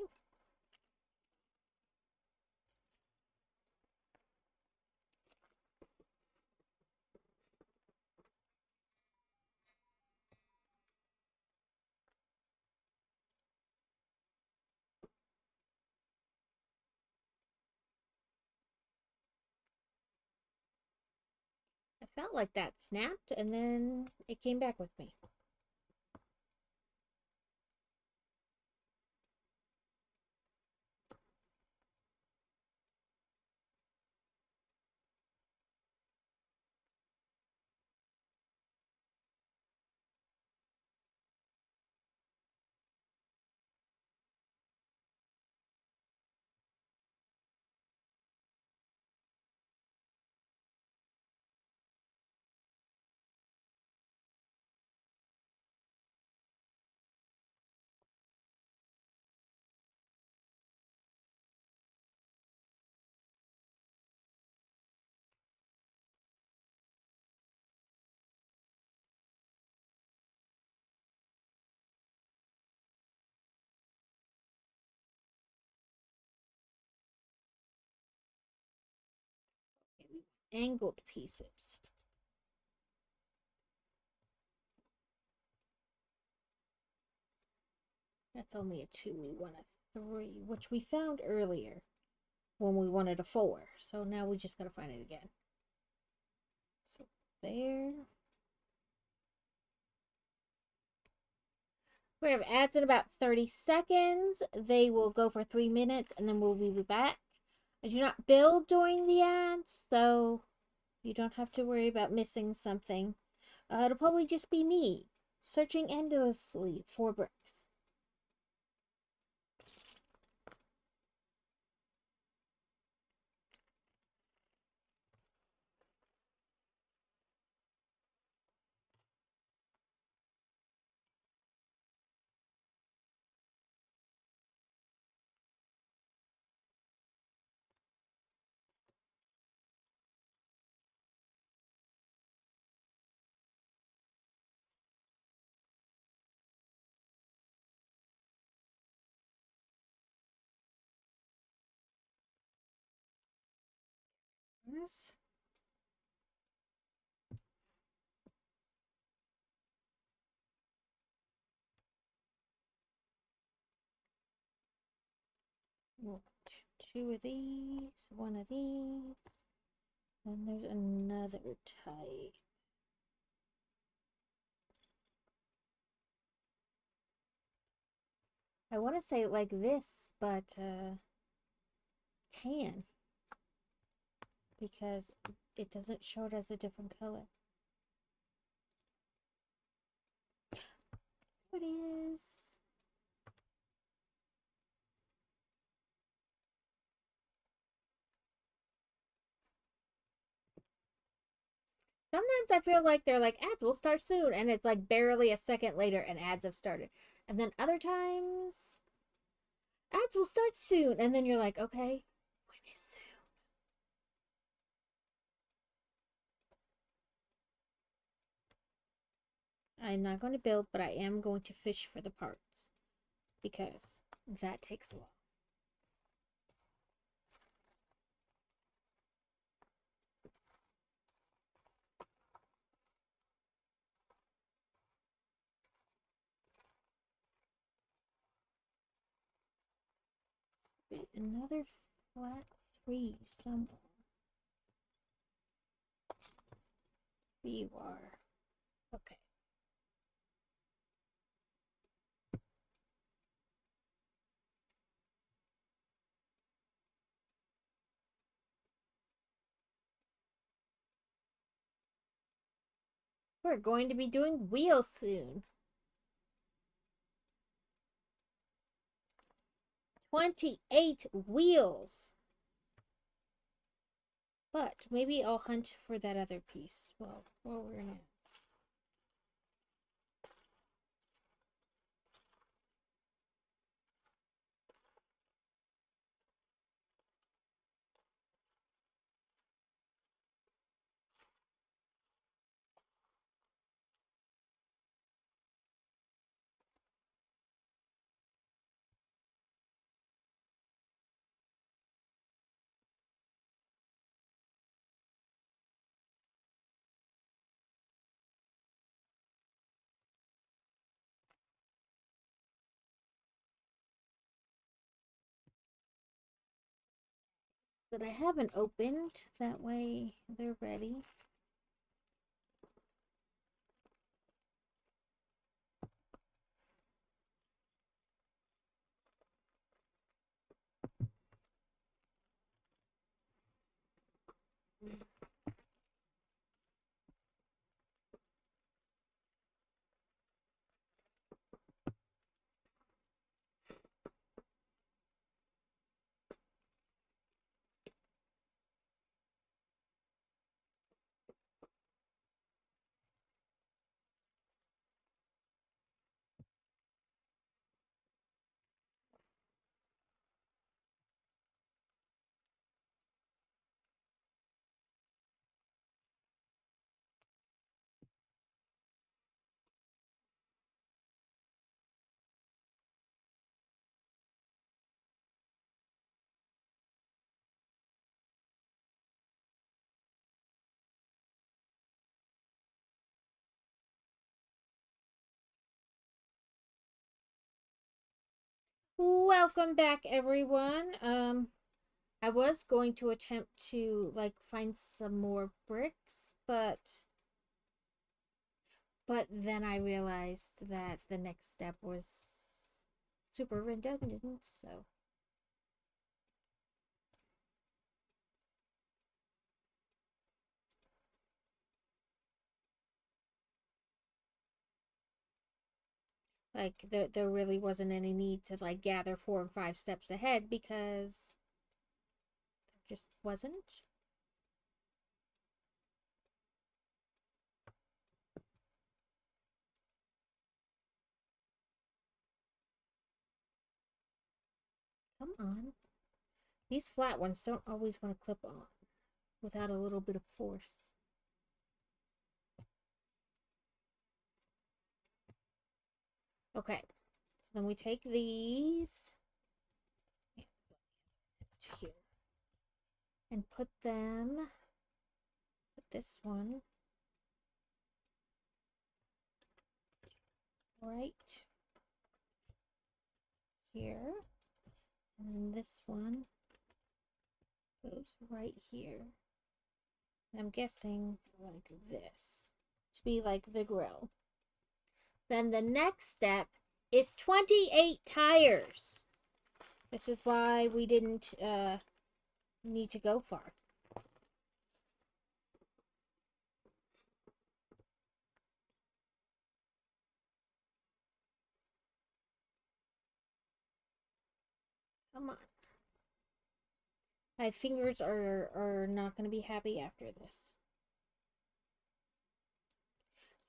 Felt like that snapped and then it came back with me. Angled pieces. That's only a 2. We want a 3, which we found earlier when we wanted a 4. So now we just gotta find it again. So there. We're gonna have ads in about 30 seconds. They will go for 3 minutes and then we'll be back. I do not build during the ads, so you don't have to worry about missing something. It'll probably just be me searching endlessly for bricks. Yes. Two of these, one of these. Then there's another type. I want to say like this, but tan. Because it doesn't show it as a different color. It is. Sometimes I feel like they're like, ads will start soon, and it's like barely a second later and ads have started. And then other times, ads will start soon, and then you're like, okay, when is soon? I'm not going to build, but I am going to fish for the parts because that takes a while. Another flat 3 somewhere. B-war. Okay. We're going to be doing wheels soon. 28 wheels. But maybe I'll hunt for that other piece. Well, we're gonna. That I haven't opened. That way they're ready. Welcome back, everyone. I was going to attempt to like find some more bricks, but then I realized that the next step was super redundant, so like there really wasn't any need to like gather 4 and 5 steps ahead because there just wasn't. Come on. These flat ones don't always want to clip on without a little bit of force. Okay, so then we take these here and put this one right here, and then this one goes right here. I'm guessing like this to be like the grill. Then the next step is 28 tires. This is why we didn't need to go far. Come on. My fingers are not going to be happy after this.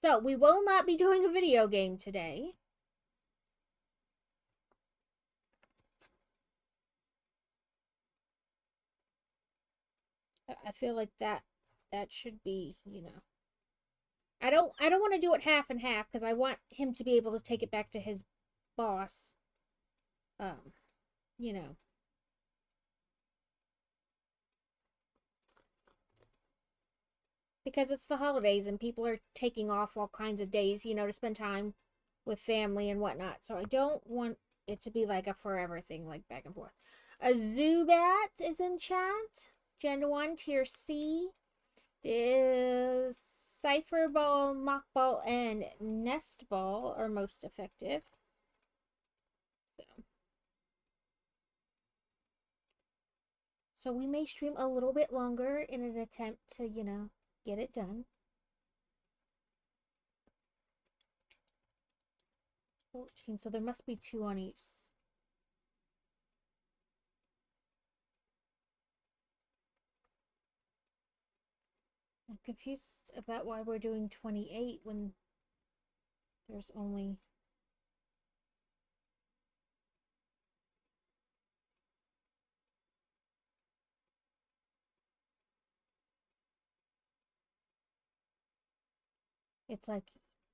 So, we will not be doing a video game today. I feel like that should be, you know. I don't want to do it half and half because I want him to be able to take it back to his boss. You know. Because it's the holidays and people are taking off all kinds of days, you know, to spend time with family and whatnot. So I don't want it to be like a forever thing, like back and forth. A Zubat is in chat. Gen 1, Tier C. Is Cypher Ball, Mock Ball, and Nest Ball are most effective. So we may stream a little bit longer in an attempt to, you know, get it done. 14, so there must be 2 on each. I'm confused about why we're doing 28 when there's only... It's like,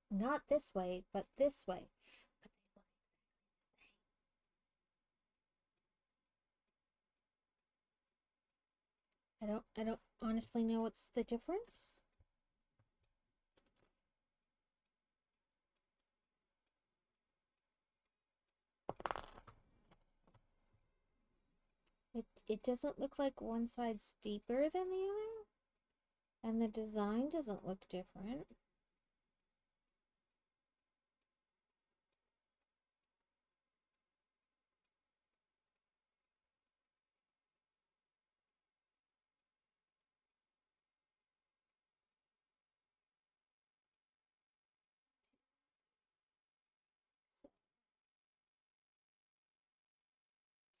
not this way, but this way. I don't honestly know what's the difference. It doesn't look like one side's deeper than the other. And the design doesn't look different.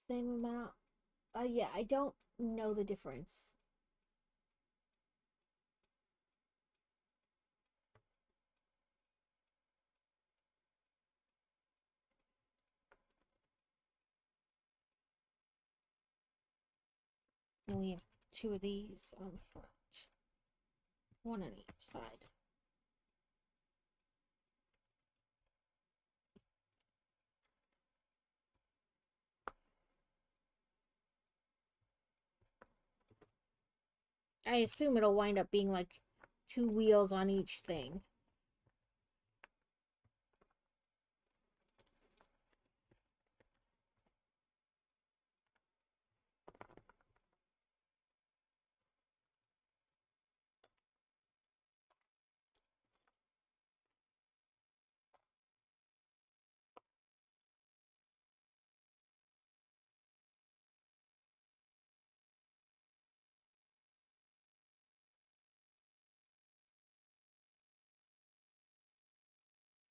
Same amount. Yeah, I don't know the difference. And we have 2 of these on the front. 1 on each side. I assume it'll wind up being like 2 wheels on each thing.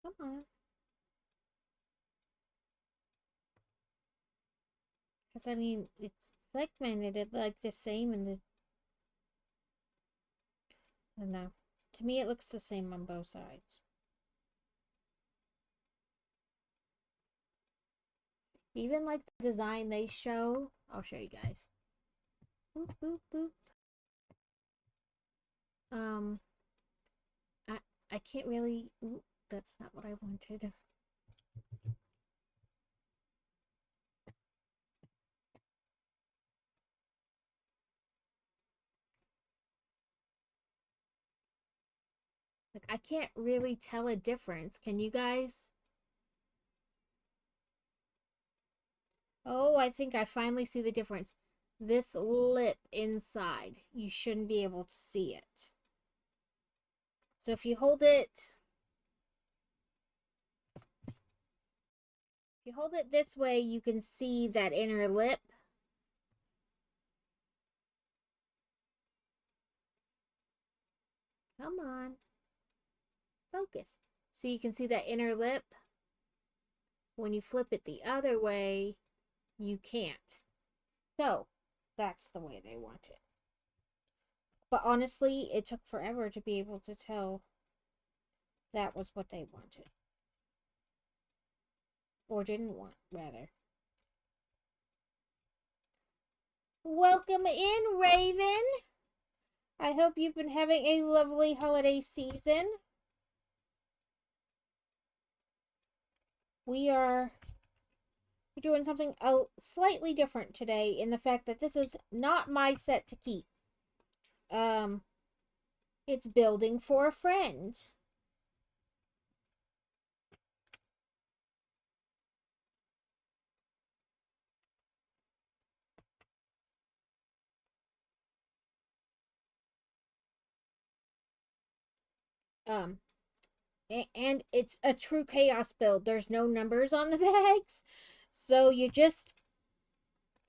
Come on. Because, I mean, it's segmented like the same in the... I don't know. To me, it looks the same on both sides. Even like the design they show, I'll show you guys. Boop, boop, boop. Um, I I can't really. Ooh, that's not what I wanted. Like, I can't really tell a difference. Can you guys? Oh, I think I finally see the difference. This lip inside, you shouldn't be able to see it. So if you hold it, this way, you can see that inner lip. Come on. Focus. So you can see that inner lip. When you flip it the other way, you can't. So, that's the way they want it. But honestly, it took forever to be able to tell that was what they wanted. Or didn't want, rather. Welcome in, Raven. I hope you've been having a lovely holiday season. We're doing something slightly different today in the fact that this is not my set to keep. It's building for a friend. And it's a true chaos build. There's no numbers on the bags. So you just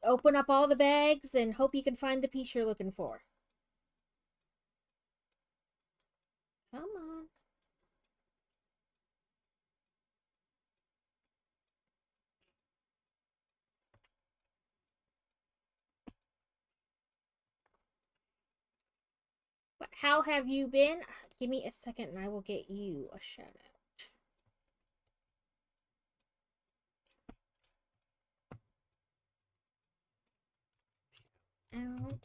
open up all the bags and hope you can find the piece you're looking for. Come on. But how have you been? Give me a second and I will get you a shout out. I'm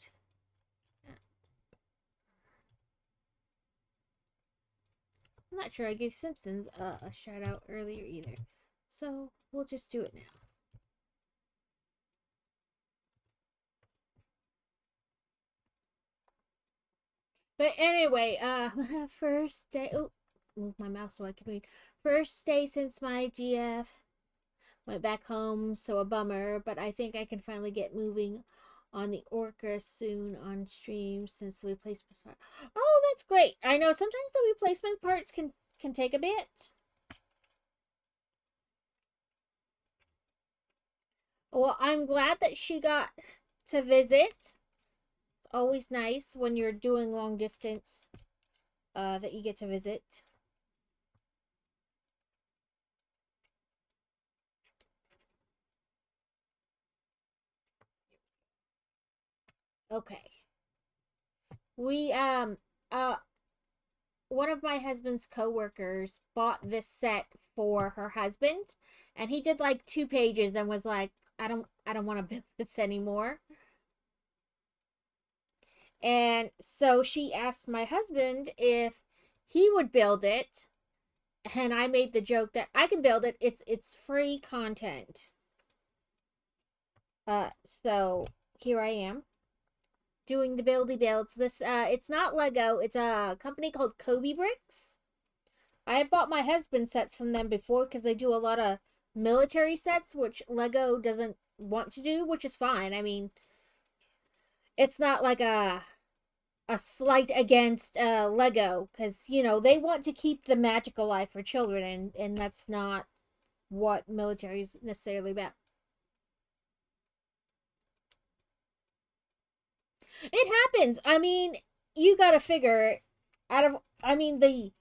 not sure I gave Simpsons a shout out earlier either. So we'll just do it now. But anyway, first day. Oh, move my mouse so I can read. First day since my GF. Went back home, so a bummer, but I think I can finally get moving on the Orca soon on stream since the replacement part. Oh, that's great. I know sometimes the replacement parts can take a bit. Well, I'm glad that she got to visit. It's always nice when you're doing long distance that you get to visit. Okay. We one of my husband's coworkers bought this set for her husband, and he did like 2 pages and was like, I don't want to build this anymore. And so she asked my husband if he would build it, and I made the joke that I can build it. It's free content. So here I am doing the buildy builds. This it's not Lego. It's a company called Cobi Bricks. I had bought my husband sets from them before because they do a lot of military sets, which Lego doesn't want to do, which is fine. I mean, it's not like a slight against Lego, because you know they want to keep the magical life for children, and that's not what military is necessarily about. It happens. I mean, you gotta figure out of. I mean, the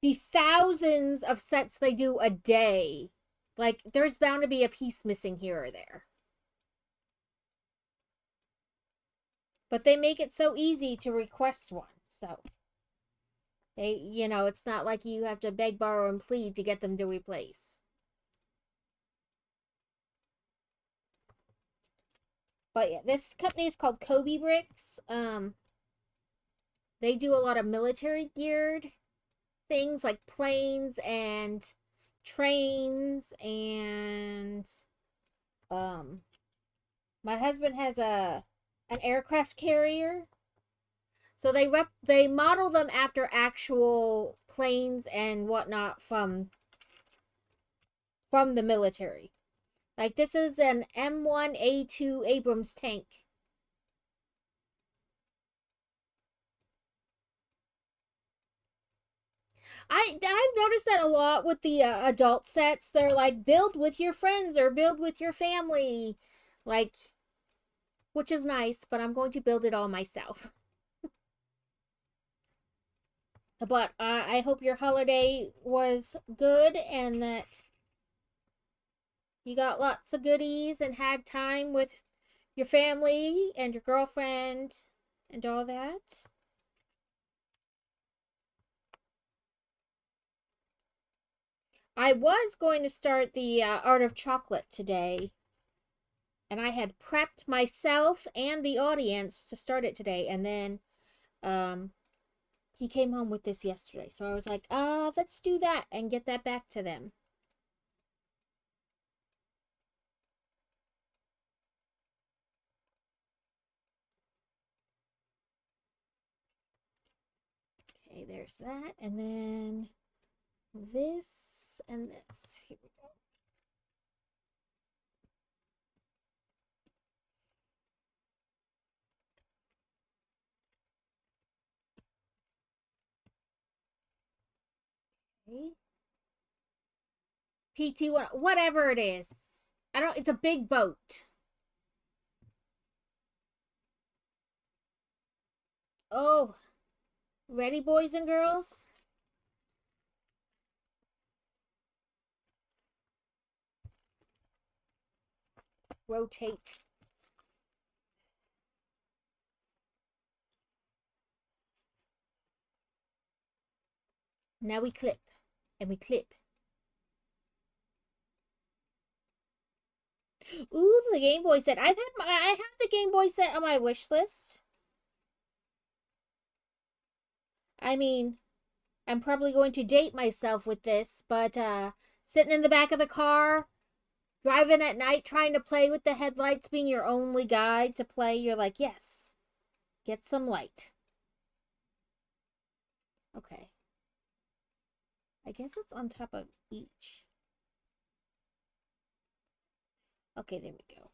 the thousands of sets they do a day, like, there's bound to be a piece missing here or there. But they make it so easy to request one. So, it's not like you have to beg, borrow, and plead to get them to replace. But yeah, this company is called Cobi Bricks. They do a lot of military geared things like planes and trains, and my husband has an aircraft carrier. So they model them after actual planes and whatnot from the military. Like, this is an M1A2 Abrams tank. I've noticed that a lot with the adult sets. They're like, build with your friends or build with your family, like, which is nice. But I'm going to build it all myself. But I hope your holiday was good and that you got lots of goodies and had time with your family and your girlfriend and all that. I was going to start the Art of Chocolate today, and I had prepped myself and the audience to start it today, and then he came home with this yesterday. So I was like, let's do that and get that back to them. Okay, there's that. And then this and this. Here we go. Okay. PT, whatever it is. It's a big boat. Oh, ready, boys and girls? Rotate. Now we clip. And we clip. Ooh, the Game Boy set. I have the Game Boy set on my wish list. I mean, I'm probably going to date myself with this, but sitting in the back of the car, driving at night, trying to play with the headlights being your only guide to play, you're like, yes, get some light. Okay. I guess it's on top of each. Okay, there we go.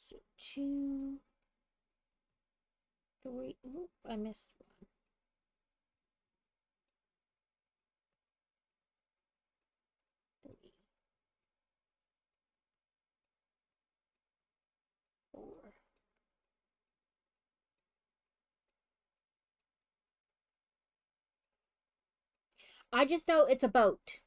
So 2, 3. Oop, I missed one. 3, 4. I just know it's a boat.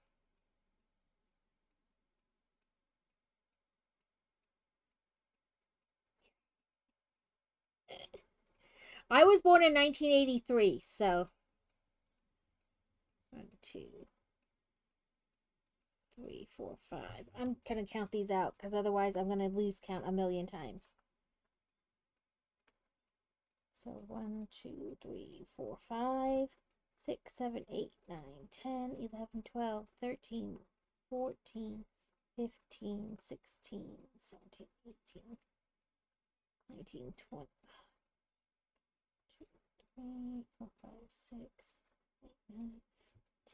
I was born in 1983, so 1, 2, 3, 4, 5. I'm gonna count these out because otherwise I'm gonna lose count a million times. So 1, 2, 3, 4, 5, 6, 7, 8, 9, 10, 11, 12, 13, 14, 15, 16, 17, 18, 19, 20. 2, 3, 4, 5, 6, 8, 9,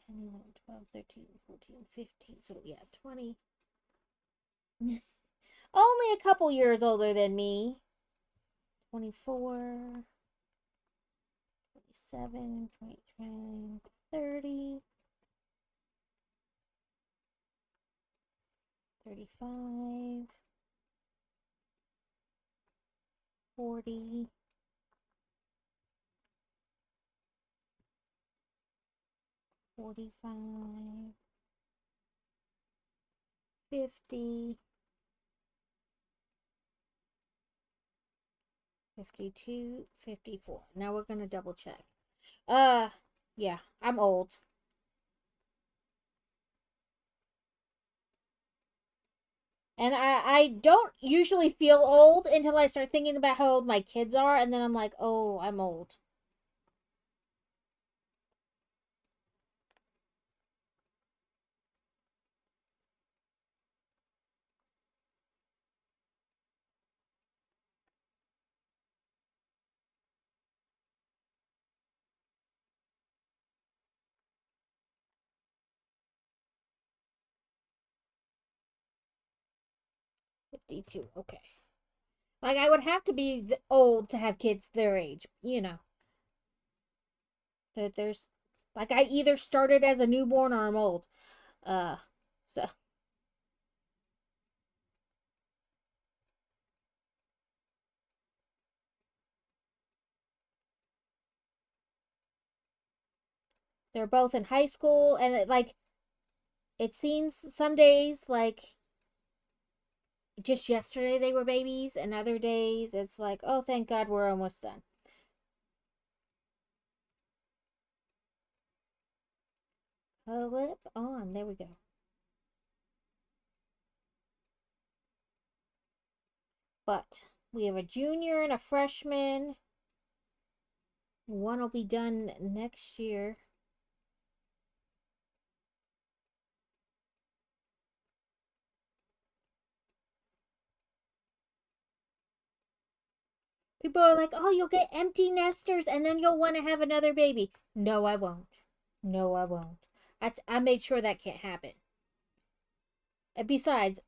10, 11, 12, 13, 14, 15. So yeah, 20. Only a couple years older than me. 24, 27, 29, 30, 35, 40, 41, 45, 50, 52, 54. Now we're gonna double check. Yeah, I'm old. And I don't usually feel old until I start thinking about how old my kids are, and then I'm like, oh, I'm old. $52. Okay. Like, I would have to be old to have kids their age. You know. There's. Like, I either started as a newborn or I'm old. Uh, so. They're both in high school, and it seems some days like just yesterday they were babies, and other days it's like, oh, thank God we're almost done. Clip on. There we go. But we have a junior and a freshman. One will be done next year. People are like, oh, you'll get empty nesters and then you'll want to have another baby. No, I won't. No, I won't. I made sure that can't happen. And besides,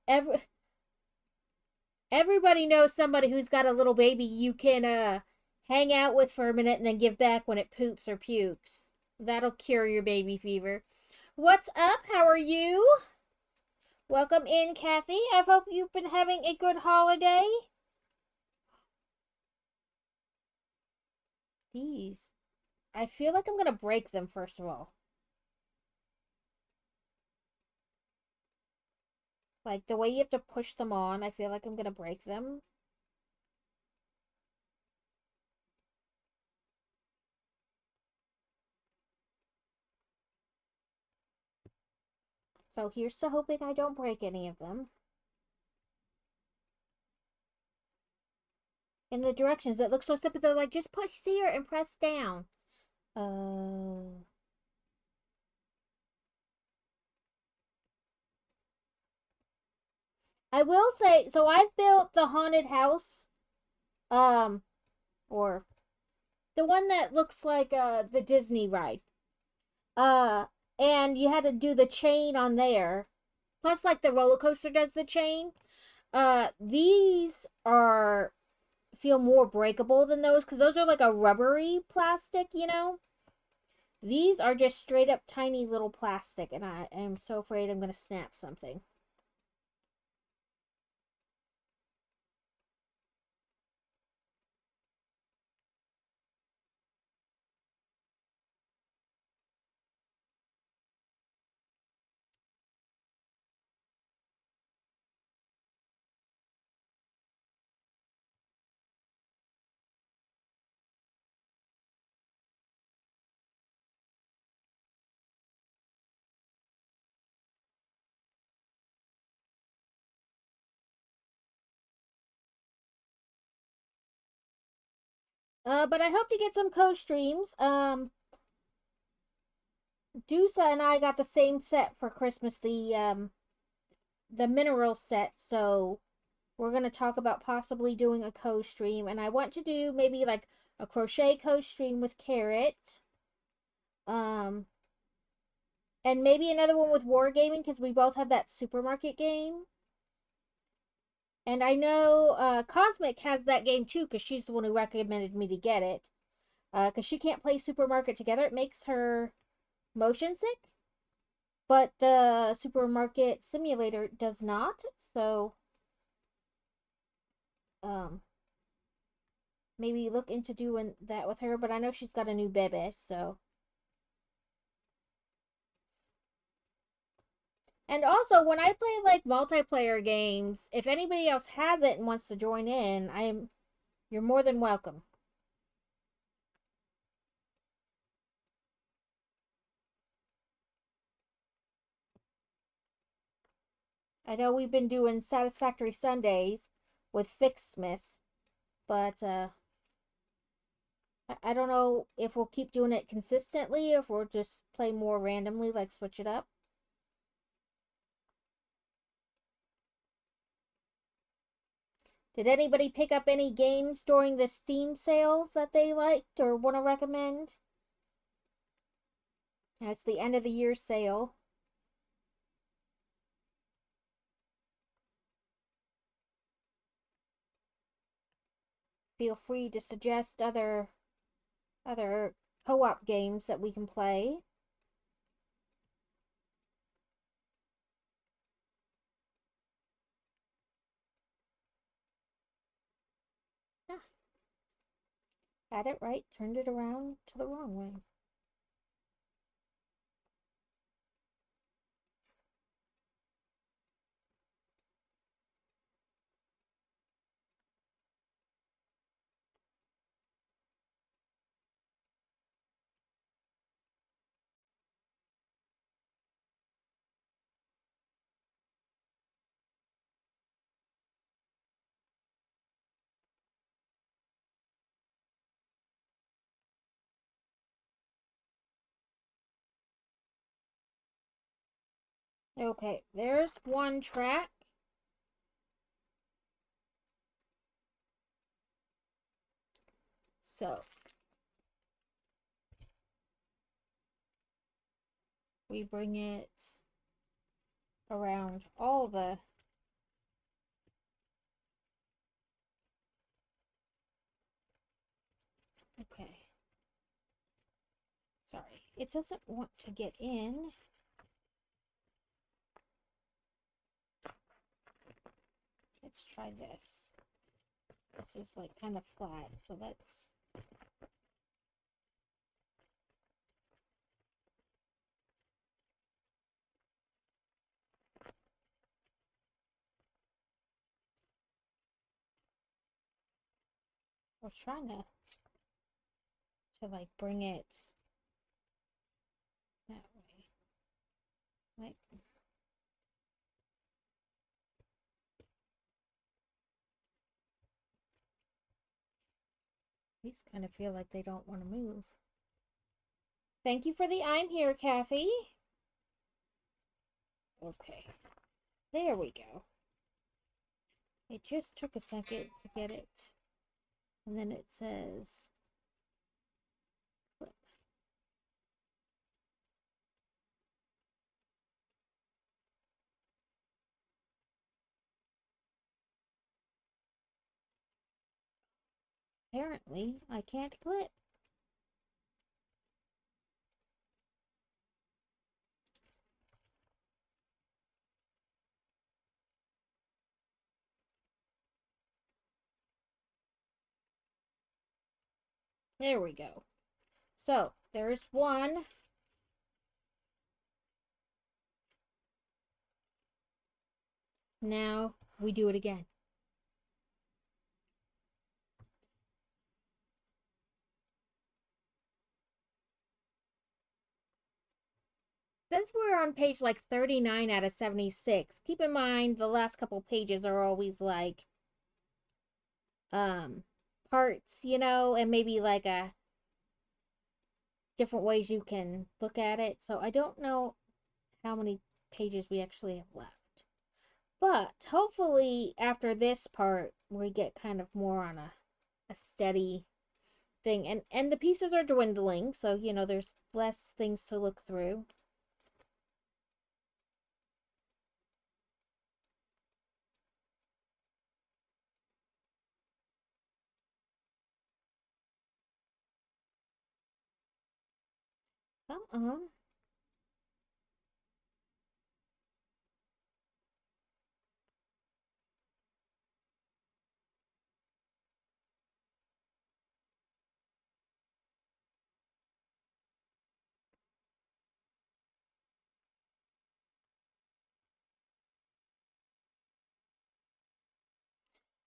everybody knows somebody who's got a little baby you can hang out with for a minute and then give back when it poops or pukes. That'll cure your baby fever. What's up? How are you? Welcome in, Kathy. I hope you've been having a good holiday. These. I feel like I'm going to break them, first of all. Like, the way you have to push them on, I feel like I'm going to break them. So here's to hoping I don't break any of them. In the directions, it looks so simple. They're like, just push here and press down. I will say, so I've built the haunted house, or the one that looks like the Disney ride. Uh, and you had to do the chain on there. Plus, like the roller coaster does the chain. These are feel more breakable than those because those are like a rubbery plastic, you know. These are just straight up tiny little plastic, and I am so afraid I'm gonna snap something. But I hope to get some co-streams. Dusa and I got the same set for Christmas, the mineral set, so we're gonna talk about possibly doing a co-stream, and I want to do maybe like a crochet co-stream with Carrot. Um, and maybe another one with wargaming because we both have that supermarket game. And I know Cosmic has that game too because she's the one who recommended me to get it. Because she can't play supermarket together, it makes her motion sick. But the supermarket simulator does not. So, maybe look into doing that with her. But I know she's got a new baby, so. And also, when I play like multiplayer games, if anybody else has it and wants to join in, you're more than welcome. I know we've been doing Satisfactory Sundays with Fixsmiths, but I don't know if we'll keep doing it consistently, if we'll just play more randomly, like switch it up. Did anybody pick up any games during the Steam sale that they liked or want to recommend? It's the end of the year sale. Feel free to suggest other co-op games that we can play. Ah, had it right, turned it around to the wrong way. Okay, there's one track. So we bring it around all the okay. Sorry, it doesn't want to get in. Let's try this. This is like kind of flat, so let's we're trying to like bring it that way. Like these kind of feel like they don't want to move. Thank you for the I'm here, Kathy. Okay. There we go. It just took a second to get it. And then it says clip. Apparently, I can't clip. There we go. So, there's one. Now, we do it again. Since we're on page like 39 out of 76, keep in mind the last couple pages are always like parts, you know, and maybe like a different ways you can look at it. So I don't know how many pages we actually have left. But hopefully after this part we get kind of more on a steady thing. And the pieces are dwindling, so you know there's less things to look through. Come on.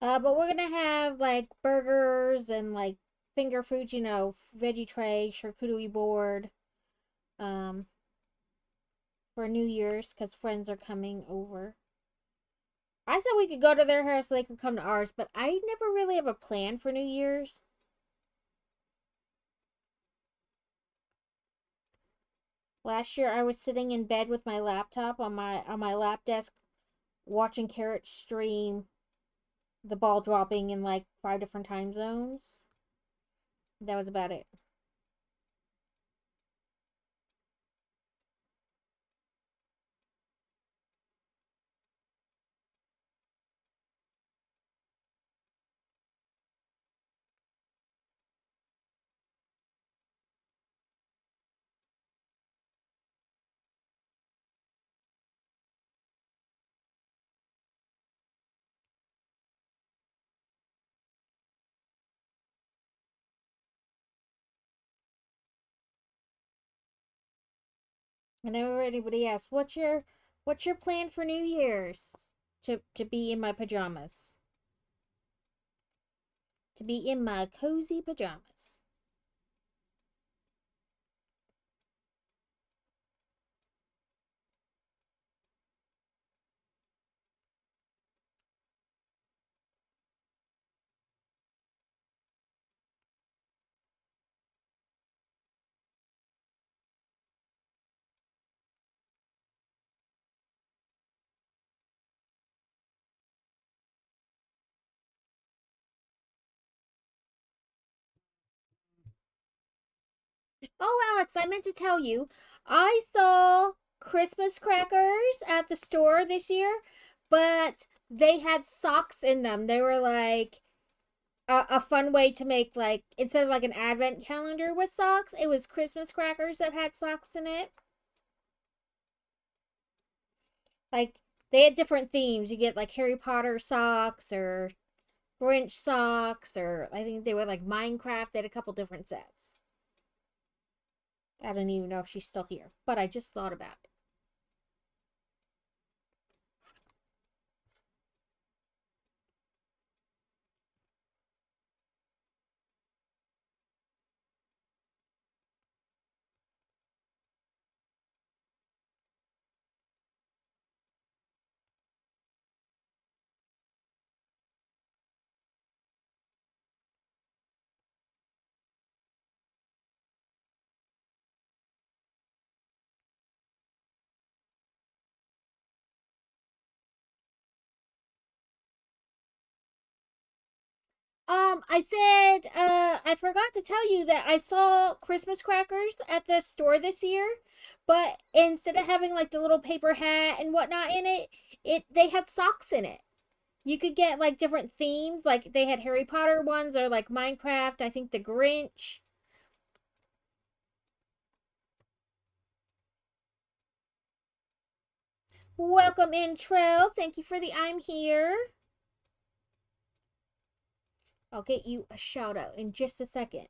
But we're gonna have like burgers and like finger foods, veggie tray, charcuterie board, um, for New Year's because friends are coming over. I said we could go to their house so they could come to ours, but I never really have a plan for New Year's. Last year I was sitting in bed with my laptop on my lap desk watching Carrot stream the ball dropping in like 5 different time zones. That was about it. Whenever anybody asks, "What's your plan for New Year's?" To be in my pajamas. To be in my cozy pajamas. Oh, Alex, I meant to tell you, I saw Christmas crackers at the store this year, but they had socks in them. They were like a fun way to make, like, instead of like an advent calendar with socks, it was Christmas crackers that had socks in it. Like, they had different themes. You get like Harry Potter socks or Grinch socks, or I think they were like Minecraft. They had a couple different sets. I don't even know if she's still here, but I just thought about it. I said, I forgot to tell you that I saw Christmas crackers at the store this year, but instead of having like the little paper hat and whatnot in it, they had socks in it. You could get like different themes, like they had Harry Potter ones or like Minecraft. I think the Grinch. Welcome in, Trell. Thank you for the I'm here. I'll get you a shout out in just a second.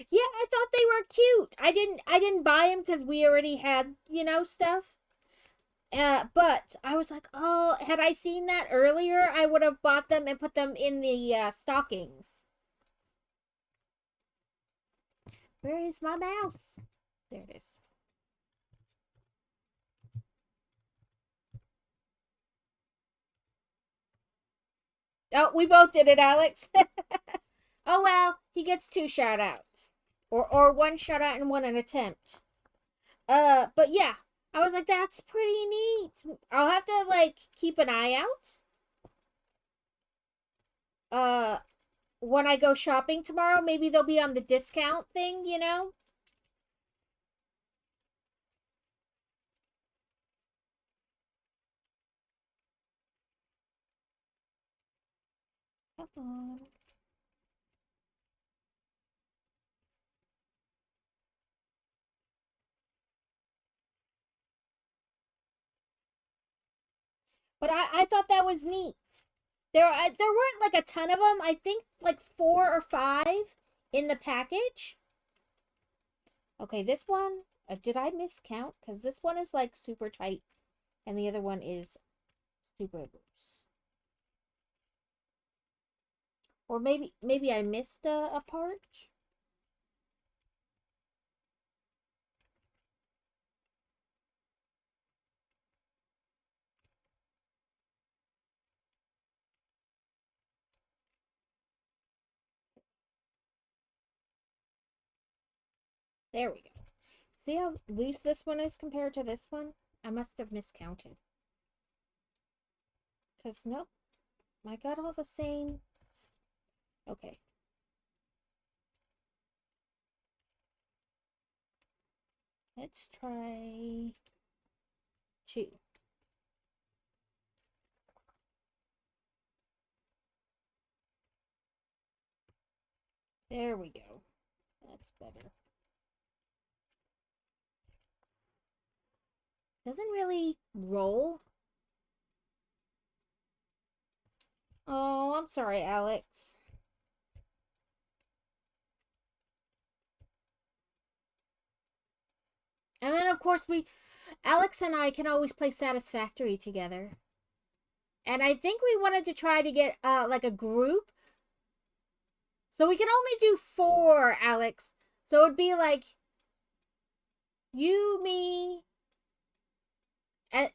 Yeah, I thought they were cute. I didn't buy them because we already had, stuff. But I was like, oh, had I seen that earlier, I would have bought them and put them in the stockings. Where is my mouse? There it is. Oh, we both did it, Alex. Oh well, he gets 2 shout outs. Or one shout out and one an attempt. But yeah, I was like, that's pretty neat. I'll have to like keep an eye out. Uh, when I go shopping tomorrow, maybe they'll be on the discount thing. Come on. But I thought that was neat. There weren't like a ton of them. I think like 4 or 5 in the package. Okay, this one, did I miscount? Because this one is like super tight, and the other one is super loose. Or maybe I missed a part. There we go. See how loose this one is compared to this one? I must have miscounted. Because, nope. I got all the same. Okay. Let's try 2. There we go. That's better. Doesn't really roll. Oh, I'm sorry, Alex. And then, of course, Alex and I can always play Satisfactory together. And I think we wanted to try to get, like a group. So we can only do 4, Alex. So it would be like you, me, and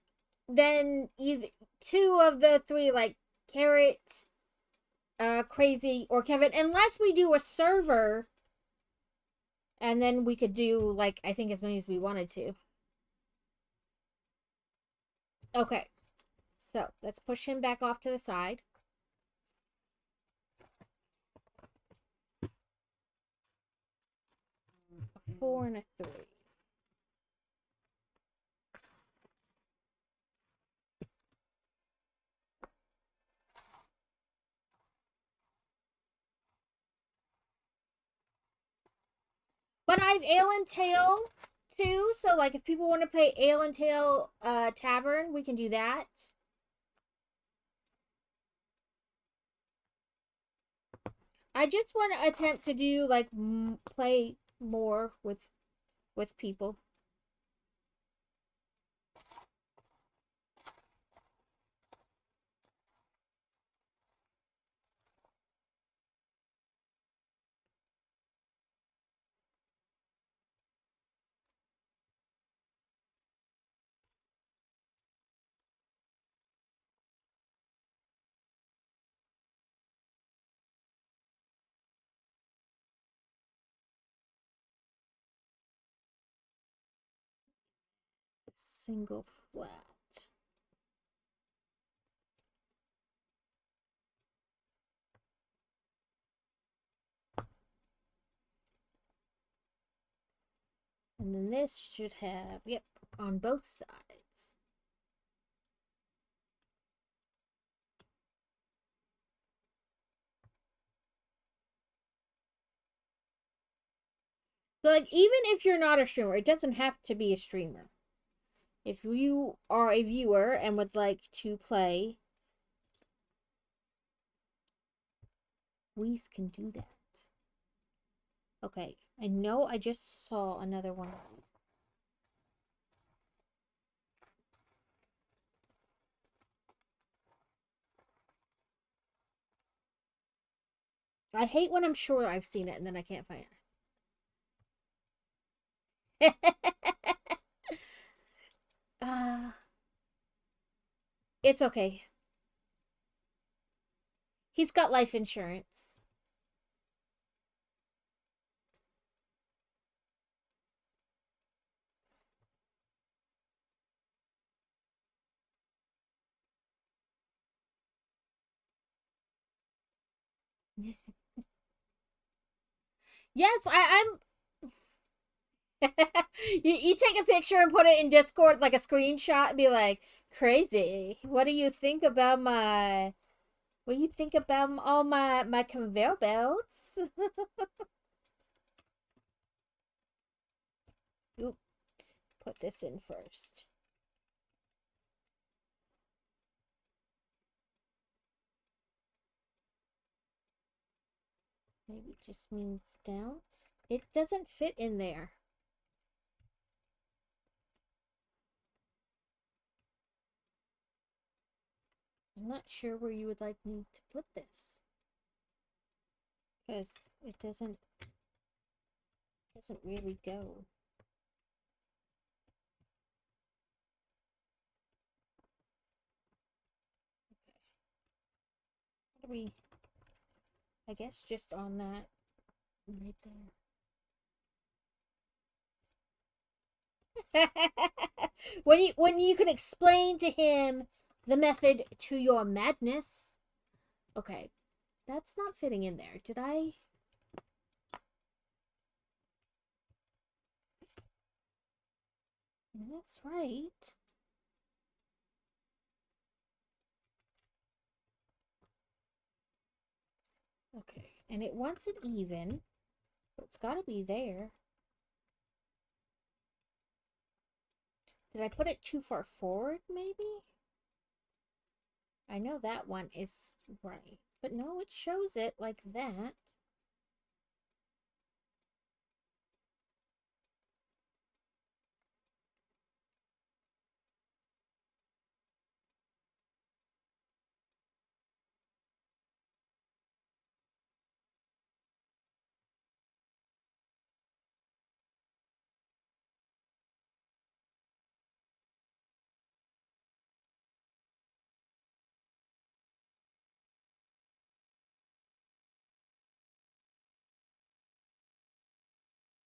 then either 2 of the 3, like Carrot, Crazy, or Kevin. Unless we do a server, and then we could do, like, I think as many as we wanted to. Okay. So, let's push him back off to the side. A 4 and a 3. But I have Ale and Tail too, so like if people want to play Ale and Tail Tavern, we can do that. I just want to attempt to do like play more with people. Single flat. And then this should have, yep, on both sides. So like even if you're not a streamer, it doesn't have to be a streamer. If you are a viewer and would like to play, we can do that. Okay, I know I just saw another one. I hate when I'm sure I've seen it and then I can't find it. It's okay. He's got life insurance. Yes, I'm you take a picture and put it in Discord like a screenshot and be like, crazy. What do you think about all my conveyor belts? Oop. Put this in first. Maybe it just means down. It doesn't fit in there. I'm not sure where you would like me to put this. because it doesn't really go. How do we, I guess just on that right there. when you can explain to him the method to your madness. Okay, that's not fitting in there. Did I? That's right. Okay, and it wants it even, so it's got to be there. Did I put it too far forward, maybe? I know that one is right, but no, it shows it like that.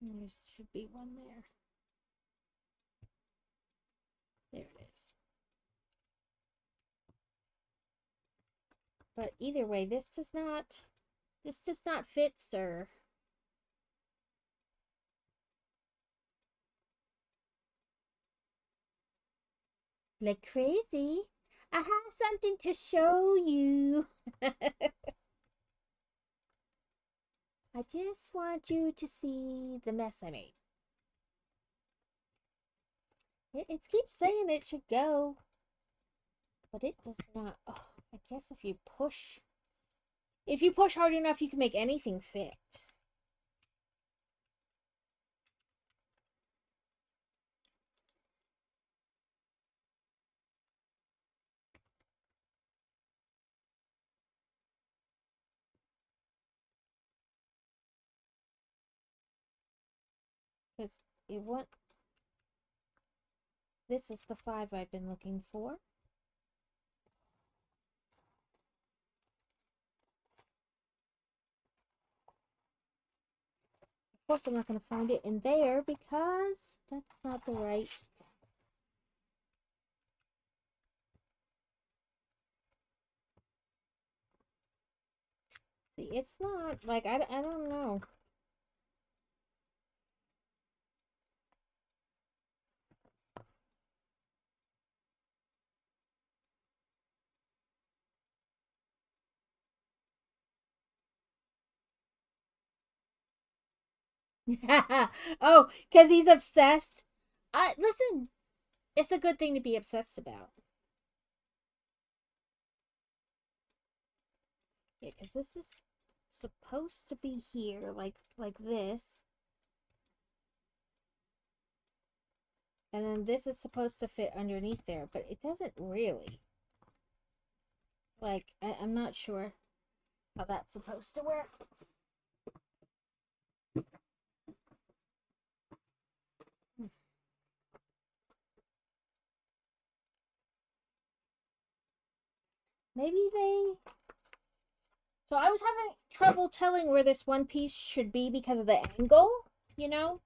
There should be one there. There it is. But either way, this does not fit, sir. Like crazy. I have something to show you. I just want you to see the mess I made. It keeps saying it should go, but it does not. Oh, I guess if you push hard enough, you can make anything fit. Because it won't. This is the 5 I've been looking for. Of course, I'm not going to find it in there because that's not the right. See, it's not like I don't know. Oh, because he's obsessed. Listen, it's a good thing to be obsessed about. Yeah, because this is supposed to be here, like this. And then this is supposed to fit underneath there, but it doesn't really. Like, I'm not sure how that's supposed to work. Maybe they... So I was having trouble telling where this one piece should be because of the angle, you know?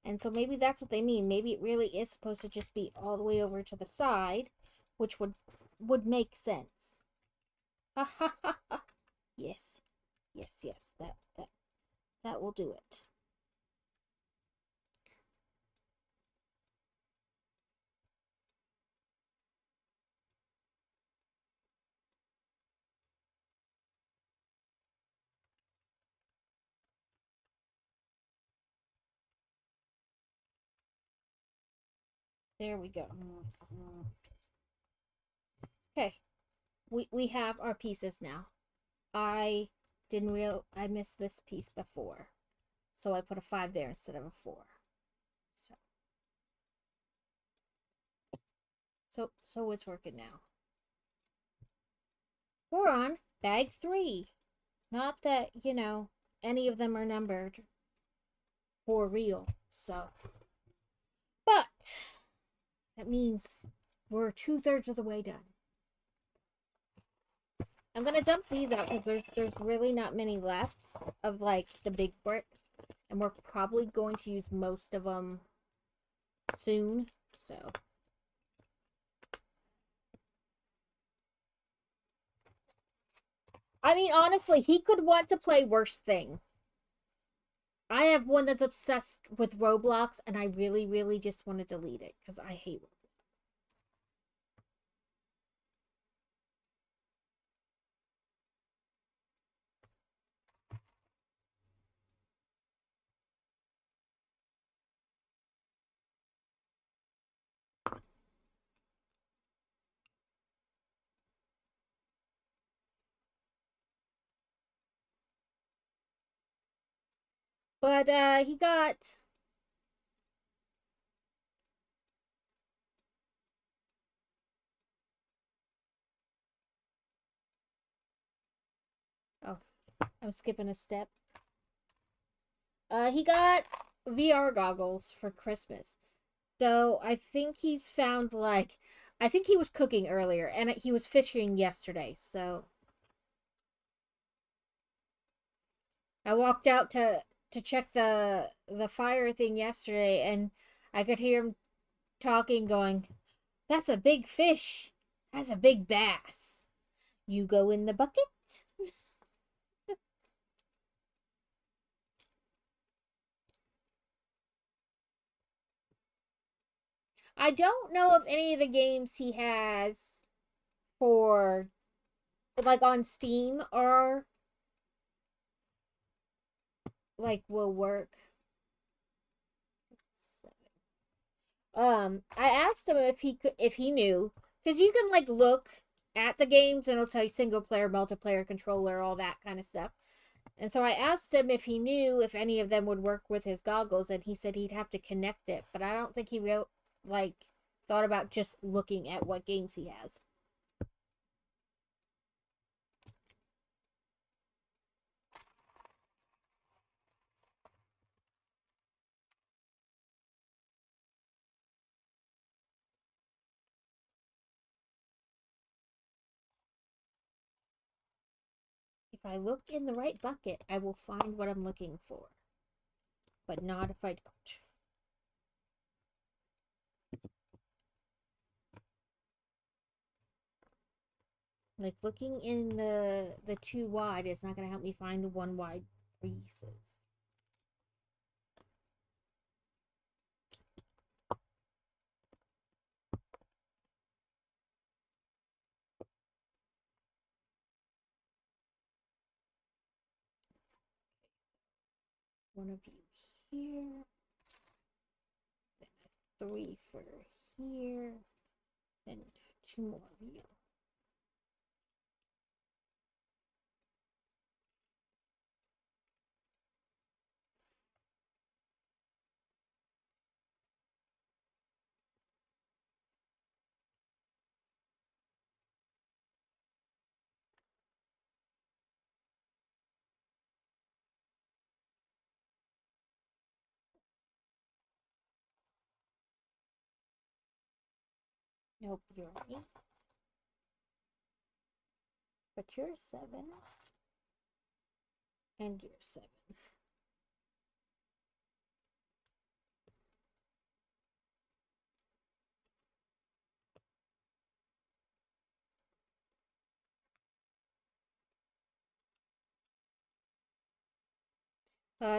And so maybe that's what they mean. Maybe it really is supposed to just be all the way over to the side, which would make sense. Ha ha ha ha. Yes. Yes, yes. That will do it. There we go. Okay. We have our pieces now. I missed this piece before. So I put a 5 there instead of a 4. So it's working now. We're on bag 3. Not that, any of them are numbered for real. So, but that means we're 2/3 of the way done. I'm gonna dump these out because there's really not many left of like the big bricks, and we're probably going to use most of them soon. So. I mean, honestly, he could want to play worse thing. I have one that's obsessed with Roblox, and I really, really just want to delete it because I hate Roblox. But he got. Oh, I'm skipping a step. He got VR goggles for Christmas. So I think he's found like. I think he was cooking earlier, and he was fishing yesterday. So I walked out to check the fire thing yesterday, and I could hear him talking, going, "That's a big fish. That's a big bass. You go in the bucket." I don't know if any of the games he has for like on Steam are like will work. I asked him if he knew, because you can like look at the games and it'll tell you single player, multiplayer, controller, all that kind of stuff. And so I asked him if he knew if any of them would work with his goggles, and he said he'd have to connect it, but I don't think he like thought about just looking at what games he has. If I look in the right bucket, I will find what I'm looking for, but not if I don't. Like looking in the two wide is not going to help me find one wide pieces. One of you here, then a 3 for here, and 2 more of you. Nope, you're 8. But you're 7. And you're 7.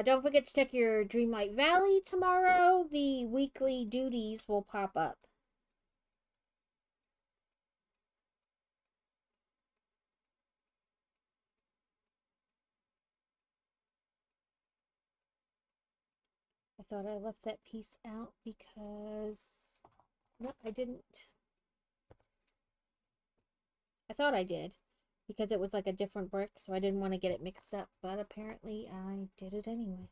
Don't forget to check your Dreamlight Valley tomorrow. The weekly duties will pop up. I thought I left that piece out because... No, I didn't. I thought I did because it was like a different brick, so I didn't want to get it mixed up, but apparently I did it anyway.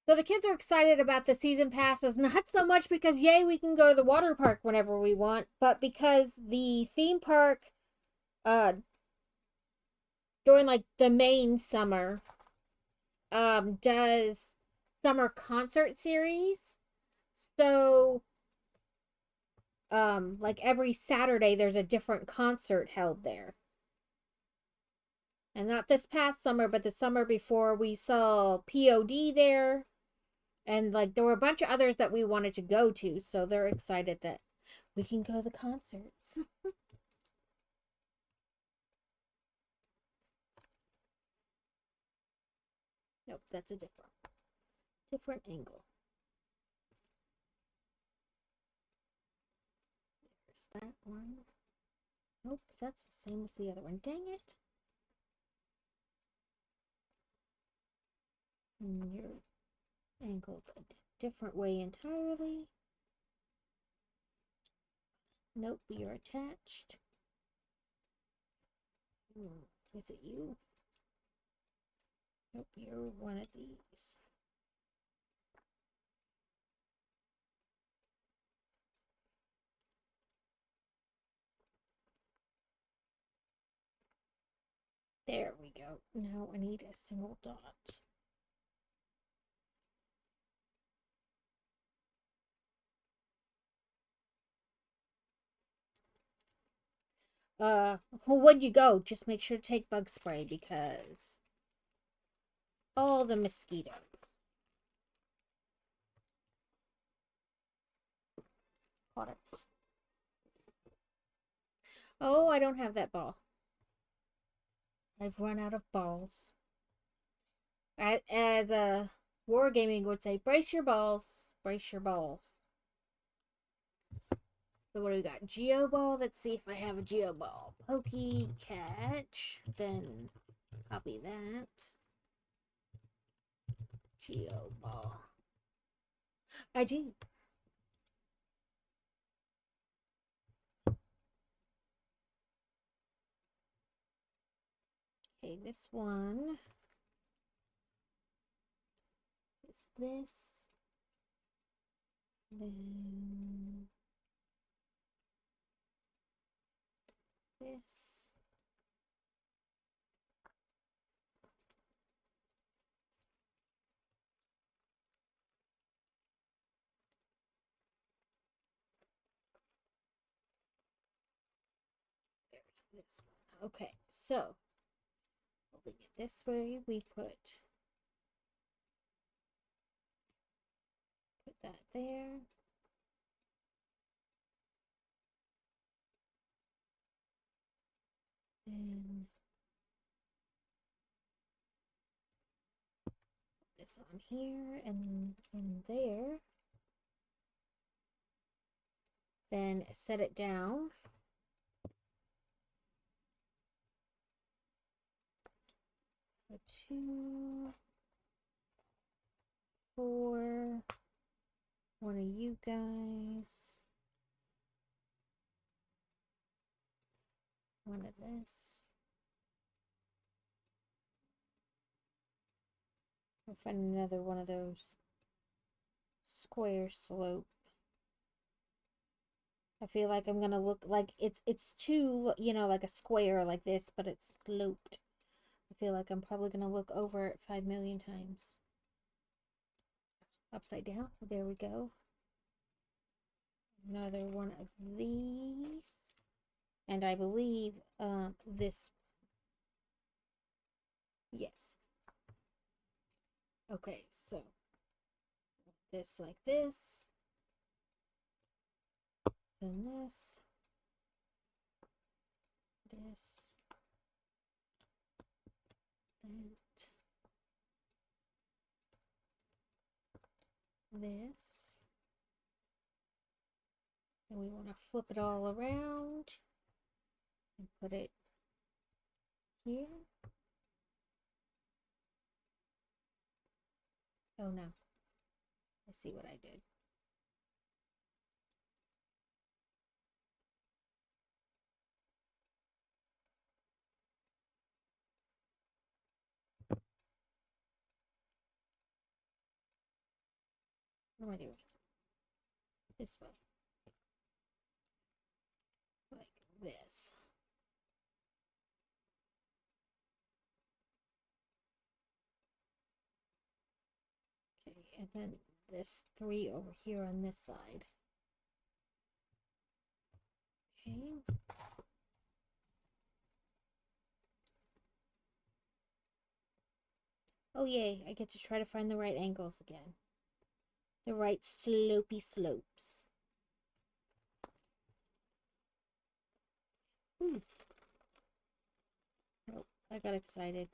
So the kids are excited about the season passes, not so much because, yay, we can go to the water park whenever we want, but because the theme park, uh, during like the main summer, does summer concert series. So, like every Saturday, there's a different concert held there. And not this past summer, but the summer before, we saw POD there. And like there were a bunch of others that we wanted to go to, so they're excited that we can go to the concerts. Nope, that's a different angle. There's that one. Nope, that's the same as the other one. Dang it. And you're angled a different way entirely. Nope, you're attached. Is it you? Nope, you're one of these. There we go. Now I need a single dot. Well, when you go, just make sure to take bug spray because all the mosquitoes. Caught it. Oh, I don't have that ball. I've run out of balls. As a wargaming would say, brace your balls, brace your balls. So what do we got? Geo ball. Let's see if I have a geo ball. Pokey catch. Then copy that. Geo ball. I do. Okay, this one is this. Then this. There's this one. Okay, so holding it this way, we put that there. And this on here and there. Then set it down. So 2, 4, one of you guys, one of this. I'll find another one of those square slope. I feel like I'm gonna look like it's too, you know, like a square like this, but it's sloped. I feel like I'm probably gonna look over it 5 million times. Upside down. There we go. Another one of these. And I believe this. Yes. Okay, so this like this. Then this. This. That. This. And we want to flip it all around and put it here. Oh no. I see what I did. What am I doing? This way. Like this. Okay, and then this 3 over here on this side. Okay. Oh yay, I get to try to find the right angles again. The right slopey slopes. Ooh. Oh, I got excited.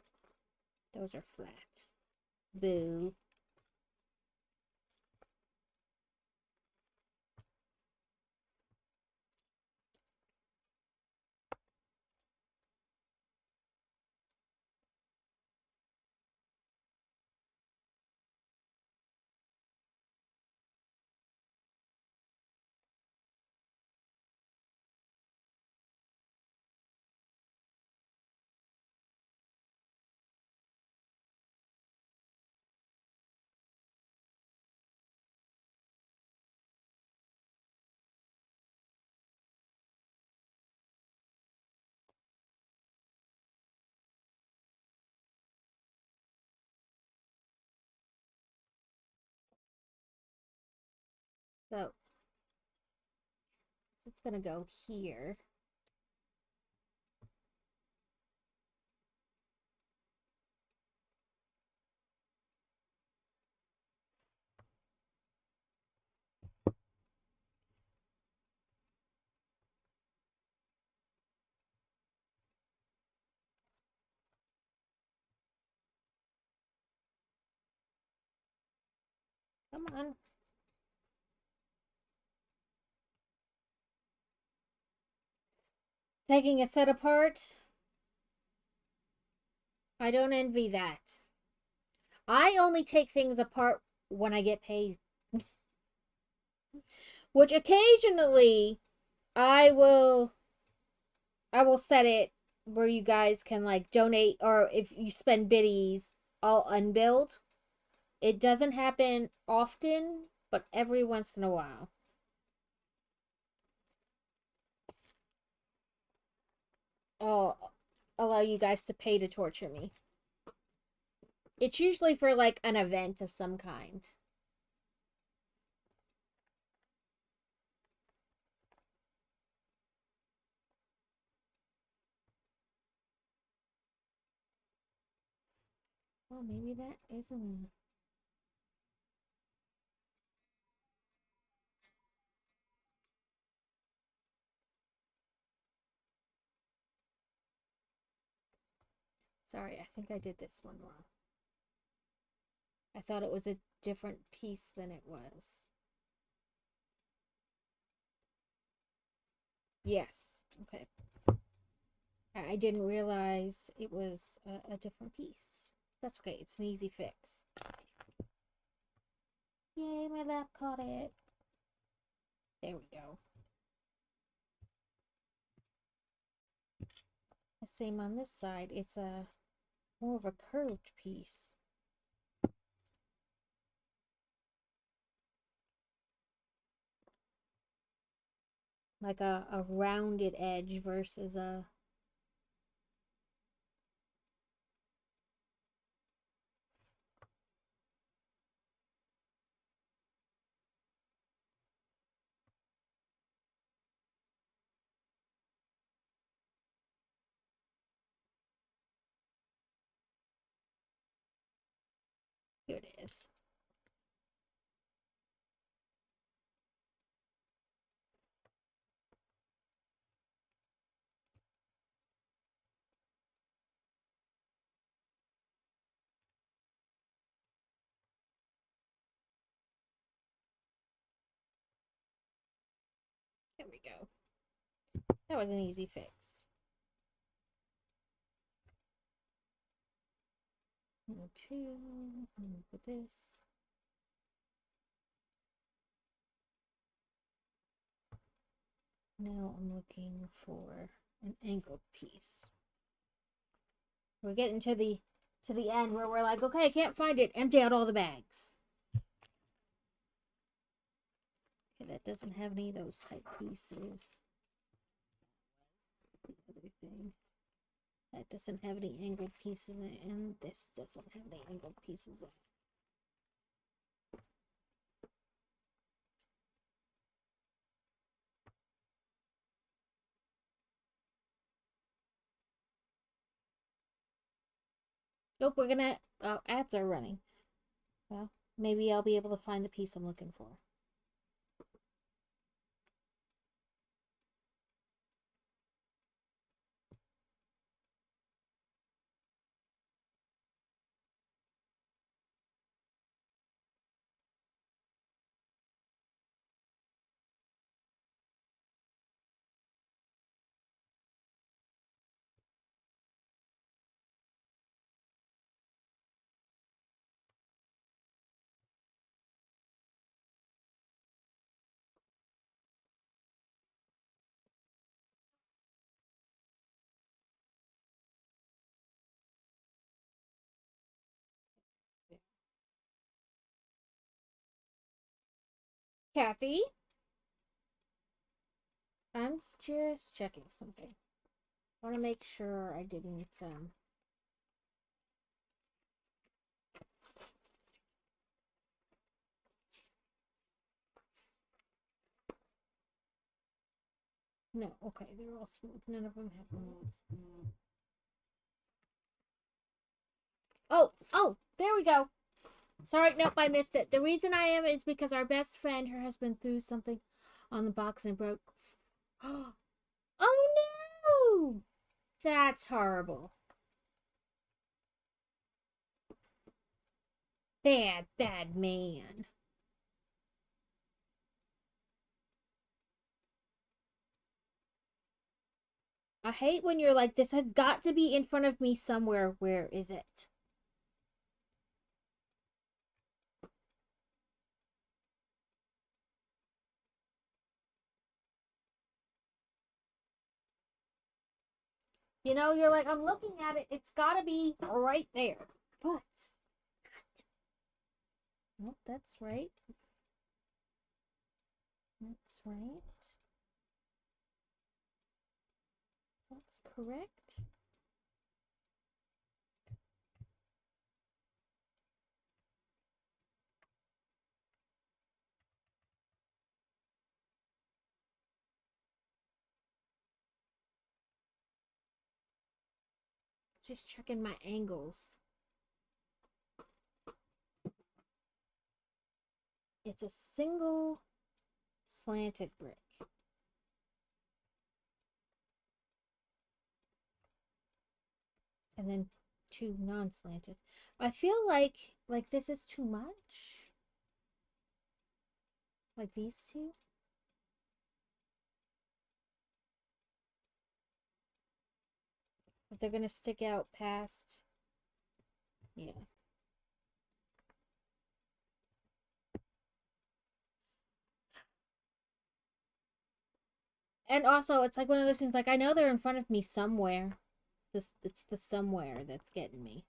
Those are flat. Boo. So, it's gonna go here. Come on. Taking a set apart. I don't envy that. I only take things apart when I get paid. Which occasionally I will set it where you guys can like donate, or if you spend biddies, I'll unbuild. It doesn't happen often, but every once in a while. I'll allow you guys to pay to torture me. It's usually for like an event of some kind. Well, maybe that isn't. Sorry, I think I did this one wrong. I thought it was a different piece than it was. Yes. Okay. I didn't realize it was a different piece. That's okay. It's an easy fix. Yay, my lap caught it. There we go. The same on this side. It's a more of a curved piece. Like a rounded edge versus a... Here it is. There we go. That was an easy fix. Two. Put this. Now I'm looking for an angled piece. We're getting to the end where we're like, okay, I can't find it. Empty out all the bags. Okay, that doesn't have any of those type pieces. The other thing. That doesn't have any angled pieces in it, and this doesn't have any angled pieces in it. Nope, we're gonna... Oh, ads are running. Well, maybe I'll be able to find the piece I'm looking for. Kathy? I'm just checking something. I want to make sure I didn't, No, okay, they're all smooth. None of them have moves. Oh, there we go. Sorry, nope, I missed it. The reason I am is because our best friend, her husband, threw something on the box and broke. Oh no! That's horrible. Bad, bad man. I hate when you're like, this has got to be in front of me somewhere. Where is it? You know, you're like, I'm looking at it. It's got to be right there. But, nope, that's right. That's right. That's correct. Just checking my angles. It's a single slanted brick. And then two non-slanted. I feel like this is too much. Like these two. But they're gonna stick out past. Yeah. And also, it's like one of those things, like, I know they're in front of me somewhere. It's the somewhere that's getting me.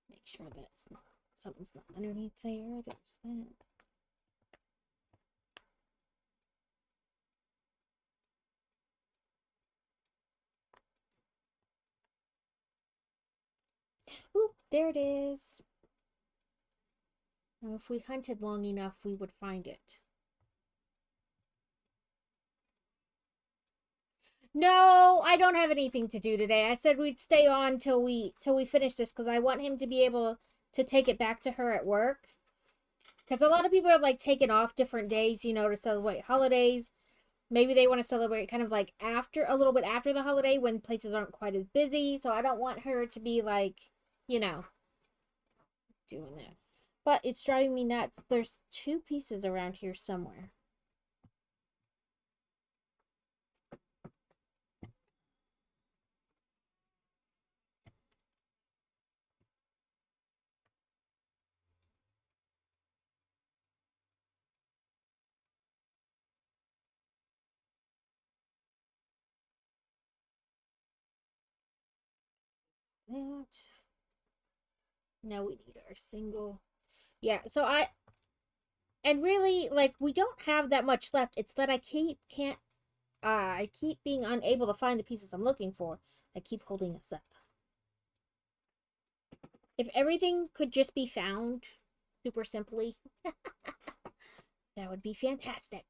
Make sure that's not, something's not underneath there. There's that. Oop, there it is. Now, if we hunted long enough, we would find it. No, I don't have anything to do today. I said we'd stay on till we finish this because I want him to be able to take it back to her at work. Because a lot of people are like taking off different days, you know, to celebrate holidays. Maybe they want to celebrate kind of like after a little bit after the holiday when places aren't quite as busy. So I don't want her to be like, you know, doing that. But it's driving me nuts. There's two pieces around here somewhere. That. Now we need our single. Yeah, so and really, like, we don't have that much left. It's that I keep being unable to find the pieces I'm looking for. I keep holding us up. If everything could just be found super simply, that would be fantastic.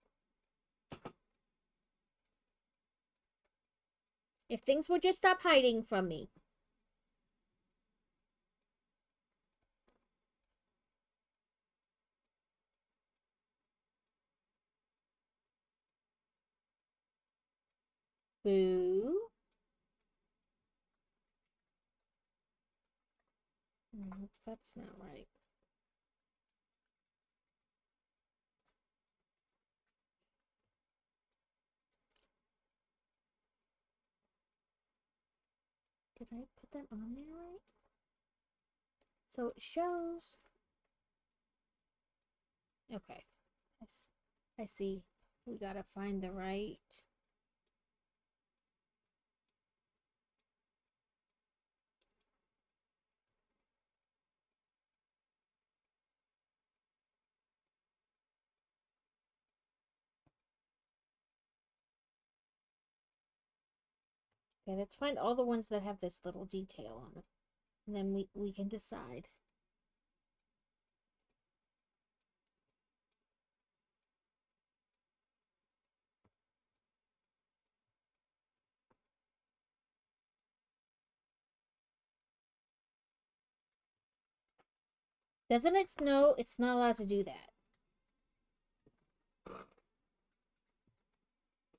If things would just stop hiding from me. Boo. That's not right. Did I put them on there right? So it shows. Okay. I see. We gotta find the right. Okay, let's find all the ones that have this little detail on them. And then we can decide. Doesn't it know it's not allowed to do that?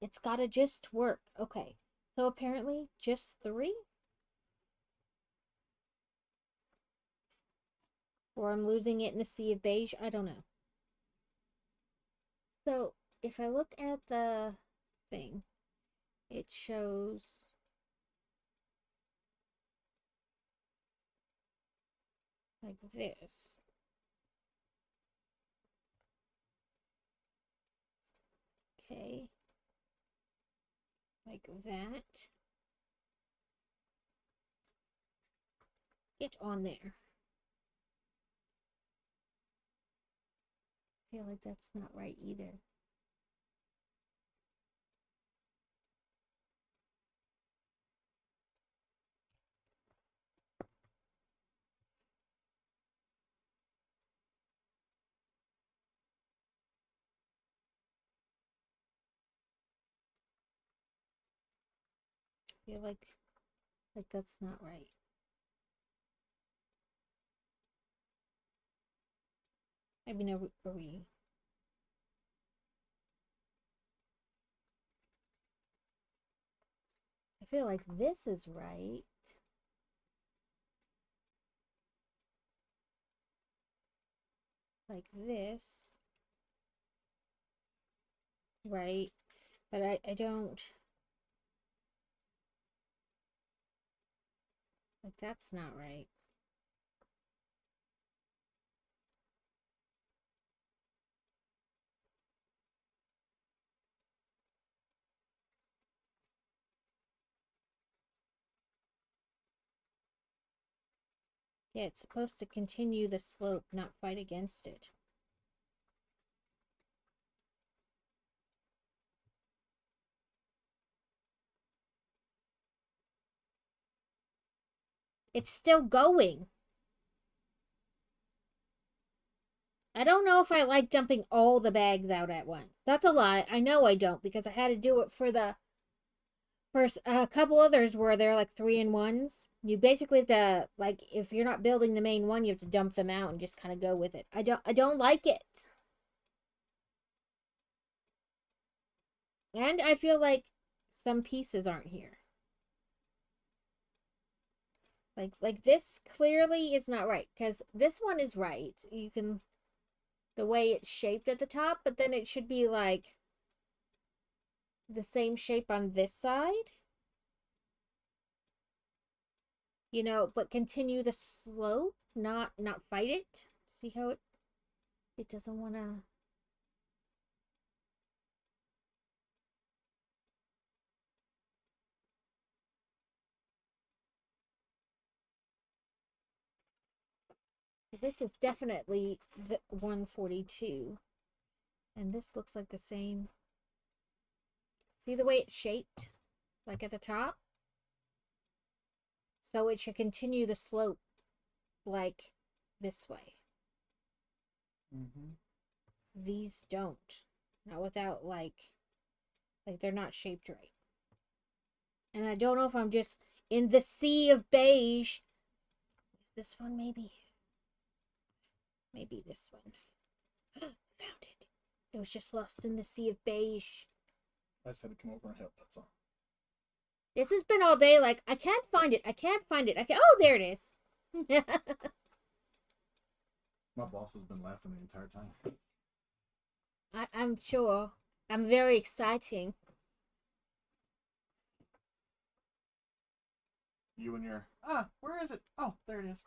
It's gotta just work. Okay. So apparently just 3? Or I'm losing it in a sea of beige. I don't know. So if I look at the thing, it shows like this. Okay. Like that. Get on there. I feel like that's not right either. I feel like that's not right. I mean, are we? I feel like this is right. Like this. Right. But I don't. Like, that's not right. Yeah, it's supposed to continue the slope, not fight against it. It's still going. I don't know if I like dumping all the bags out at once. That's a lie. I know I don't because I had to do it for the first a couple others where they're like 3-in-1s. You basically have to, like, if you're not building the main one, you have to dump them out and just kind of go with it. I don't like it. And I feel like some pieces aren't here. Like this clearly is not right because this one is right. You can the way it's shaped at the top, but then it should be like the same shape on this side. But continue the slope, not fight it. See how it doesn't want to. this is definitely the 142. And this looks like the same. See the way it's shaped? Like at the top? So it should continue the slope like this way. Mm-hmm. These don't. Not without like they're not shaped right. And I don't know if I'm just in the sea of beige. Is this one maybe? Maybe this one. Found it. It was just lost in the sea of beige. I just had to come over and help, that's all. This has been all day like, I can't find it. I can't find it. I can't. Oh, there it is. My boss has been laughing the entire time. I'm sure. I'm very exciting. You and your, where is it? Oh, there it is.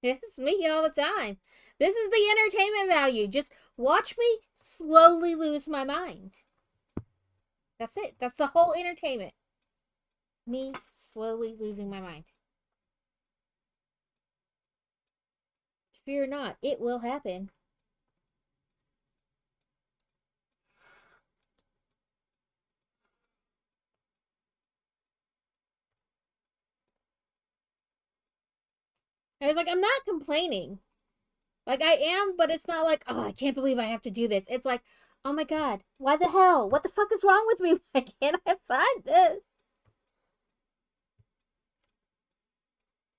It's me all the time. This is the entertainment value. Just watch me slowly lose my mind. That's it. That's the whole entertainment. Me slowly losing my mind. Fear not, it will happen. I was like, I'm not complaining. Like, I am, but it's not like, oh, I can't believe I have to do this. It's like, oh my god, why the hell? What the fuck is wrong with me? Why can't I find this?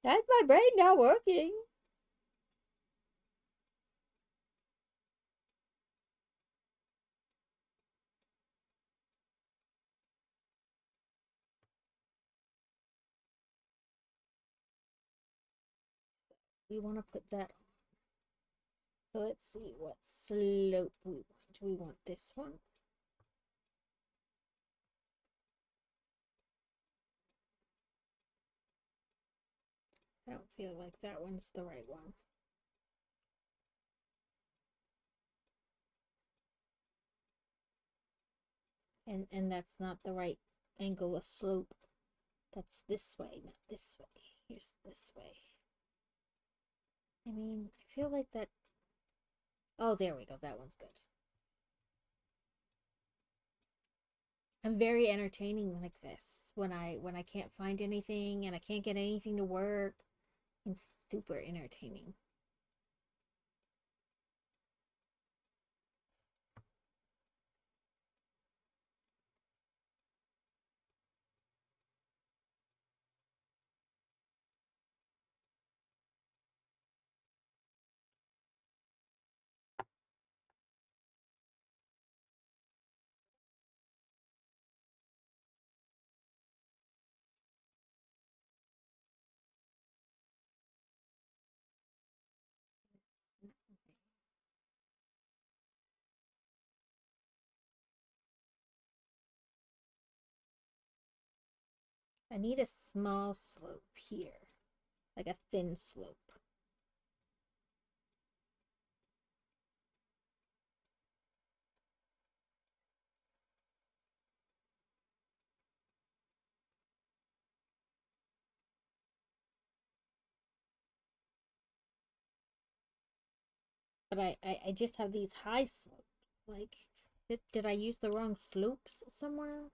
That's my brain not working. We want to put that on. So let's see what slope we want. Do we want this one? I don't feel like that one's the right one. And that's not the right angle of slope. That's this way, not this way. Here's this way. I mean, I feel like that. Oh, there we go. That one's good. I'm very entertaining like this when I can't find anything and I can't get anything to work. I'm super entertaining. I need a small slope here, like a thin slope. But I just have these high slopes. Like, did I use the wrong slopes somewhere?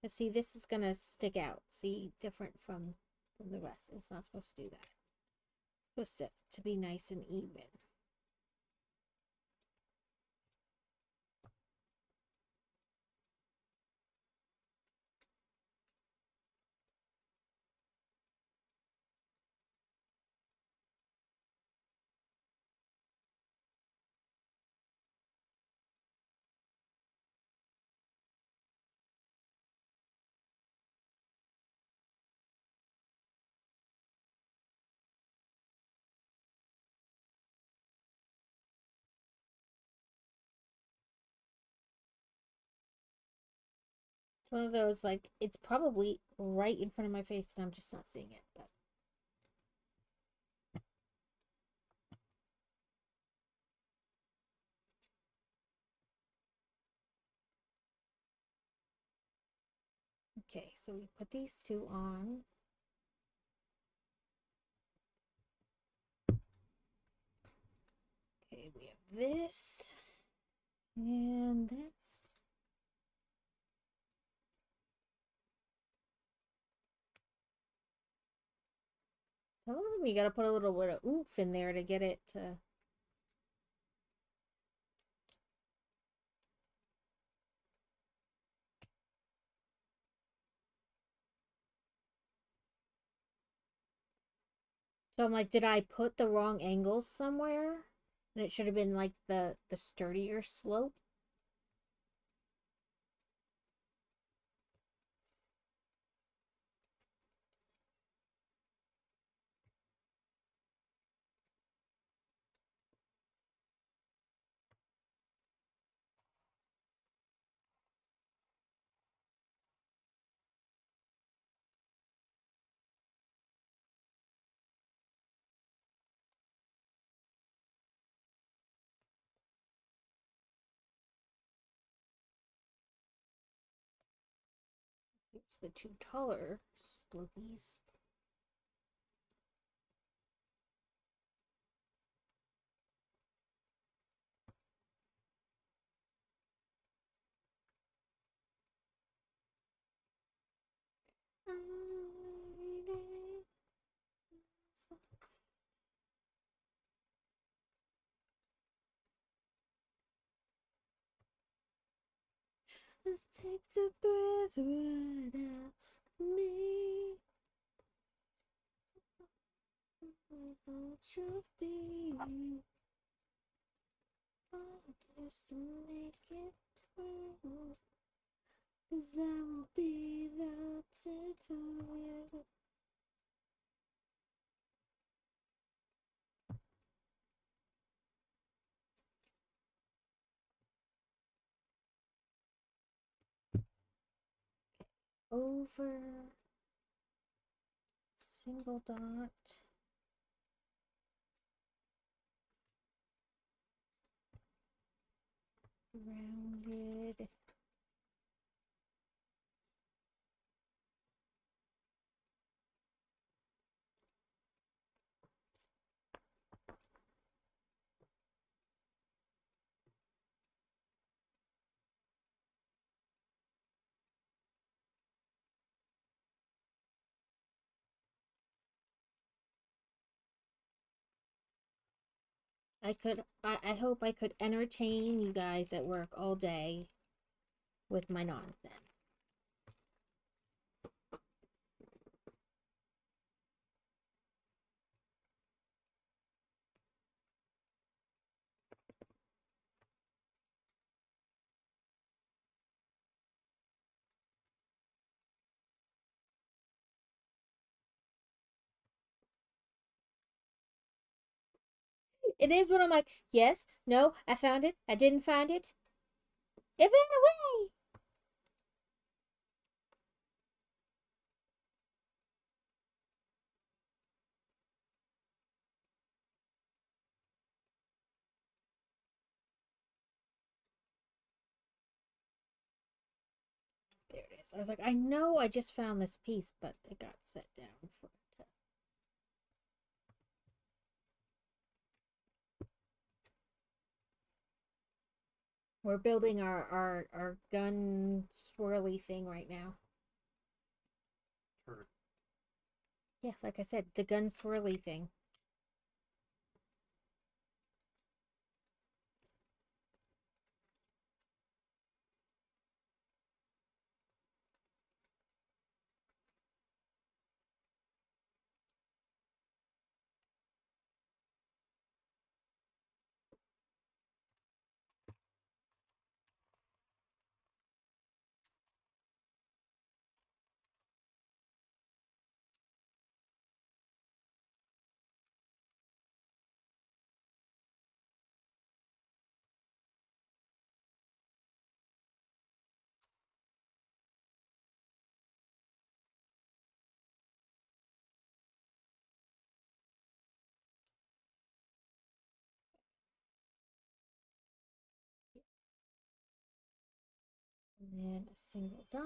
Let's see, this is gonna stick out. See, different from the rest. It's not supposed to do that. It's supposed to be nice and even. One of those, like, it's probably right in front of my face and I'm just not seeing it, but. Okay, so we put these two on. Okay, we have this and this. Some of them you gotta put a little bit of oomph in there to get it to. So I'm like, did I put the wrong angles somewhere? And it should have been like the sturdier slope. It's the two taller slopies. Let's take the breath right out of me. Without you being just to make it through. 'Cause I will be the tenth of you. Over single dot, rounded. I hope I could entertain you guys at work all day with my nonsense. It is when I'm like, yes, no, I found it, I didn't find it. It ran away. There it is. I was like, I know I just found this piece, but it got set down for it. We're building our gun swirly thing right now. Turret. Yeah, like I said, the gun swirly thing. And then a single dot.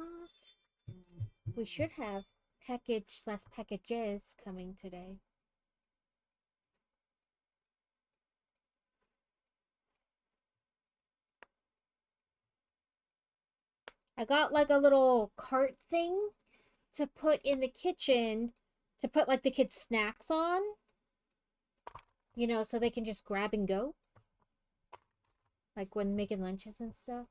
We should have package/packages coming today. I got like a little cart thing to put in the kitchen to put like the kids' snacks on. You know, so they can just grab and go. Like when making lunches and stuff.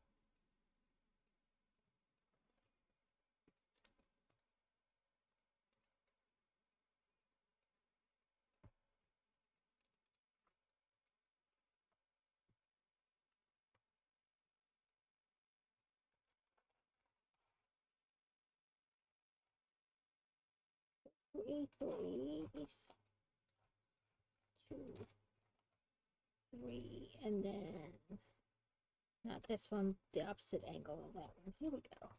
Three, two, three, and then not this one, the opposite angle of that one. Here we go.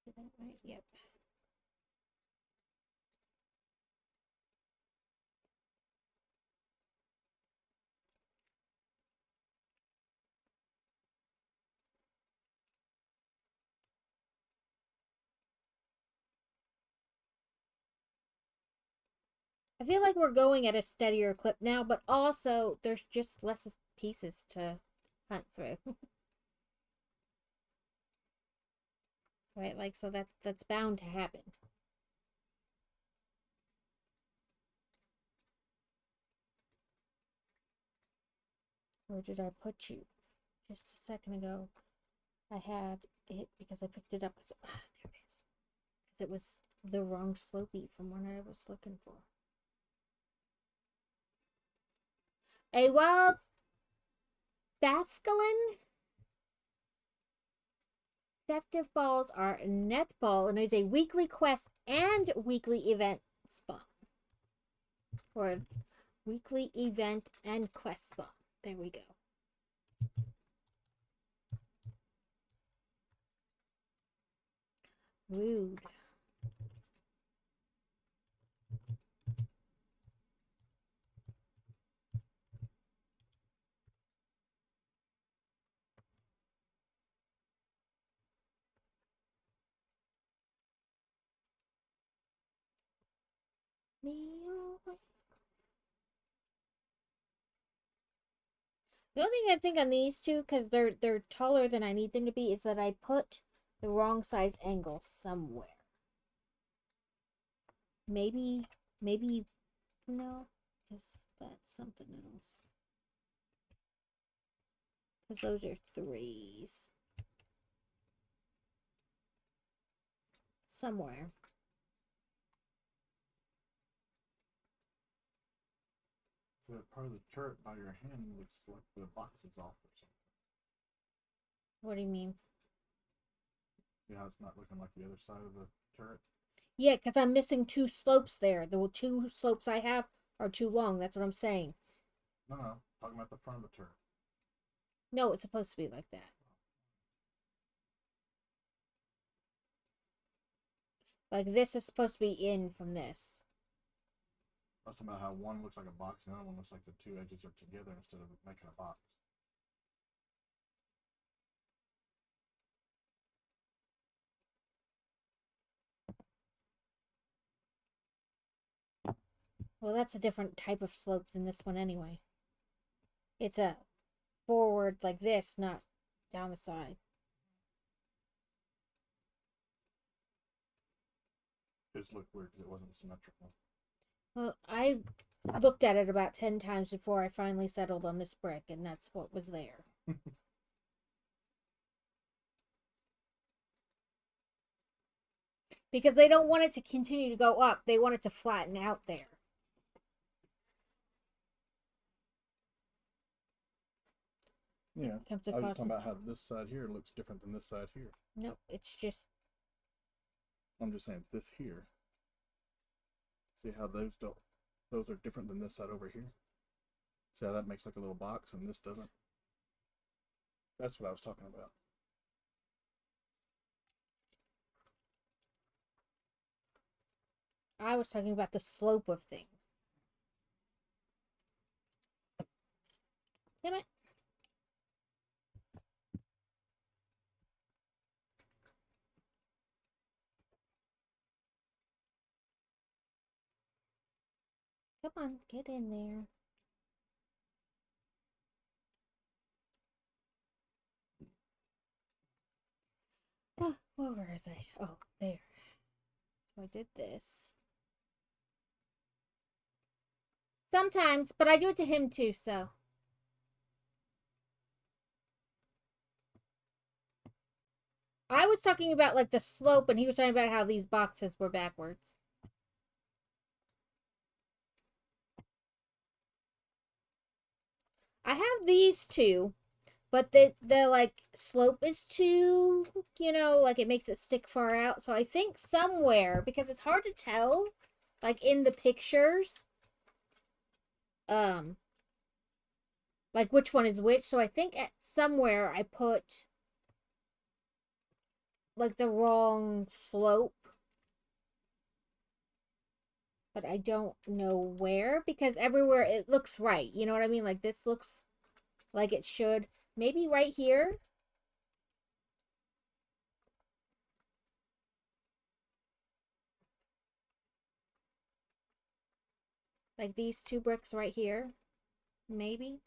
Is that right? Yep. I feel like we're going at a steadier clip now, but also there's just less pieces to hunt through. Right? Like, so that's bound to happen. Where did I put you? Just a second ago, I had it because I picked it up. There it is. Because it was the wrong slopey from what I was looking for. A wild basculin. Effective balls are netball and is a weekly quest and weekly event spawn. Or weekly event and quest spawn. There we go. Rude. The only thing I think on these two, because they're taller than I need them to be, is that I put the wrong size angle somewhere. Maybe no, because that's something else. Because those are threes. Somewhere. So part of the turret by your hand looks like the box is off or something. What do you mean? You know, it's not looking like the other side of the turret. Yeah, because I'm missing two slopes there. The two slopes I have are too long. That's what I'm saying. No, talking about the front of the turret. No, it's supposed to be like that. Like this is supposed to be in from this. I was talking about how one looks like a box and the other one looks like the two edges are together instead of making a box. Well, that's a different type of slope than this one anyway. It's a forward like this, not down the side. It just looked weird because it wasn't symmetrical. Well, I looked at it about 10 times before I finally settled on this brick, and that's what was there. Because they don't want it to continue to go up. They want it to flatten out there. Yeah, I was just talking about how this side here looks different than this side here. No, it's just... I'm just saying this here. See how those are different than this side over here? See how that makes like a little box and this doesn't? That's what I was talking about. I was talking about the slope of things. Damn it. Come on, get in there. Where is I? Oh, there. So I did this. Sometimes, but I do it to him too, so. I was talking about like the slope, and he was talking about how these boxes were backwards. I have these two, but the like slope is too, like it makes it stick far out. So I think somewhere, because it's hard to tell, like in the pictures, um, like which one is which. So I think at somewhere I put like the wrong slope, but I don't know where, because everywhere it looks right. You know what I mean? Like this looks like it should. Maybe right here. Like these two bricks right here. Maybe.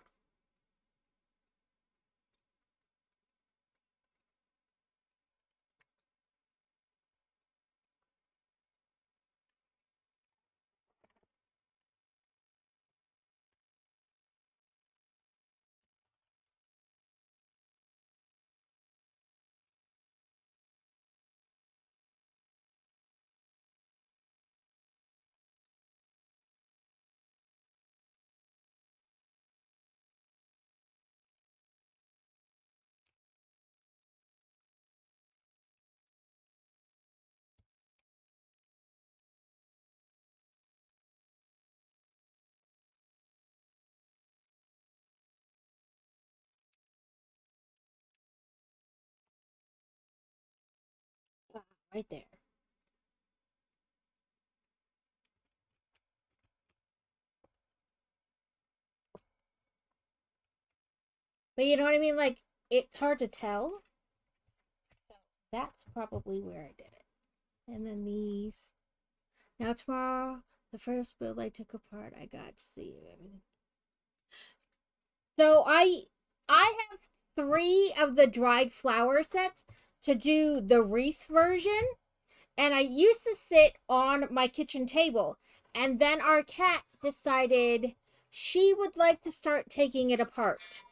Right there. But you know what I mean? Like, it's hard to tell. So that's probably where I did it. And then these. Now tomorrow, the first build I took apart, I got to see everything. So I have 3 of the dried flower sets to do the wreath version. And I used to sit on my kitchen table. And then our cat decided she would like to start taking it apart.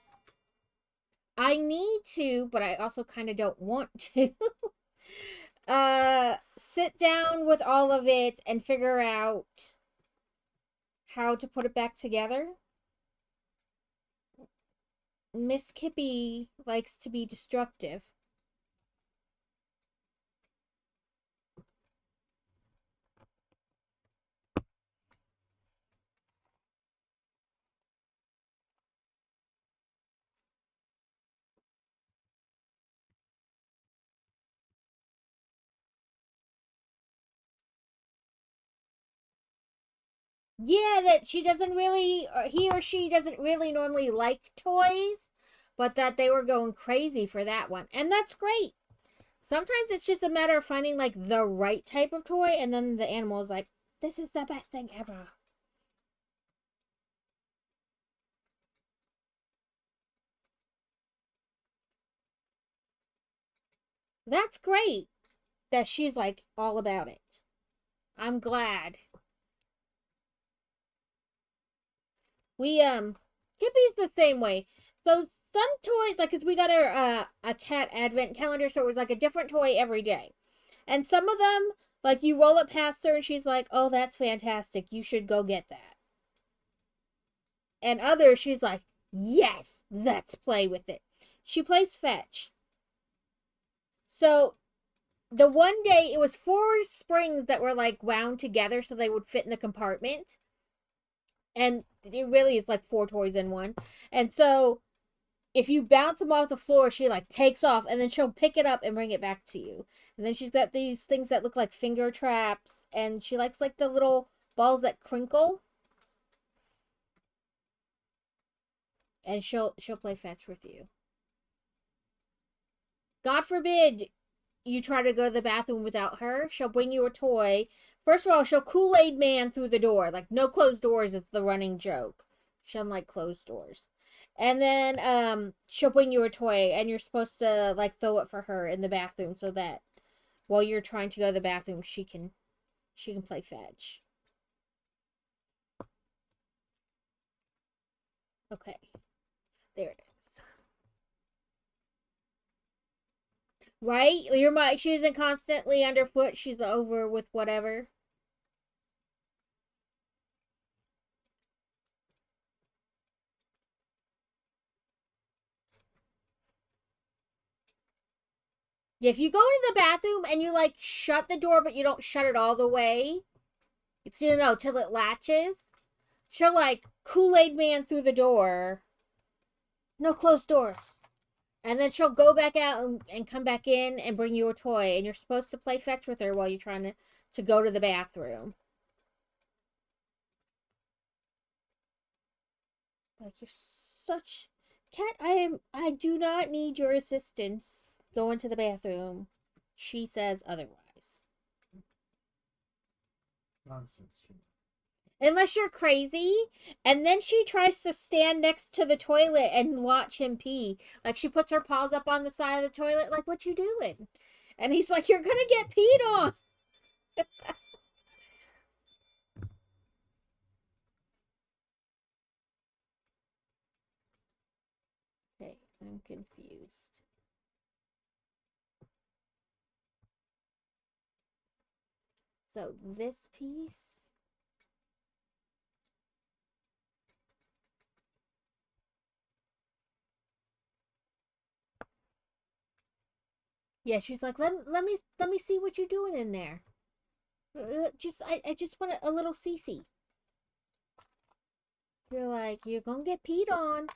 I need to, but I also kind of don't want to. Sit down with all of it and figure out how to put it back together. Miss Kippy likes to be destructive. Yeah, that she doesn't really, or he or she doesn't really normally like toys, but that they were going crazy for that one. And that's great. Sometimes it's just a matter of finding like the right type of toy, and then the animal is like, this is the best thing ever. That's great that she's like all about it. I'm glad. We Kippy's the same way. So some toys, like, cause we got her a cat advent calendar, so it was like a different toy every day. And some of them, like, you roll it past her and she's like, "Oh, that's fantastic. You should go get that." And others, she's like, "Yes, let's play with it." She plays fetch. So the one day it was 4 springs that were like wound together so they would fit in the compartment. And it really is like 4 toys in one. And so if you bounce them off the floor, she like takes off and then she'll pick it up and bring it back to you. And then she's got these things that look like finger traps, and she likes like the little balls that crinkle. And she'll play fetch with you. God forbid you try to go to the bathroom without her. She'll bring you a toy. First of all, she'll Kool-Aid man through the door. Like, no closed doors is the running joke. She doesn't like closed doors. And then she'll bring you a toy, and you're supposed to like throw it for her in the bathroom so that while you're trying to go to the bathroom, she can play fetch. Okay. There it is. Right? She isn't constantly underfoot. She's over with whatever. Yeah, if you go to the bathroom and you like shut the door, but you don't shut it all the way, it's till it latches. She'll like Kool-Aid Man through the door. No closed doors. And then she'll go back out and come back in and bring you a toy. And you're supposed to play fetch with her while you're trying to go to the bathroom. Like, you're such... Cat, I do not need your assistance going to the bathroom. She says otherwise. Nonsense. Unless you're crazy. And then she tries to stand next to the toilet and watch him pee. Like, she puts her paws up on the side of the toilet. Like, what you doing? And he's like, you're gonna get peed on. Okay, I'm confused. So this piece... Yeah, she's like, let me see what you're doing in there. I just want a little CC. You're like, you're gonna get peed on.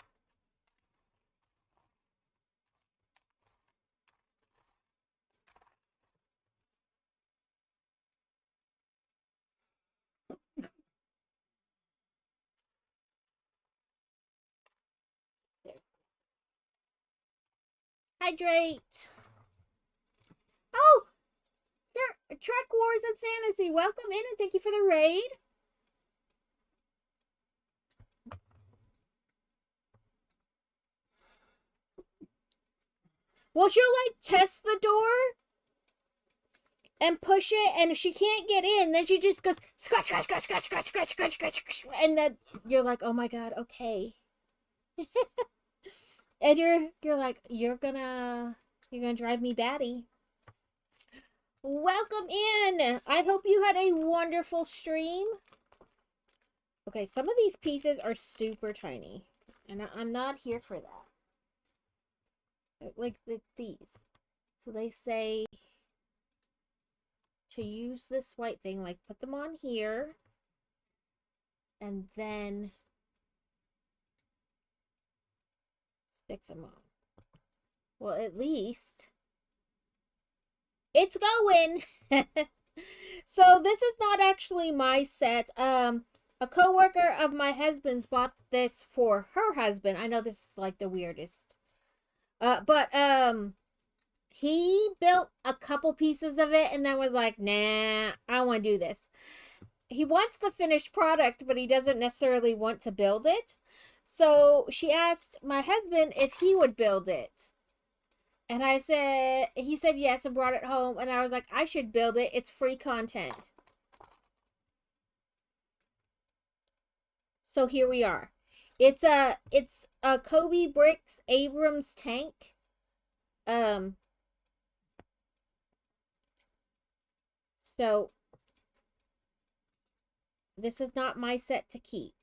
Hydrate. Oh, Trek Wars and Fantasy. Welcome in and thank you for the raid. Well, she'll like test the door and push it, and if she can't get in, then she just goes scratch, scratch, scratch, scratch, scratch, scratch, scratch, scratch, scratch, and then you're like, oh my god, okay. And you're like, you're gonna drive me batty. Welcome in. I hope you had a wonderful stream. Okay, some of these pieces are super tiny, and I'm not here for that. Like these. So they say to use this white thing, like put them on here, and then stick them on. Well, at least it's going. So this is not actually my set. A coworker of my husband's bought this for her husband. I know this is like the weirdest. But he built a couple pieces of it and then was like, nah, I don't want to do this. He wants the finished product, but he doesn't necessarily want to build it. So she asked my husband if he would build it. And he said yes and brought it home. And I was like, I should build it. It's free content. So here we are. It's a Cobi Bricks Abrams tank. So this is not my set to keep.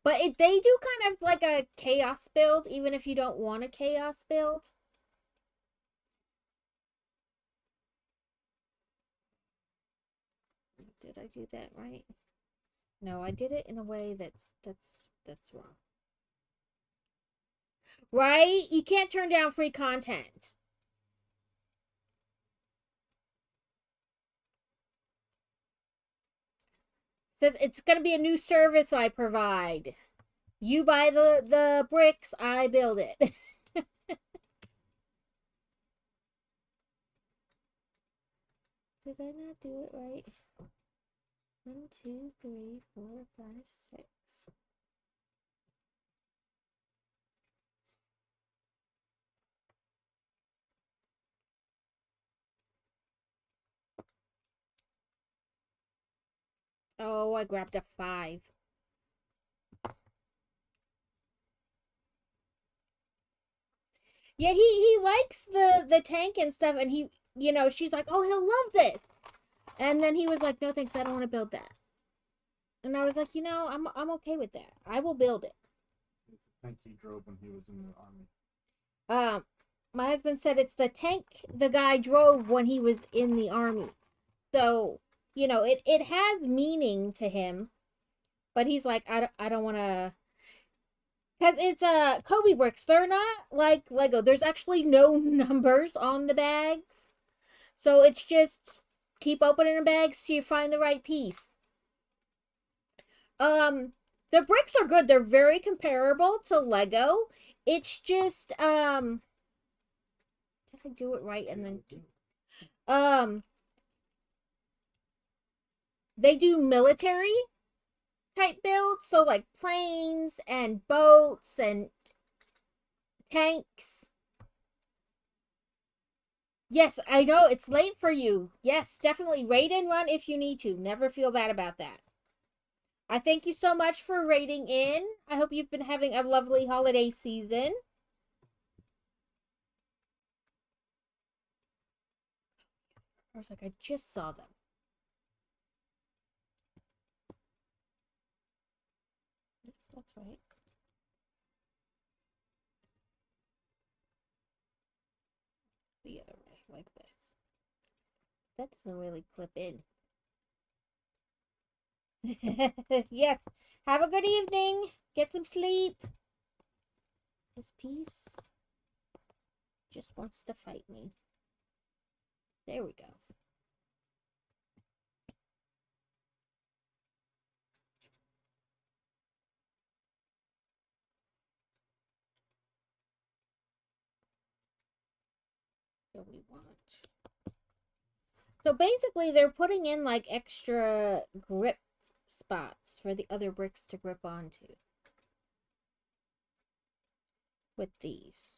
But they do kind of like a chaos build, even if you don't want a chaos build. Did I do that right? No, I did it in a way that's wrong. Right? You can't turn down free content. It says it's going to be a new service I provide. You buy the bricks, I build it. Did I not do it right? 1, 2, 3, 4, 5, 6. Oh, I grabbed a 5. Yeah, he likes the tank and stuff, and he, she's like, oh, he'll love this. And then he was like, no thanks, I don't want to build that. And I was like, I'm okay with that. I will build it. It's the tank he drove when he was in the army. Um, my husband said it's the tank the guy drove when he was in the army. So, it has meaning to him, but he's like, I don't want to, because it's Cobi bricks. They're not like Lego. There's actually no numbers on the bags, so it's just keep opening the bags till you find the right piece. Um, the bricks are good. They're very comparable to Lego. It's just did I do it right? And then um, they do military type builds, so like planes and boats and tanks. Yes, I know it's late for you. Yes, definitely raid and run if you need to. Never feel bad about that. I thank you so much for raiding in. I hope you've been having a lovely holiday season. I was like, I just saw them. Yes, that's right. The other way, like this. That doesn't really clip in. Yes. Have a good evening. Get some sleep. This piece just wants to fight me. There we go. So we want. So basically, they're putting in like extra grip spots for the other bricks to grip onto with these.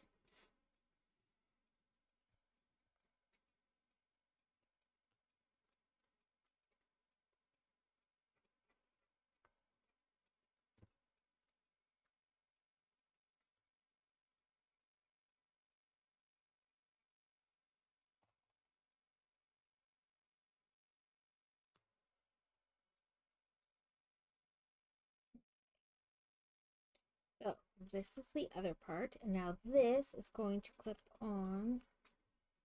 So this is the other part, and now this is going to clip on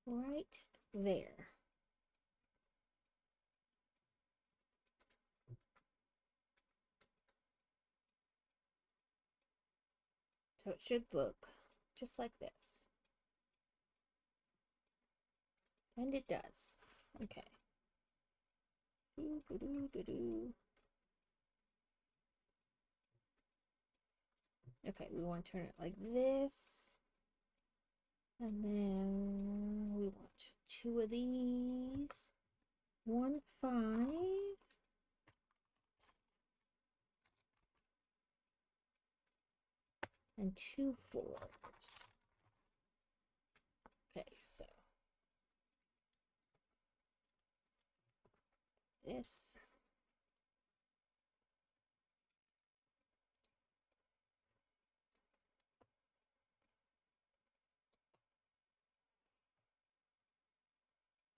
right there. So it should look just like this. And it does. Okay. Okay, we want to turn it like this. And then we want 2 of these. 1 5. And 2 4s. Okay, so this.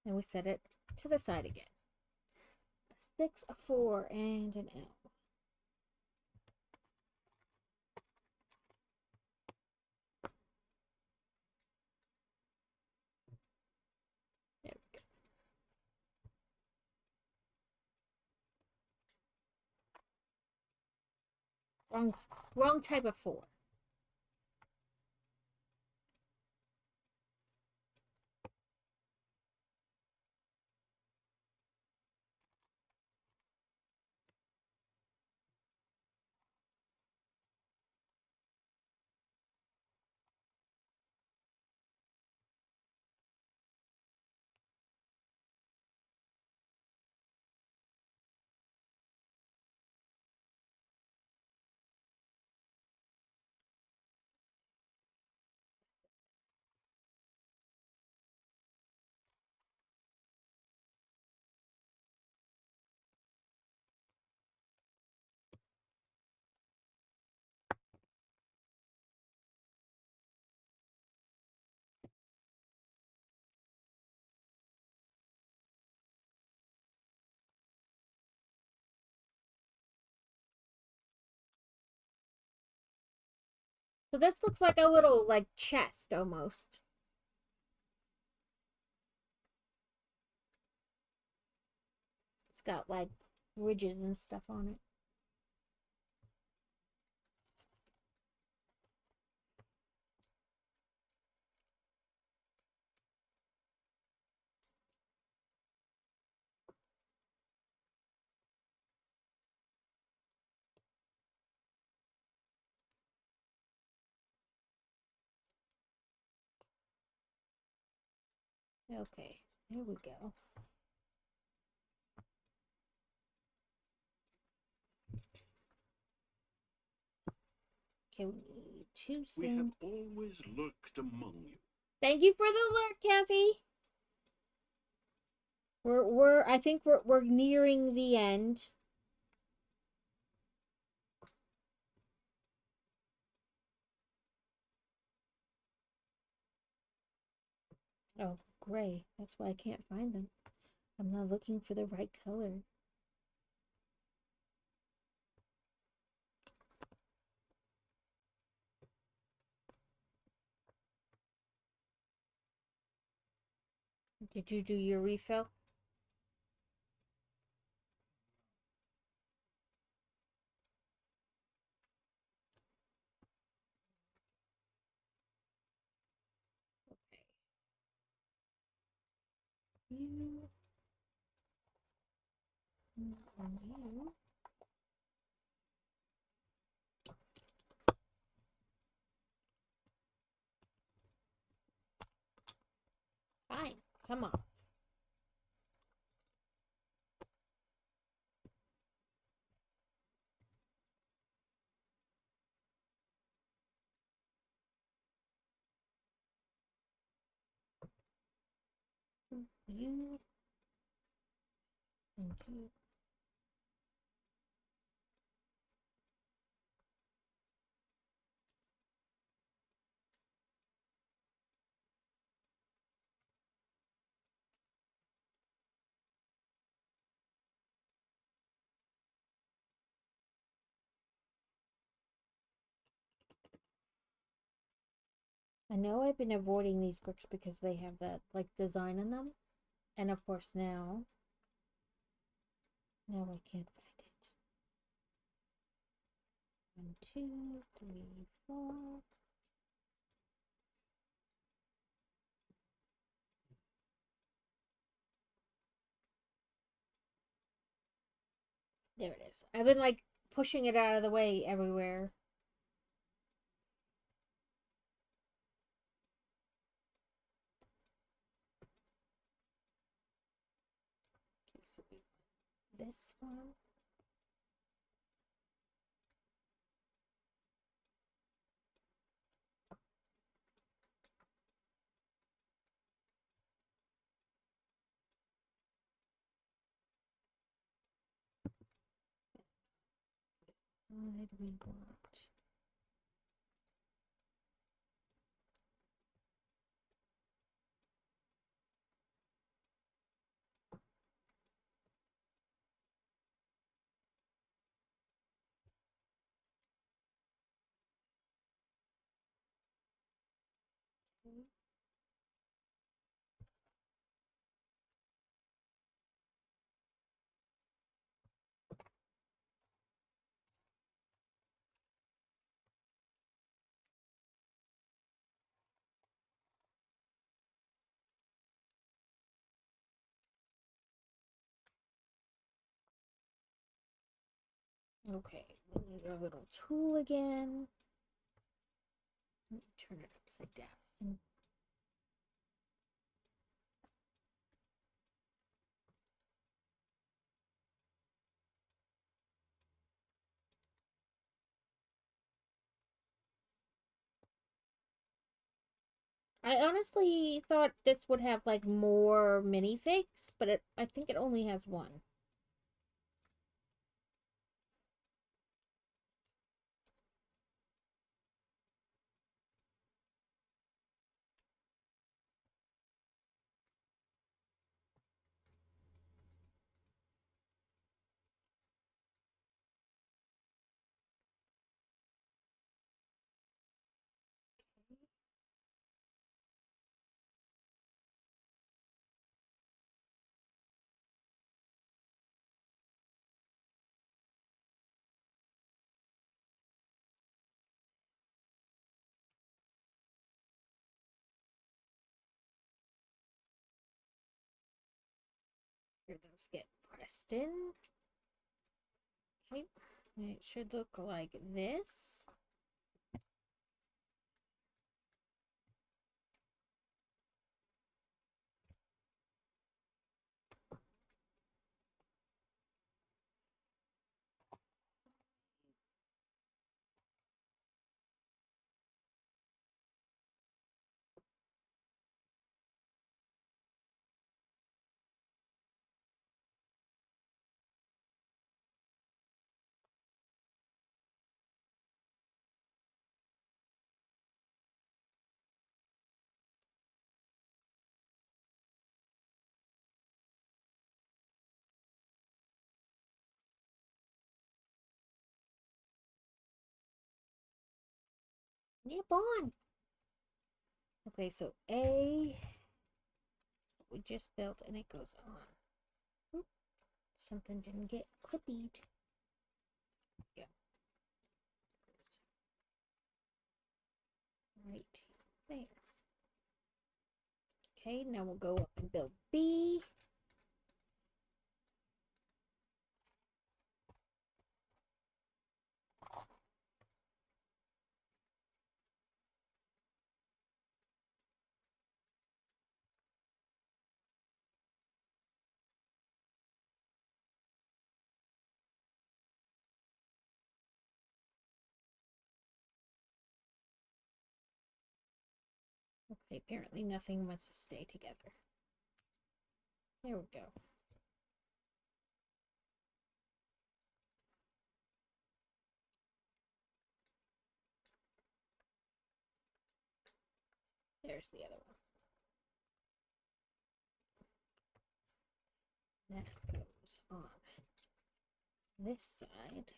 And we set it to the side again. A 6, a 4, and an L. There we go. Wrong type of 4. So this looks like a little, like, chest, almost. It's got, like, ridges and stuff on it. Okay, there we go. Okay, we need two We have sand. always lurked among you. Thank you for the alert, Kathy. I think we're nearing the end. Oh, gray. That's why I can't find them. I'm not looking for the right color. Did you do your refill? Okay. You and you. Fine. Come on. You and you. I know I've been avoiding these bricks because they have that, like, design on them. And of course now I can't find it. 1, 2, 3, 4. There it is. I've been, like, pushing it out of the way everywhere. Okay, so this one. Why do we want? Okay, we need our little tool again. Let me turn it upside down. I honestly thought this would have, like, more minifigs, but I think it only has one. Here those get pressed in. Okay, it should look like this. Nip on. Okay, so A, we just built, and it goes on. Oop, something didn't get clippied. Yeah. Right there. Okay, now we'll go up and build B. Okay, apparently nothing wants to stay together. There we go. There's the other one. That goes on this side.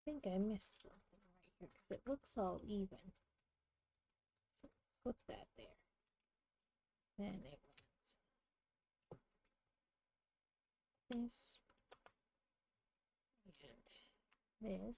I think I missed something right here because it looks all even. So flip that there. Then it was this and this.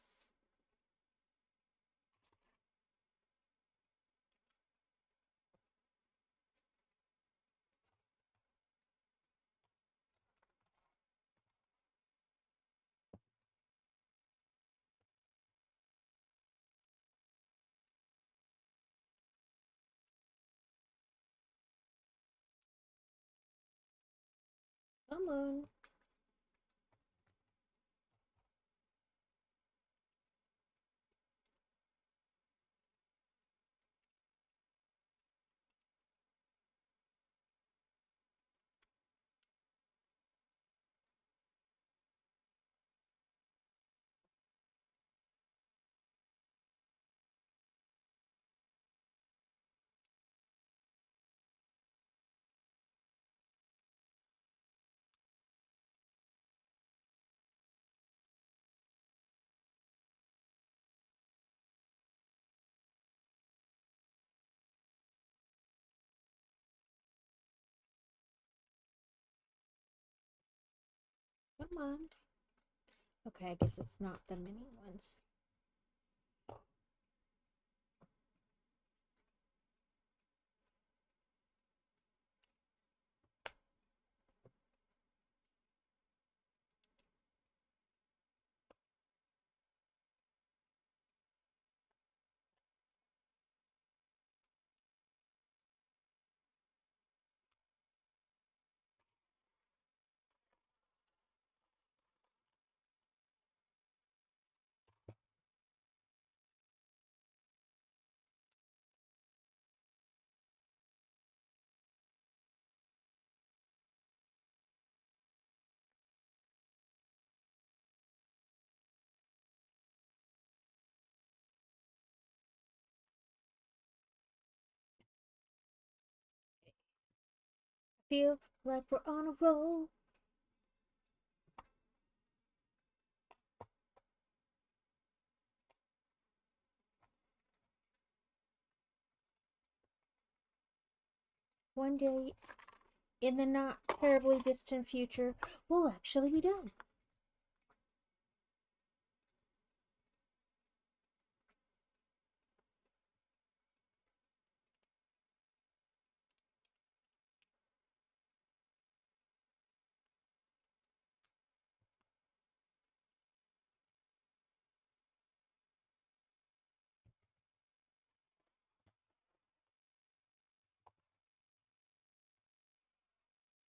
Come on. Come on. Okay, I guess it's not the mini ones. Feel like we're on a roll. One day, in the not terribly distant future, we'll actually be done.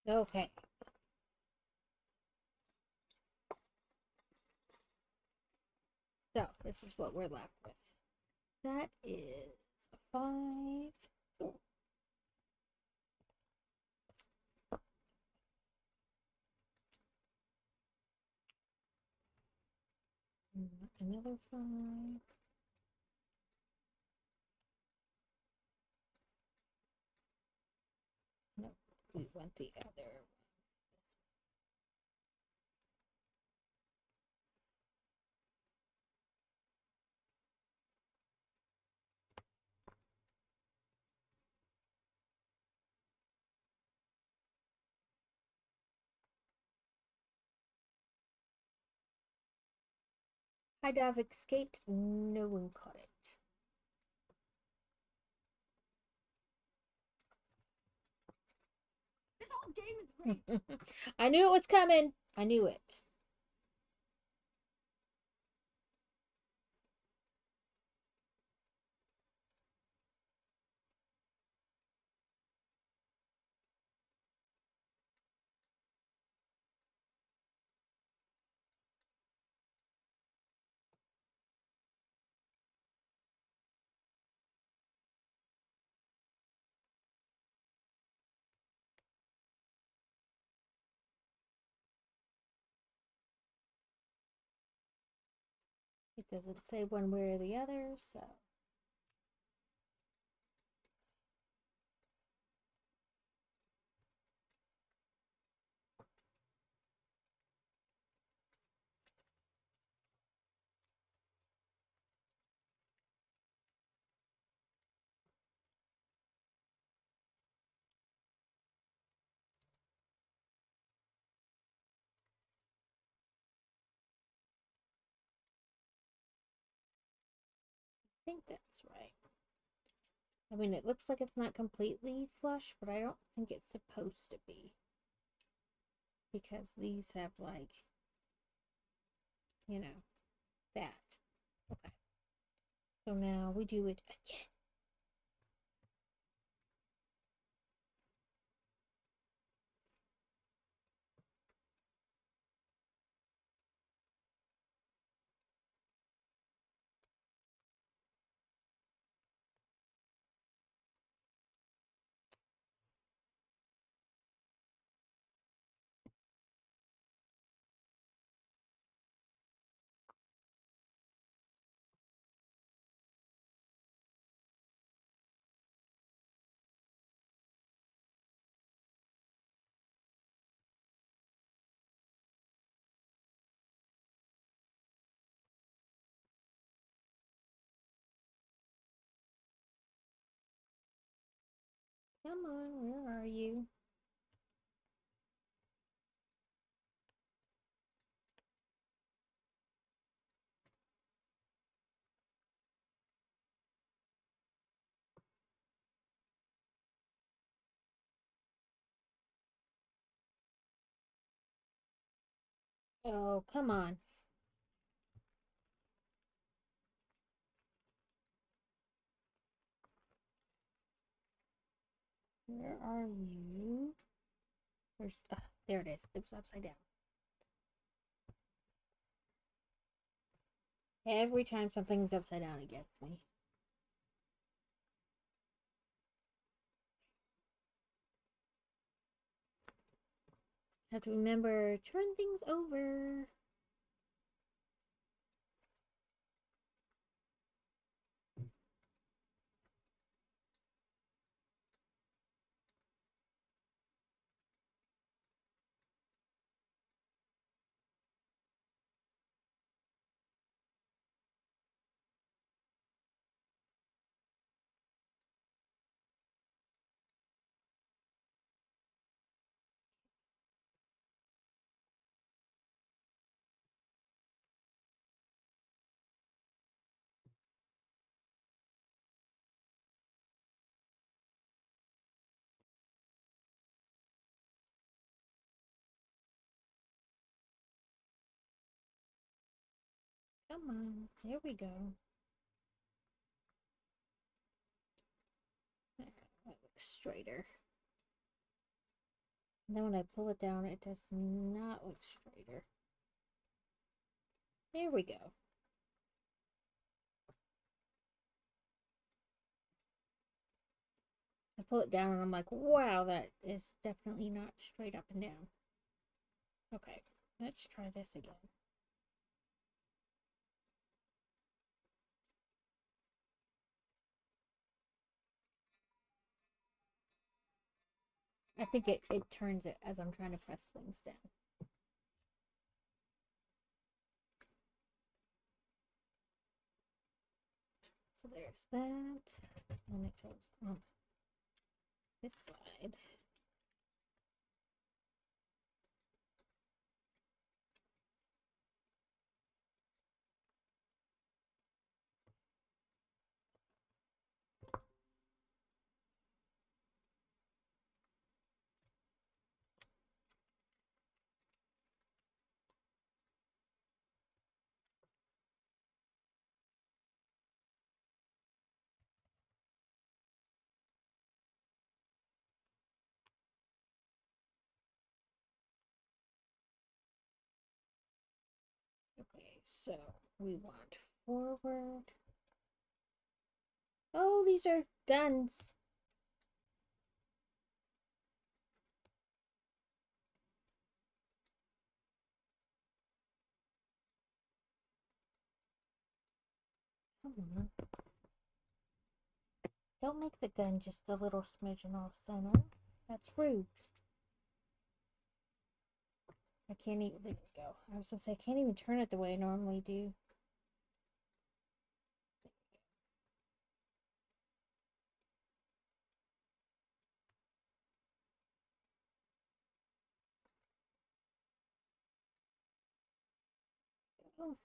Okay. So, this is what we're left with. That is a 5. Another 5. No, we want the other. I'd have escaped. No one caught it. This whole game is rigged. I knew it was coming. I knew it. It doesn't say one way or the other, so. I think that's right. I mean, it looks like it's not completely flush, but I don't think it's supposed to be. Because these have, like, you know, that. Okay. So now we do it again. Come on, where are you? Oh, come on. Where are you? There it is. It was upside down. Every time something's upside down, it gets me. Have to remember, turn things over. Come on. There we go. That looks straighter. And then when I pull it down, it does not look straighter. There we go. I pull it down and I'm like, wow, that is definitely not straight up and down. Okay, let's try this again. I think it turns it as I'm trying to press things down. So there's that. And it goes on this side. Okay, so we want forward. Oh, these are guns. Come on. Don't make the gun just a little smidgen off center. That's rude. I can't even, there we go. I was gonna say, I can't even turn it the way I normally do. Oh.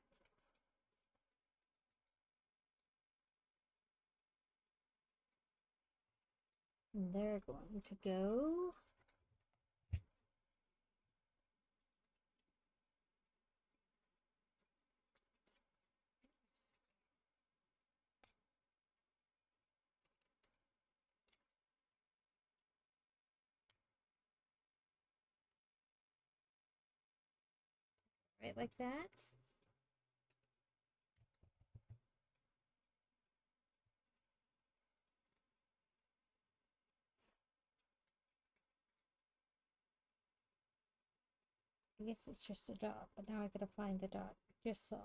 And they're going to go. Right like that. I guess it's just a dot, but now I gotta find the dot. Just so.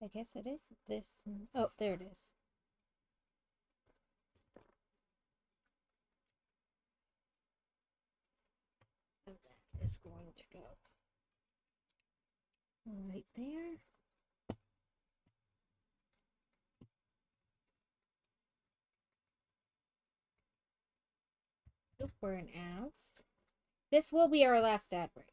So I guess it is this. Oh, there it is. And that is going to go right there. Oop, we're an ounce. This will be our last ad break.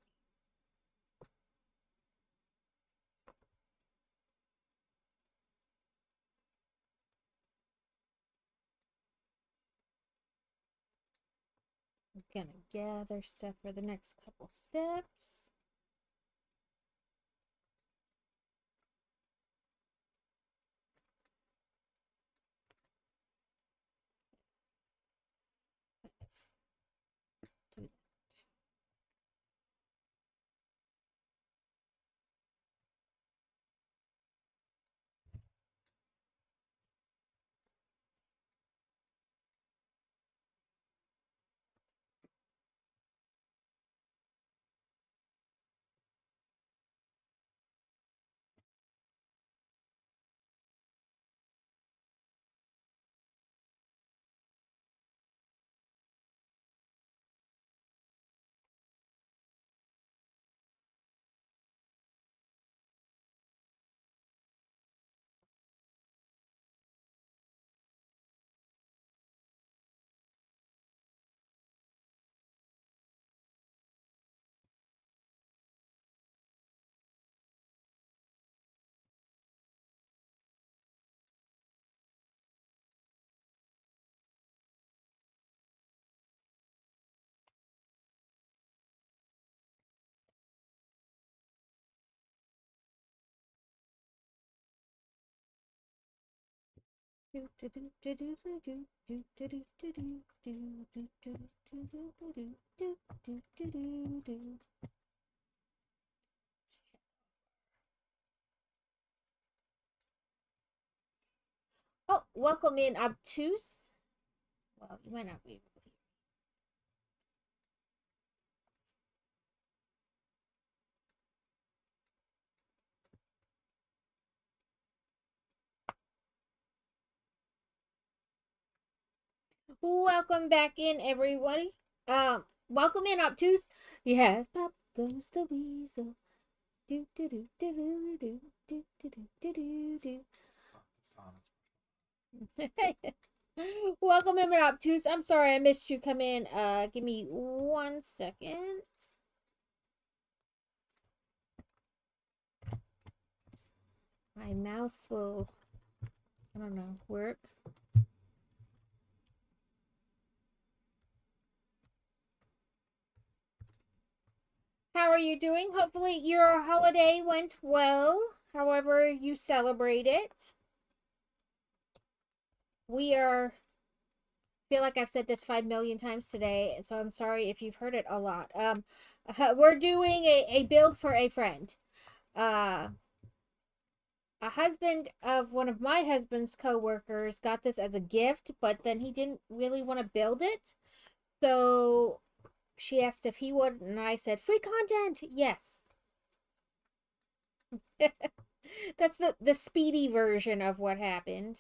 I'm gonna gather stuff for the next couple steps. Do that. Oh, welcome in, obtuse. Well, you might not be able to hear. Welcome back in, everybody. Welcome in, obtuse. Yes, pop goes the weasel. Do do do do do do do do do do do. Welcome in, obtuse. I'm sorry I missed you come in. Give me 1 second. My mouse will, I don't know, work. How are you doing? Hopefully your holiday went well, however you celebrate it. We are, feel like I've said this 5 million times today, so I'm sorry if you've heard it a lot. We're doing a build for a friend. A husband of one of my husband's co-workers got this as a gift, but then he didn't really want to build it. So she asked if he would, and I said, free content, yes. That's the speedy version of what happened.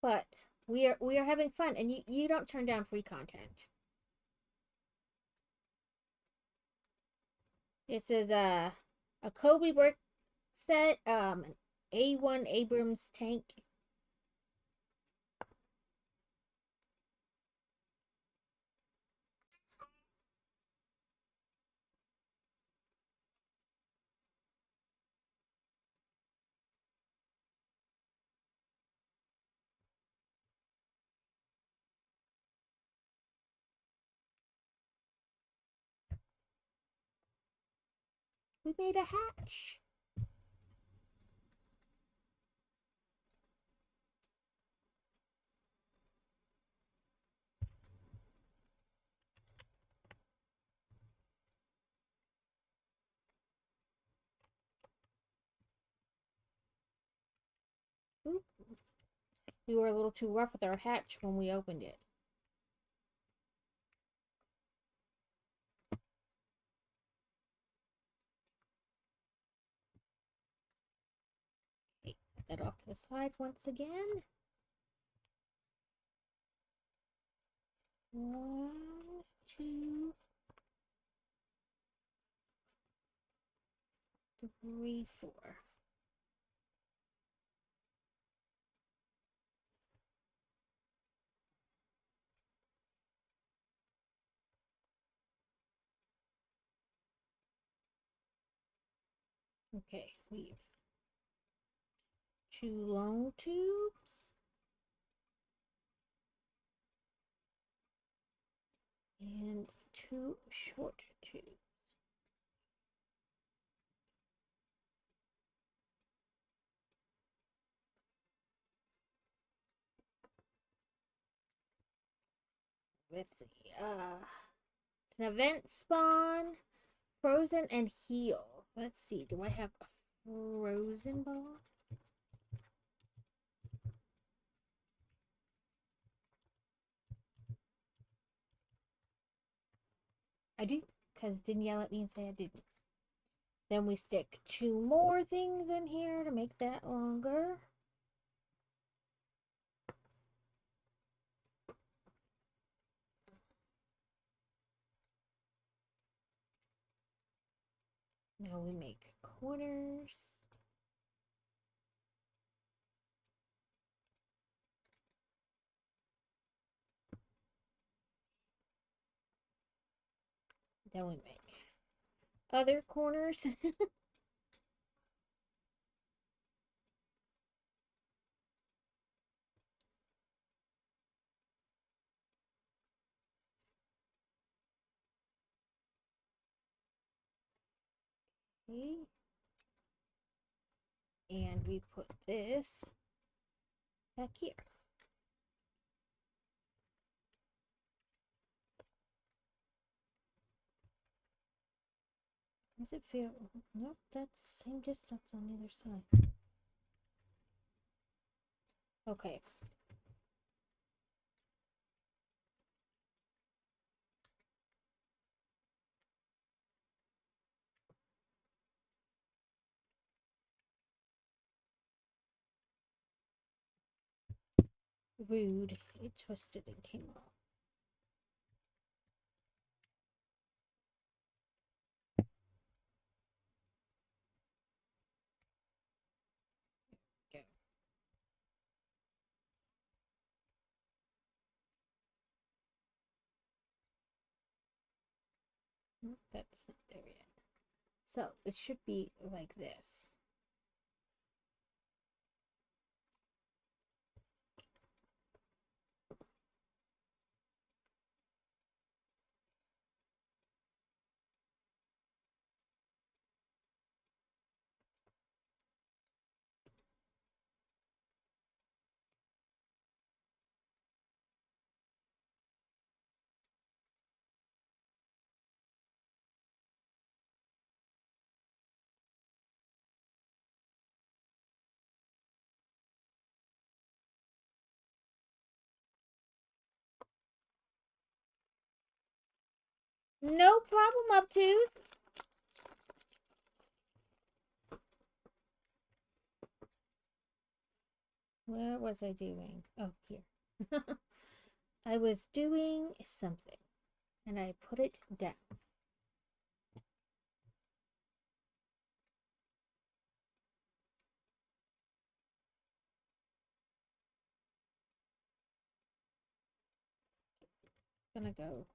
But we are having fun, and you don't turn down free content. This is a Cobi work set, an A1 Abrams tank. We made a hatch. Oop. We were a little too rough with our hatch when we opened it. Okay, set that off to the side once again. 1, 2, 3, 4. Okay, we have 2 long tubes and 2 short tubes. Let's see. An event spawn, frozen, and heal. Let's see. Do I have a frozen ball? I do, because didn't yell at me and say I didn't. Then we stick 2 more things in here to make that longer. Now we make corners. Then we make other corners. Okay. And we put this back here. Does it feel? Nope, that's same distance on the other side. Okay. Rude. It twisted and came off. Go. Nope, that's not there yet. So it should be like this. No problem, obtuse. Where was I doing? Oh, here. I was doing something, and I put it down. Gonna go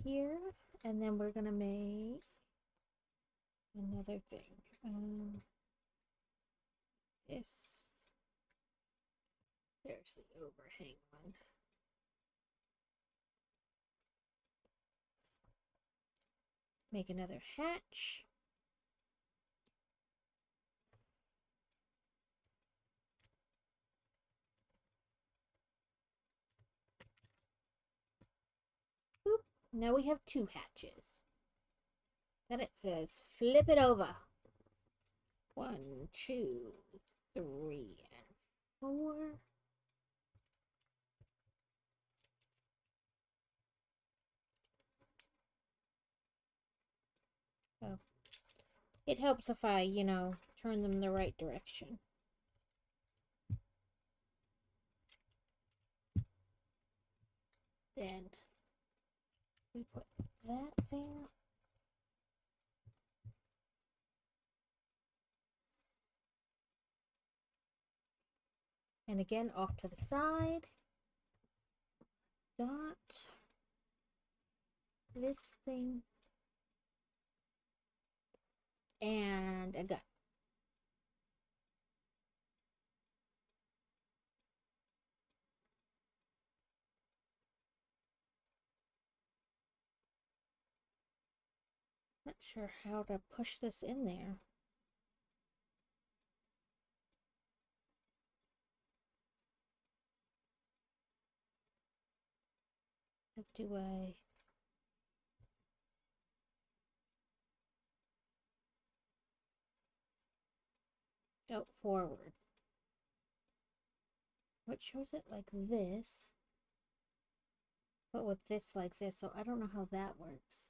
here, and then we're gonna make another thing. This. There's the overhang one. Make another hatch. Boop. Now we have 2 hatches. Then it says flip it over. 1, 2, 3, and 4. Oh. It helps if I, turn them the right direction. Then we put that there. And again, off to the side. Dot this thing. And a gun. Not sure how to push this in there. How do I... Oh, forward. What shows it like this, but with this like this, so I don't know how that works.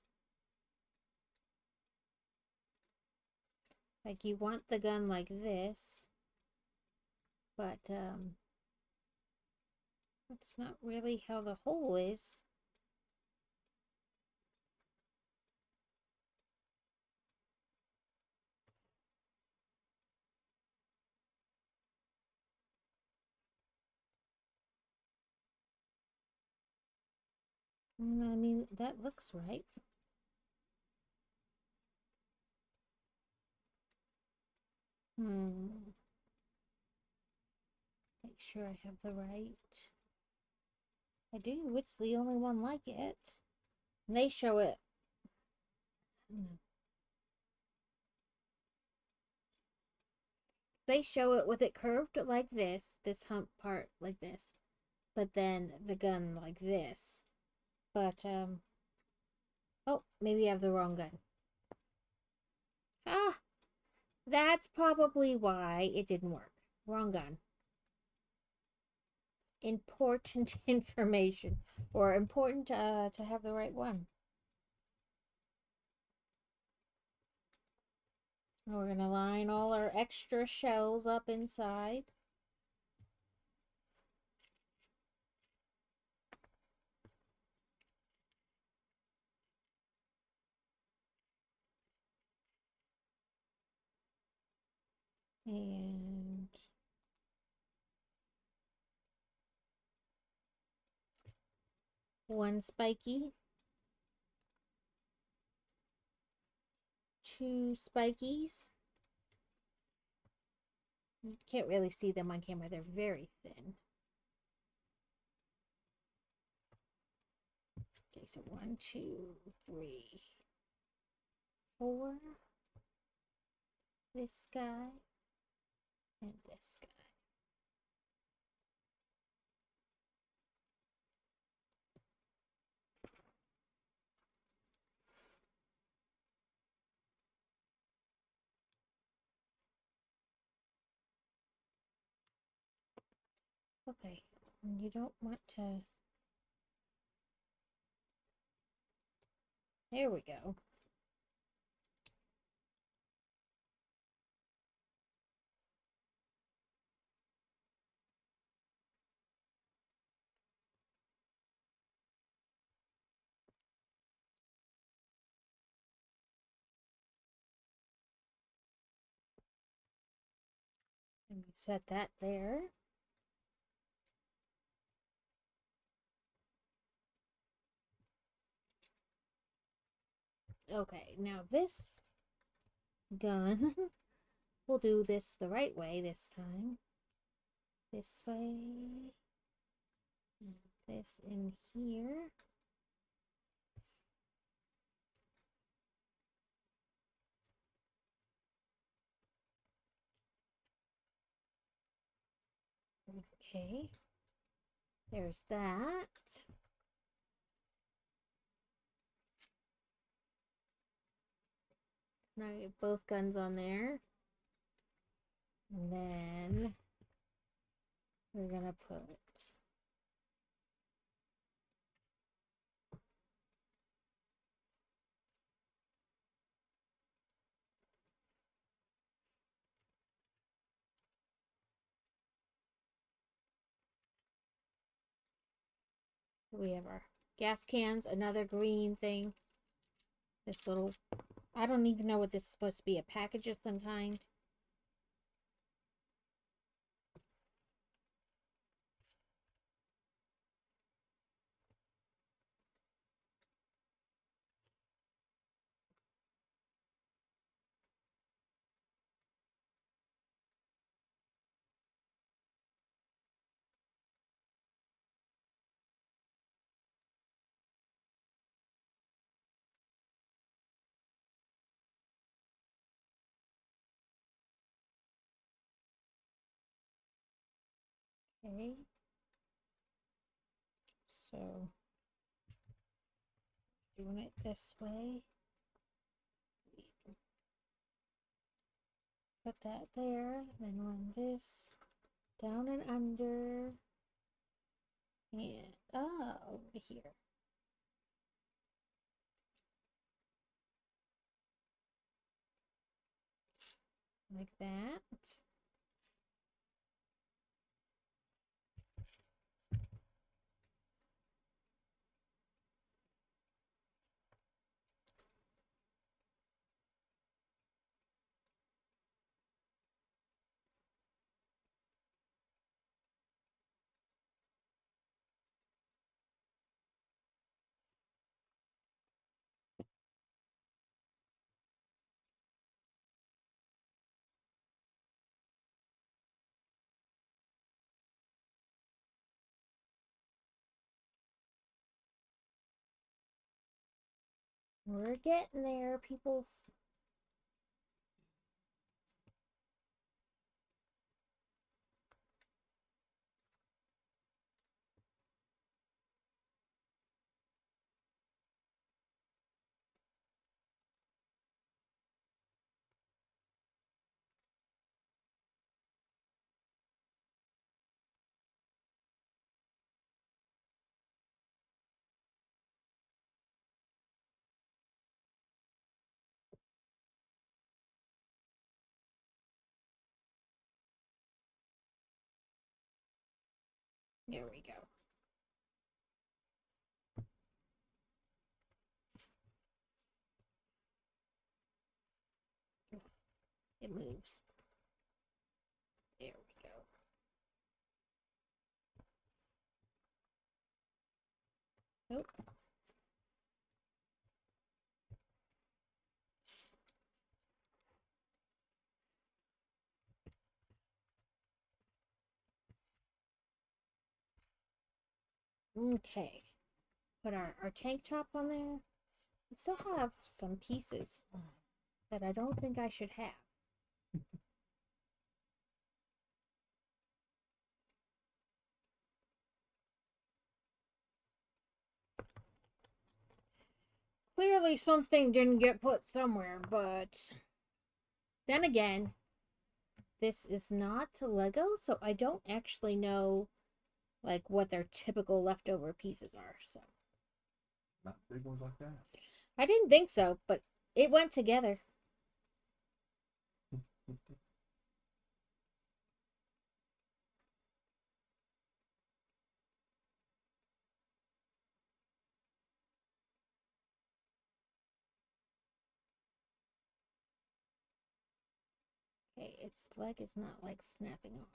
Like you want the gun like this, but that's not really how the hole is. I mean, that looks right. Make sure I have the right. I do. It's the only one like it. And they show it. they show it with it curved like this hump part like this, but then the gun like this. But, oh, maybe I have the wrong gun. Ah, that's probably why it didn't work. Wrong gun. Important information, or important to have the right one. We're gonna line all our extra shells up inside. And one spiky. Two spikies. You can't really see them on camera. They're very thin. Okay, so 1, 2, 3, 4. This guy and this guy. Okay, and you don't want to... There we go. And we set that there. Okay, now this gun, we'll do this the right way this time. This way. And this in here. Okay. There's that. Now you have both guns on there. And then we're gonna put we have our gas cans, another green thing. This little, I don't even know what this is supposed to be, a package of some kind. Okay. So, doing it this way. Put that there, then run this down and under, and over here. Like that. We're getting there, people. There we go. It moves. There we go. Nope. Okay. Put our tank top on there. I still have some pieces that I don't think I should have. Clearly something didn't get put somewhere, but then again, this is not Lego, so I don't actually know like what their typical leftover pieces are, so. Not big ones like that. I didn't think so, but it went together. Okay, its leg is not like snapping on.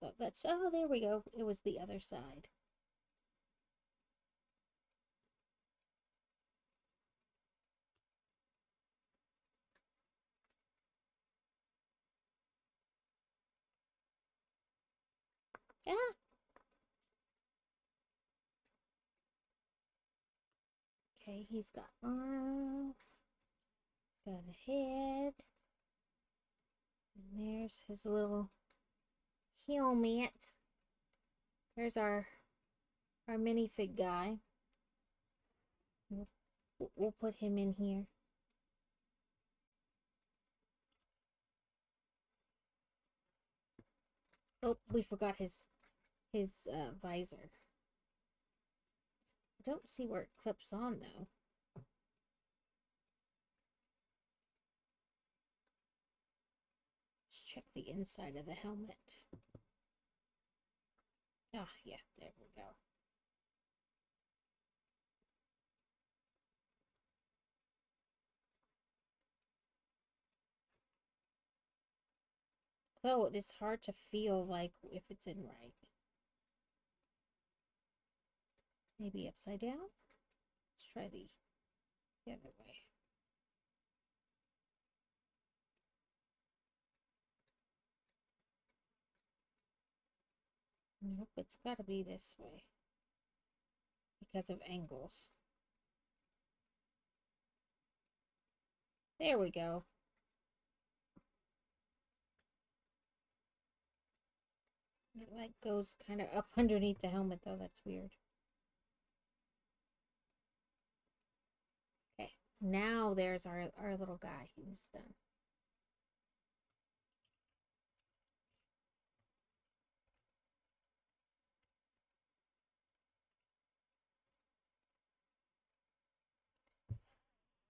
So that's, oh, there we go. It was the other side. Ah! Okay, he's got arms, got a head, and there's his little helmet. There's our minifig guy. We'll put him in here. Oh, we forgot his visor. I don't see where it clips on though. Let's check the inside of the helmet. Ah, yeah, there we go. Though it is hard to feel like if it's in right. Maybe upside down? Let's try the other way. Nope, it's gotta be this way. Because of angles. There we go. It like goes kind of up underneath the helmet though, that's weird. Okay, now there's our little guy. He's done.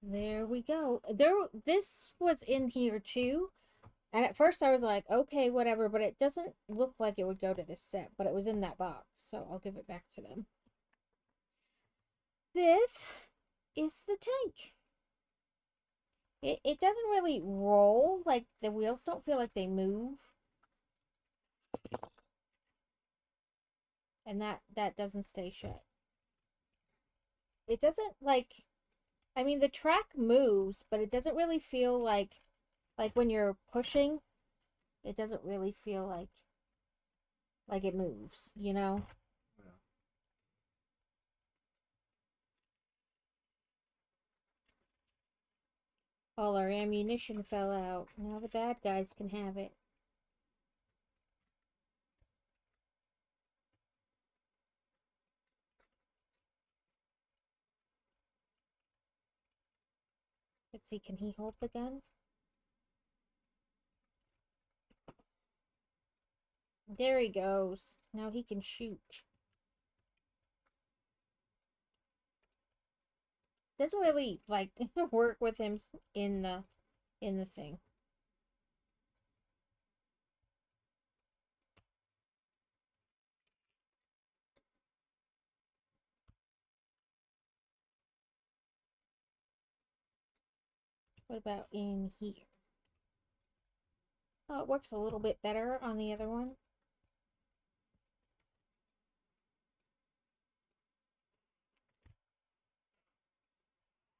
There we go. This was in here too. And at first I was like, okay, whatever, but it doesn't look like it would go to this set, but it was in that box, so I'll give it back to them. This is the tank. It doesn't really roll, like the wheels don't feel like they move. And that doesn't stay shut. It doesn't like, I mean the track moves, but it doesn't really feel like when you're pushing, it doesn't really feel like it moves, you know? Yeah. All our ammunition fell out. Now the bad guys can have it. Let's see, can he hold the gun? There he goes. Now he can shoot. Doesn't really like work with him in the thing. What about in here? Oh, it works a little bit better on the other one.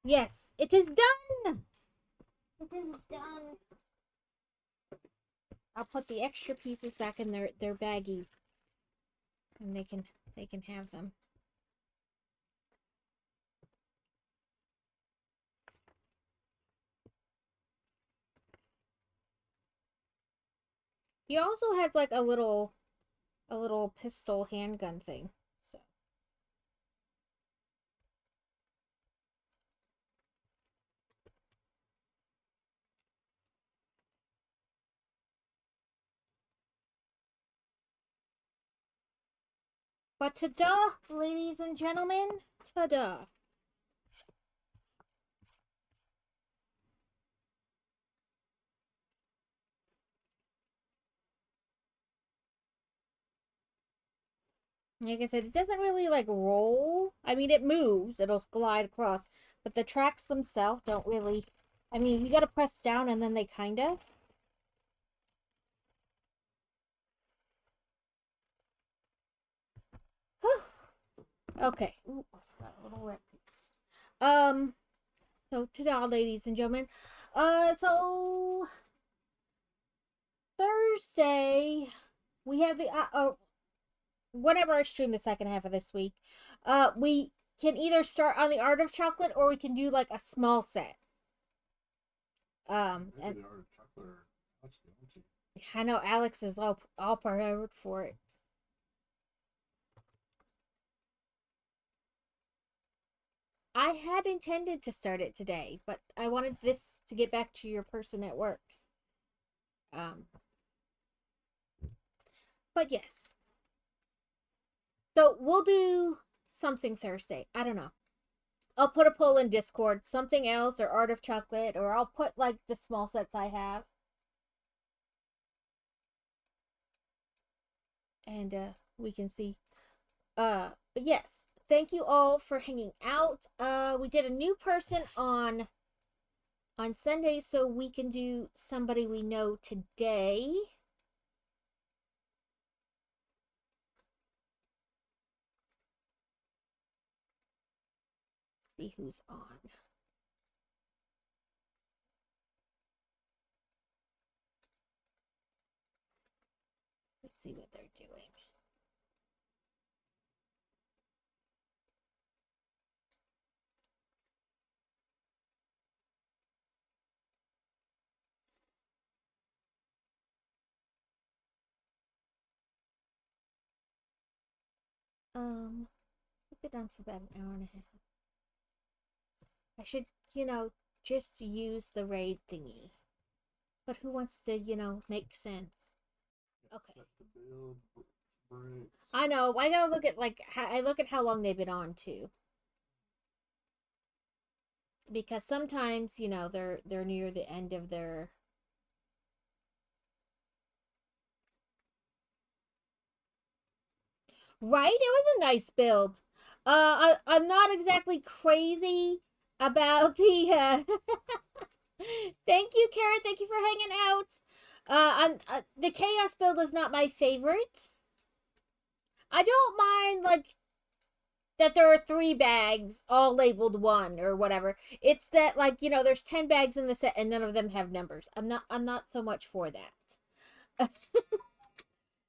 Yes, it is done! It is done. I'll put the extra pieces back in their baggie. And they can have them. He also has like a little pistol handgun thing. So but ta-da, ladies and gentlemen, ta-da. Like I said, it doesn't really like roll. I mean, it moves, it'll glide across, but the tracks themselves don't really. I mean, you gotta press down and then they kind of. Okay. Ooh, I forgot a little red piece. So ta-da, ladies and gentlemen. So Thursday we have the whenever I stream the second half of this week, we can either start on the Art of Chocolate or we can do like a small set. And Maybe the Art of Chocolate or I know Alex is all prepared for it. I had intended to start it today, but I wanted this to get back to your person at work. But yes. So we'll do something Thursday. I don't know. I'll put a poll in Discord, something else, or Art of Chocolate, or I'll put like the small sets I have. And we can see. But yes, thank you all for hanging out. We did a new person on Sunday, so we can do somebody we know today. See who's on. Let's see what they're doing. I've been on for about an hour and a half. I should, just use the raid thingy. But who wants to, make sense? Okay. I know. I gotta look at I look at how long they've been on too, because sometimes they're near the end of their. Right, it was a nice build. I'm not exactly crazy about the. Thank you, Karen. Thank you for hanging out. The chaos build is not my favorite. I don't mind that there are 3 bags all labeled 1 or whatever. It's that there's 10 bags in the set and none of them have numbers. I'm not so much for that.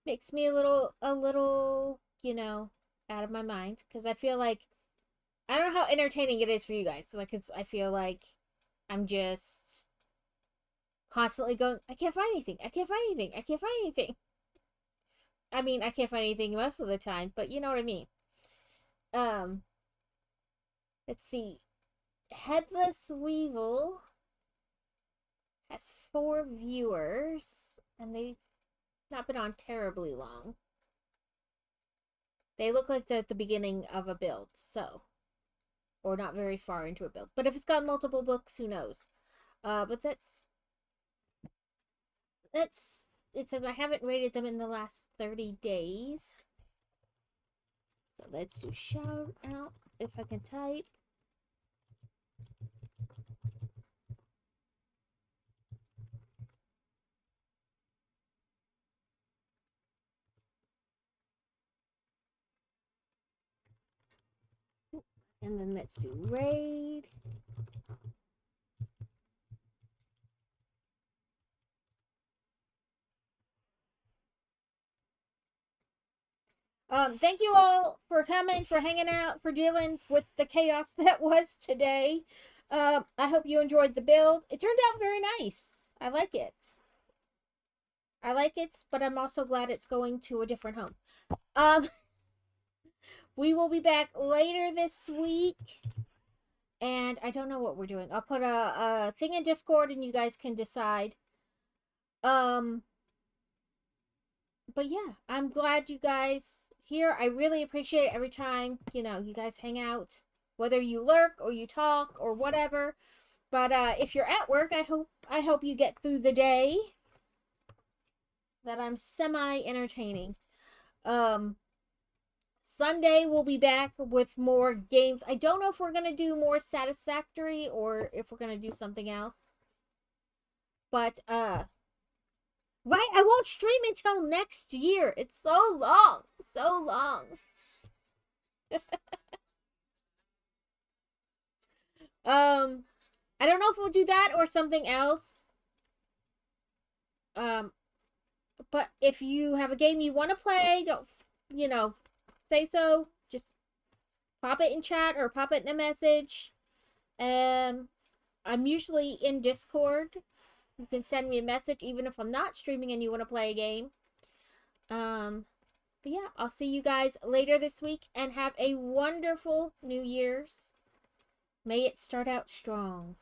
Makes me a little out of my mind because I feel like I don't know how entertaining it is for you guys. Cause I feel like I'm just constantly going, I can't find anything. I can't find anything. I can't find anything. I mean, I can't find anything most of the time, but you know what I mean. Let's see. Headless Weevil has 4 viewers, and they've not been on terribly long. They look like they're at the beginning of a build, so. Or not very far into a build. But if it's got multiple books, who knows? But it says I haven't rated them in the last 30 days. So let's do shout out if I can type. And then let's do raid. Thank you all for coming, for hanging out, for dealing with the chaos that was today. I hope you enjoyed the build. It turned out very nice. I like it. I like it, but I'm also glad it's going to a different home. We will be back later this week. And I don't know what we're doing. I'll put a thing in Discord and you guys can decide. But yeah, I'm glad you guys here. I really appreciate every time, you know, you guys hang out, whether you lurk or you talk or whatever. But if you're at work, I hope you get through the day. That I'm semi entertaining. Sunday we'll be back with more games. I don't know if we're gonna do more Satisfactory or if we're gonna do something else. But right, I won't stream until next year. It's so long. So long. I don't know if we'll do that or something else. But if you have a game you want to play, don't, you know, say so. Just pop it in chat or pop it in a message. I'm usually in Discord. You can send me a message even if I'm not streaming and you want to play a game. But yeah, I'll see you guys later this week and have a wonderful New Year's. May it start out strong.